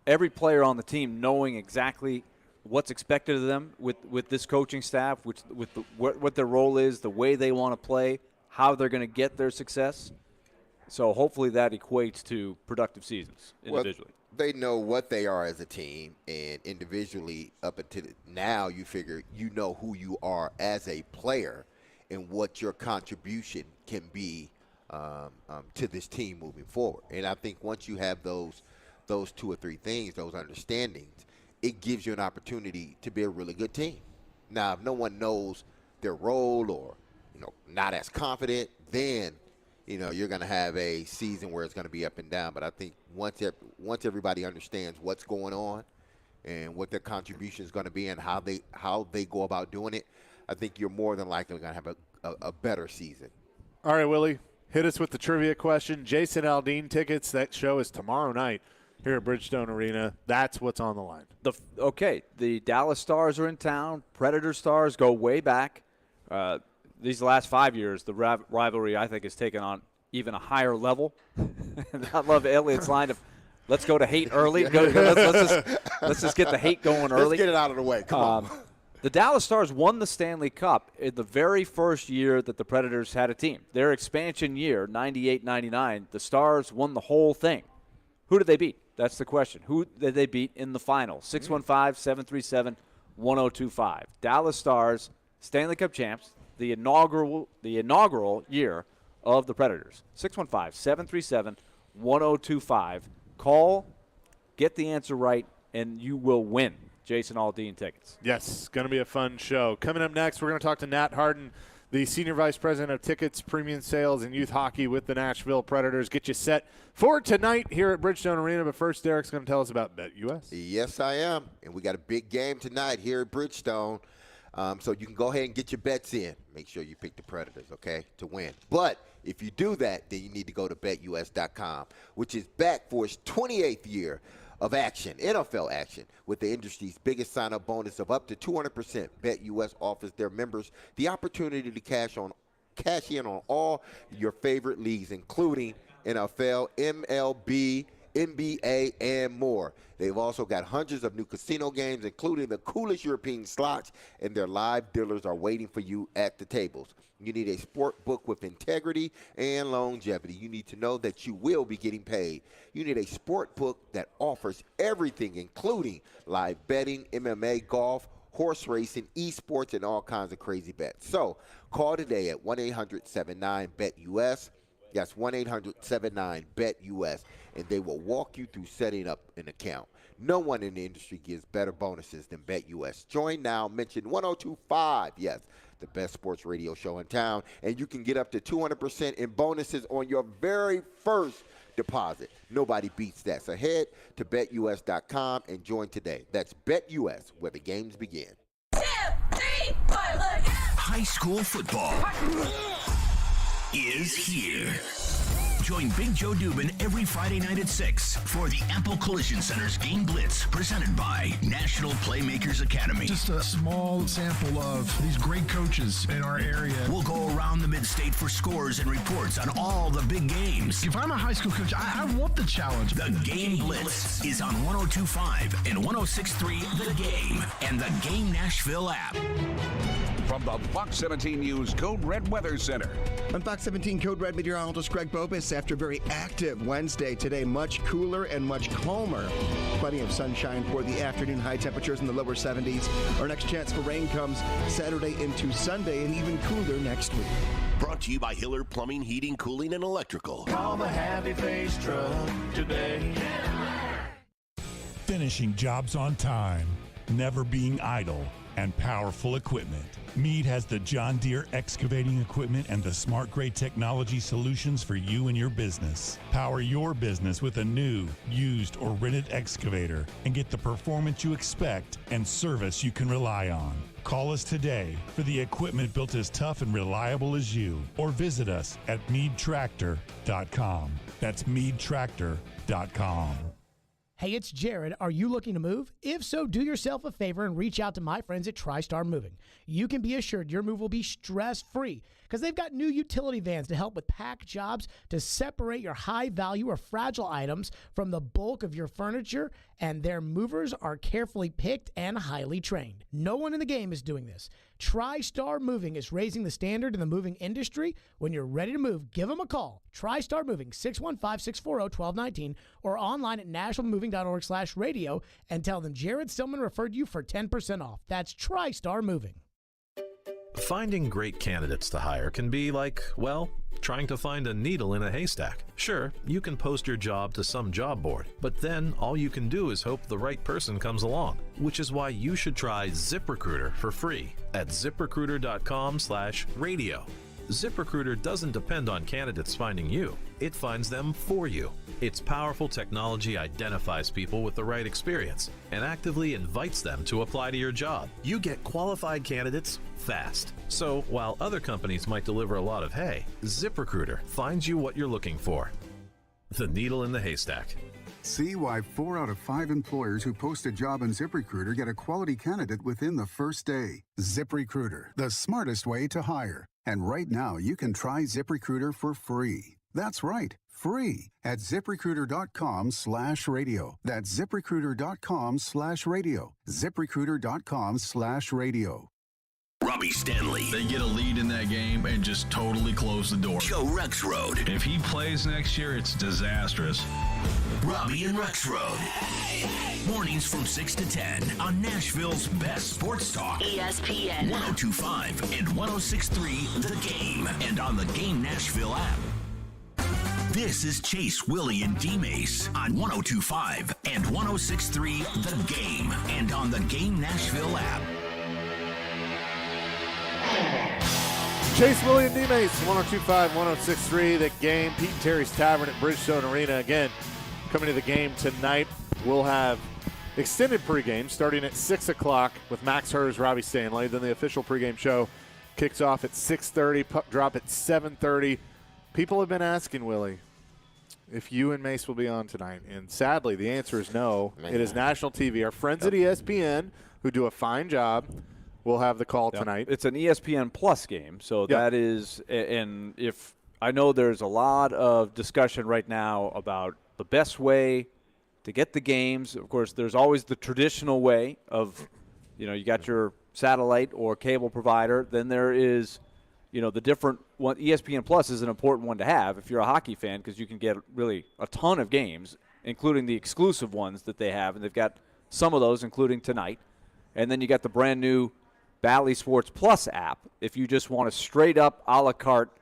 every player on the team knowing exactly what's expected of them with this coaching staff, what their role is, the way they want to play, how they're going to get their success. So hopefully that equates to productive seasons individually. Well, they know what they are as a team, and individually up until now you figure you know who you are as a player and what your contribution can be to this team moving forward. And I think once you have those 2 or 3 things, those understandings, it gives you an opportunity to be a really good team. Now, if no one knows their role or, not as confident, then, you're going to have a season where it's going to be up and down. But I think once everybody understands what's going on and what their contribution is going to be and how they go about doing it, I think you're more than likely going to have a better season. All right, Willie, hit us with the trivia question. Jason Aldean tickets. That show is tomorrow night here at Bridgestone Arena. That's what's on the line. The Dallas Stars are in town. Predator Stars go way back. These last 5 years, the rivalry, I think, has taken on even a higher level. I love Elliot's line of, let's go to hate early. Let's just get the hate going early. Let's get it out of the way. Come on. The Dallas Stars won the Stanley Cup in the very first year that the Predators had a team. Their expansion year, 98-99, the Stars won the whole thing. Who did they beat? That's the question. Who did they beat in the final? 615-737-1025. Dallas Stars, Stanley Cup champs, the inaugural year of the Predators. 615-737-1025. Call, get the answer right, and you will win Jason Aldean tickets. Yes, going to be a fun show. Coming up next, we're going to talk to Nat Harden, the Senior Vice President of Tickets, Premium Sales, and Youth Hockey with the Nashville Predators. Get you set for tonight here at Bridgestone Arena. But first, Derek's going to tell us about BetUS. Yes, I am. And we got a big game tonight here at Bridgestone. So you can go ahead and get your bets in. Make sure you pick the Predators, okay, to win. But if you do that, then you need to go to BetUS.com, which is back for its 28th year of action, NFL action, with the industry's biggest sign-up bonus of up to 200%. BetUS offers their members the opportunity to cash in on all your favorite leagues, including NFL, MLB, NBA, and more. They've also got hundreds of new casino games, including the coolest European slots, and their live dealers are waiting for you at the tables. You need a sport book with integrity and longevity. You need to know that you will be getting paid. You need a sport book that offers everything, including live betting, MMA, golf, horse racing, esports, and all kinds of crazy bets. So call today at 1-800-79-BET-US. That's 1-800-79-BET-US, and they will walk you through setting up an account. No one in the industry gives better bonuses than BetUS. Join now, mention 1025, yes, the best sports radio show in town, and you can get up to 200% in bonuses on your very first deposit. Nobody beats that. So head to BetUS.com and join today. That's BetUS, where the games begin. 2, 3, 4, look. High school football is here. Join Big Joe Dubin every Friday night at 6 for the Apple Collision Center's Game Blitz, presented by National Playmakers Academy. Just a small sample of these great coaches in our area. We'll go around the mid-state for scores and reports on all the big games. If I'm a high school coach, I want the challenge. The Game Blitz is on 102.5 and 106.3 The Game and the Game Nashville app. From the Fox 17 News Code Red Weather Center. I'm Fox 17 Code Red meteorologist Greg Bobus. After a very active Wednesday, today much cooler and much calmer. Plenty of sunshine for the afternoon. High temperatures in the lower 70s. Our next chance for rain comes Saturday into Sunday, and even cooler next week. Brought to you by Hiller Plumbing, Heating, Cooling, and Electrical. Call the Happy Face Truck today. Finishing jobs on time, never being idle, and powerful equipment. Meade has the John Deere excavating equipment and the smart grade technology solutions for you and your business. Power your business with a new, used, or rented excavator and get the performance you expect and service you can rely on. Call us today for the equipment built as tough and reliable as you, or visit us at meadtractor.com. That's meadtractor.com. Hey, it's Jared. Are you looking to move? If so, do yourself a favor and reach out to my friends at TriStar Moving. You can be assured your move will be stress-free because they've got new utility vans to help with pack jobs to separate your high-value or fragile items from the bulk of your furniture, and their movers are carefully picked and highly trained. No one in the game is doing this. TriStar Moving is raising the standard in the moving industry. When you're ready to move, give them a call. TriStar Moving, 615-640-1219, or online at nationalmoving.org/radio, and tell them Jared Stillman referred you for 10% off. That's TriStar Moving. Finding great candidates to hire can be like, well, trying to find a needle in a haystack. Sure, you can post your job to some job board, but then all you can do is hope the right person comes along, which is why you should try ZipRecruiter for free at ZipRecruiter.com/radio. ZipRecruiter doesn't depend on candidates finding you. It finds them for you. Its powerful technology identifies people with the right experience and actively invites them to apply to your job. You get qualified candidates fast. So while other companies might deliver a lot of hay, ZipRecruiter finds you what you're looking for. The needle in the haystack. See why 4 out of 5 employers who post a job on ZipRecruiter get a quality candidate within the first day. ZipRecruiter, the smartest way to hire. And right now, you can try ZipRecruiter for free. That's right, free at ZipRecruiter.com/radio. That's ZipRecruiter.com/radio. ZipRecruiter.com/radio. Robbie Stanley. They get a lead in that game and just totally close the door. Joe Rexrode. If he plays next year, it's disastrous. Robbie and Rexrode. Mornings from 6 to 10 on Nashville's best sports talk. ESPN 102.5 and 106.3 The Game, and on the Game Nashville app. This is Chase, Willy, and D-Mase on 102.5 and 106.3 The Game, and on the Game Nashville app. Chase, Willy, and D-Mase, 102.5, 106.3, The Game. Pete and Terry's Tavern at Bridgestone Arena. Again, coming to the game tonight, we'll have extended pregame starting at 6 o'clock with Max Hers, Robbie Stanley. Then the official pregame show kicks off at 6:30, puck drop at 7:30. People have been asking, Willy, if you and Mace will be on tonight. And sadly, the answer is no. Man. It is national TV. Our friends at ESPN, who do a fine job, will have the call tonight. It's an ESPN Plus game, so that is – and if I know there's a lot of discussion right now about the best way to get the games. Of course, there's always the traditional way of, you got your satellite or cable provider. Then there is, the different one. ESPN Plus is an important one to have if you're a hockey fan, because you can get really a ton of games, including the exclusive ones that they have. And they've got some of those, including tonight. And then you got the brand new Bally Sports Plus app if you just want to straight up a la carte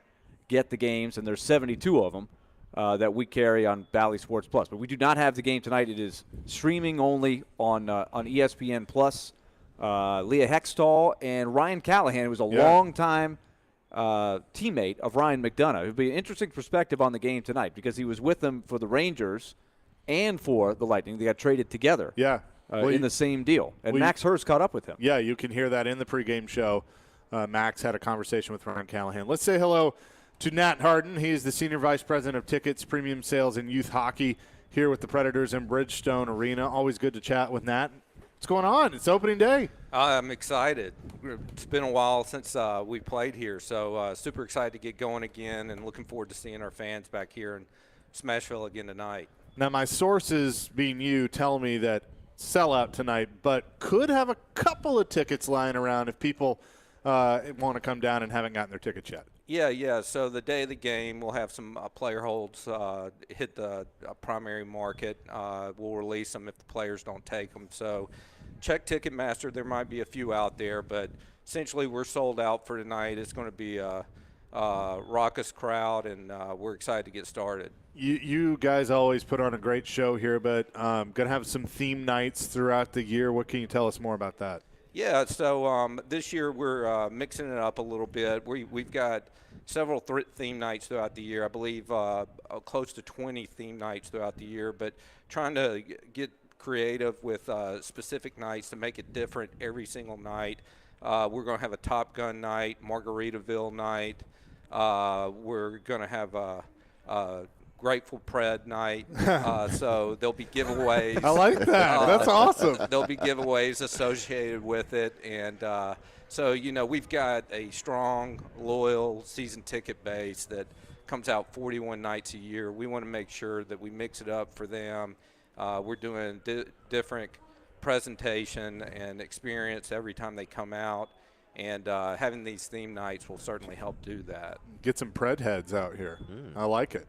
get the games, and there's 72 of them that we carry on Bally Sports Plus. But we do not have the game tonight. It is streaming only on ESPN Plus. Leah Hextall and Ryan Callahan, who was a long-time teammate of Ryan McDonough. It would be an interesting perspective on the game tonight because he was with them for the Rangers and for the Lightning. They got traded together. Yeah. In the same deal. And Max Hers caught up with him. Yeah, you can hear that in the pregame show. Max had a conversation with Ryan Callahan. Let's say hello to Nat Harden. He's the Senior Vice President of Tickets, Premium Sales, and Youth Hockey here with the Predators in Bridgestone Arena. Always good to chat with Nat. What's going on? It's opening day. I'm excited. It's been a while since we played here, so super excited to get going again and looking forward to seeing our fans back here in Smashville again tonight. Now, my sources, being you, tell me that sellout tonight, but could have a couple of tickets lying around if people want to come down and haven't gotten their tickets yet. Yeah. So the day of the game, we'll have some player holds hit the primary market. We'll release them if the players don't take them. So check Ticketmaster. There might be a few out there, but essentially we're sold out for tonight. It's going to be a raucous crowd, and we're excited to get started. You guys always put on a great show here, but going to have some theme nights throughout the year. What can you tell us more about that? Yeah, so this year we're mixing it up a little bit. We've got several theme nights throughout the year. I believe close to 20 theme nights throughout the year, but trying to get creative with specific nights to make it different every single night. We're going to have a Top Gun night, Margaritaville night. We're going to have a Grateful Pred night, so there'll be giveaways. I like that. That's awesome. There'll be giveaways associated with it, and so we've got a strong, loyal season ticket base that comes out 41 nights a year. We want to make sure that we mix it up for them. We're doing different presentation and experience every time they come out, And having these theme nights will certainly help do that. Get some pred heads out here. I like it.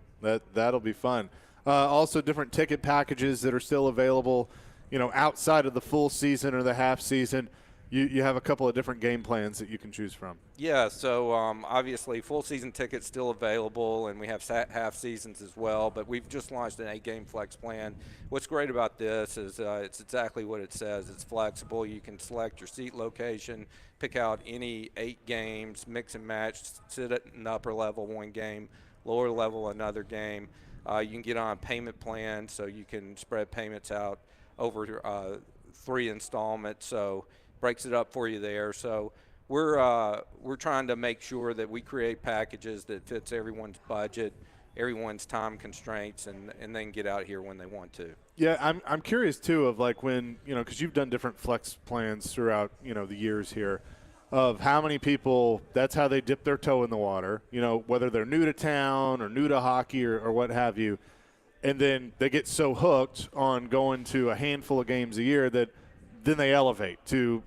That'll be fun. Also, different ticket packages that are still available, outside of the full season or the half season. You have a couple of different game plans that you can choose from. Yeah, so obviously full season tickets still available, and we have half seasons as well, but we've just launched an 8-game flex plan. What's great about this is it's exactly what it says. It's flexible. You can select your seat location, pick out any 8 games, mix and match, sit at an upper level one game, lower level another game. You can get on a payment plan, so you can spread payments out over 3 installments, so breaks it up for you there. So we're trying to make sure that we create packages that fits everyone's budget, everyone's time constraints, and then get out here when they want to. Yeah, I'm curious too of like when, because you've done different flex plans throughout, the years here, of how many people that's how they dip their toe in the water, whether they're new to town or new to hockey or what have you, and then they get so hooked on going to a handful of games a year that then they elevate to,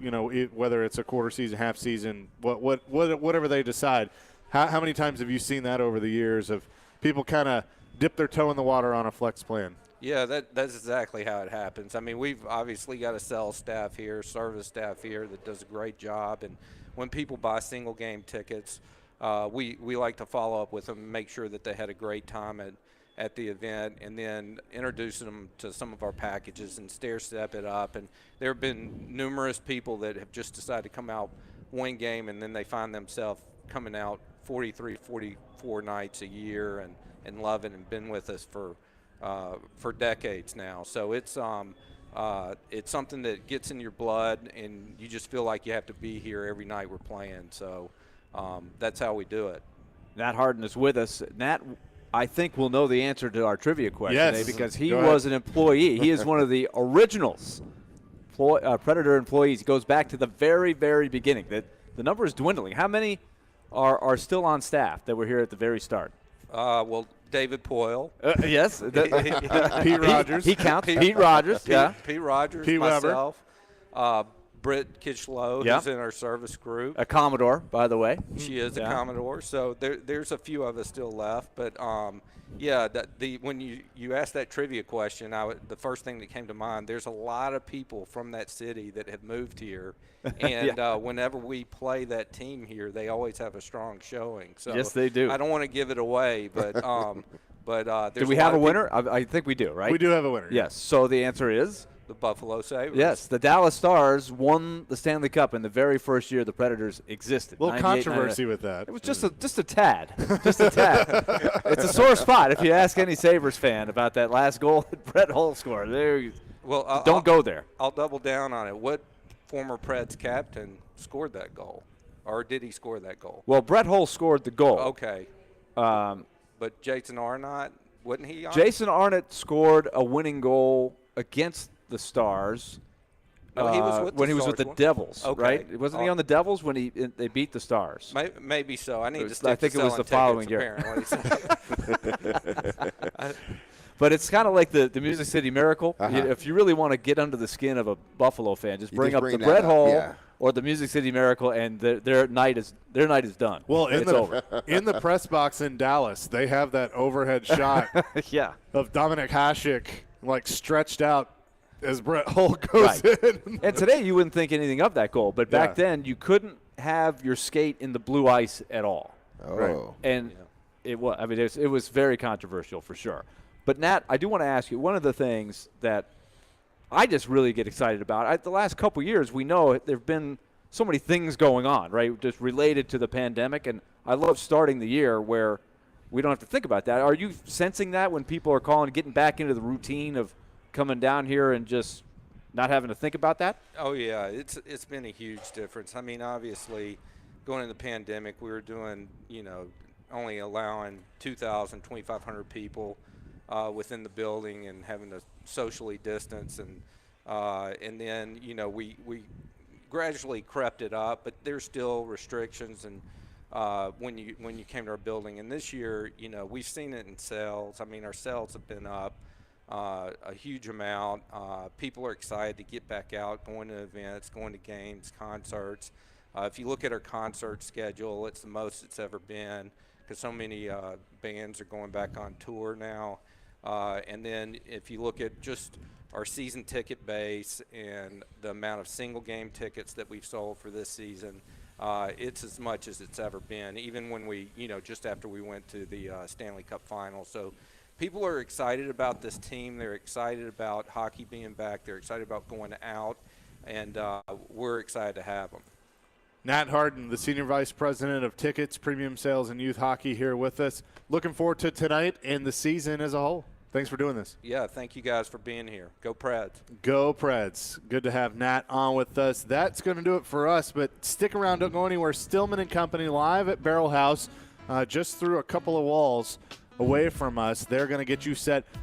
whether it's a quarter season, half season, whatever they decide. How many times have you seen that over the years of people kind of dip their toe in the water on a flex plan? Yeah, that's exactly how it happens. I mean, we've obviously got a sales staff here, service staff here that does a great job. And when people buy single game tickets, we like to follow up with them and make sure that they had a great time at the event, and then introducing them to some of our packages and stair-step it up. And there have been numerous people that have just decided to come out one game, and then they find themselves coming out 43, 44 nights a year and love it and been with us for decades now. So it's something that gets in your blood, and you just feel like you have to be here every night we're playing. So that's how we do it. Nat Harden is with us. Nat, I think we'll know the answer to our trivia question today because he was an employee. He is one of the originals Predator employees. He goes back to the very, very beginning. The number is dwindling. How many are still on staff that were here at the very start? Well, David Poyle. Yes. Pete Rogers. He counts. Pete Rogers. Pete Rogers. Pete myself. Britt Kitchlow, who's in our service group. A Commodore, by the way. She is a Commodore. So there's a few of us still left. But, when you asked that trivia question, the first thing that came to mind, there's a lot of people from that city that have moved here. And whenever we play that team here, they always have a strong showing. So yes, they do. I don't want to give it away, but do we have a winner? I think we do, right? We do have a winner. Yes. So the answer is? The Buffalo Sabres. Yes, the Dallas Stars won the Stanley Cup in the very first year the Predators existed. A little controversy with that. It was just a tad. Just a tad. It's a sore spot if you ask any Sabres fan about that last goal that Brett Hull scored. Don't go there. I'll double down on it. What former Preds captain scored that goal? Or did he score that goal? Well, Brett Hull scored the goal. Okay. But Jason Arnott, wasn't he on? Jason Arnott scored a winning goal against the Stars when he was with the Devils, okay. right? Wasn't he on the Devils when they beat the Stars? Maybe so. I need to stick I think to it was the following year. But it's kind of like the Music City Miracle. If you really want to get under the skin of a Buffalo fan, just bring up the Brett Hull or the Music City Miracle, and their night is done. Well, it's over. In the press box in Dallas, they have that overhead shot of Dominic Hasek stretched out as Brett Hull goes in. And today you wouldn't think anything of that goal, but back then you couldn't have your skate in the blue ice at all. Oh. Right. And it was very controversial for sure. But Nat, I do want to ask you, one of the things that I just really get excited about, the last couple years we know there have been so many things going on, right, just related to the pandemic, and I love starting the year where we don't have to think about that. Are you sensing that when people are calling, getting back into the routine of coming down here and just not having to think about that? Oh, yeah. It's been a huge difference. I mean, obviously, going into the pandemic, we were doing, only allowing 2,000, 2,500 people within the building and having to socially distance. And then, we gradually crept it up, but there's still restrictions and when you came to our building. And this year, we've seen it in sales. I mean, our sales have been up a huge amount. People are excited to get back out, going to events, going to games, concerts. If you look at our concert schedule, it's the most it's ever been because so many bands are going back on tour now. And then if you look at just our season ticket base and the amount of single game tickets that we've sold for this season, it's as much as it's ever been, even when we, just after we went to the Stanley Cup final. So people are excited about this team. They're excited about hockey being back. They're excited about going out, and we're excited to have them. Nat Harden, the Senior Vice President of Tickets, Premium Sales, and Youth Hockey here with us. Looking forward to tonight and the season as a whole. Thanks for doing this. Yeah, thank you guys for being here. Go Preds. Go Preds. Good to have Nat on with us. That's going to do it for us, but stick around. Don't go anywhere. Stillman and Company live at Barrel House, just through a couple of walls away from us. They're going to get you set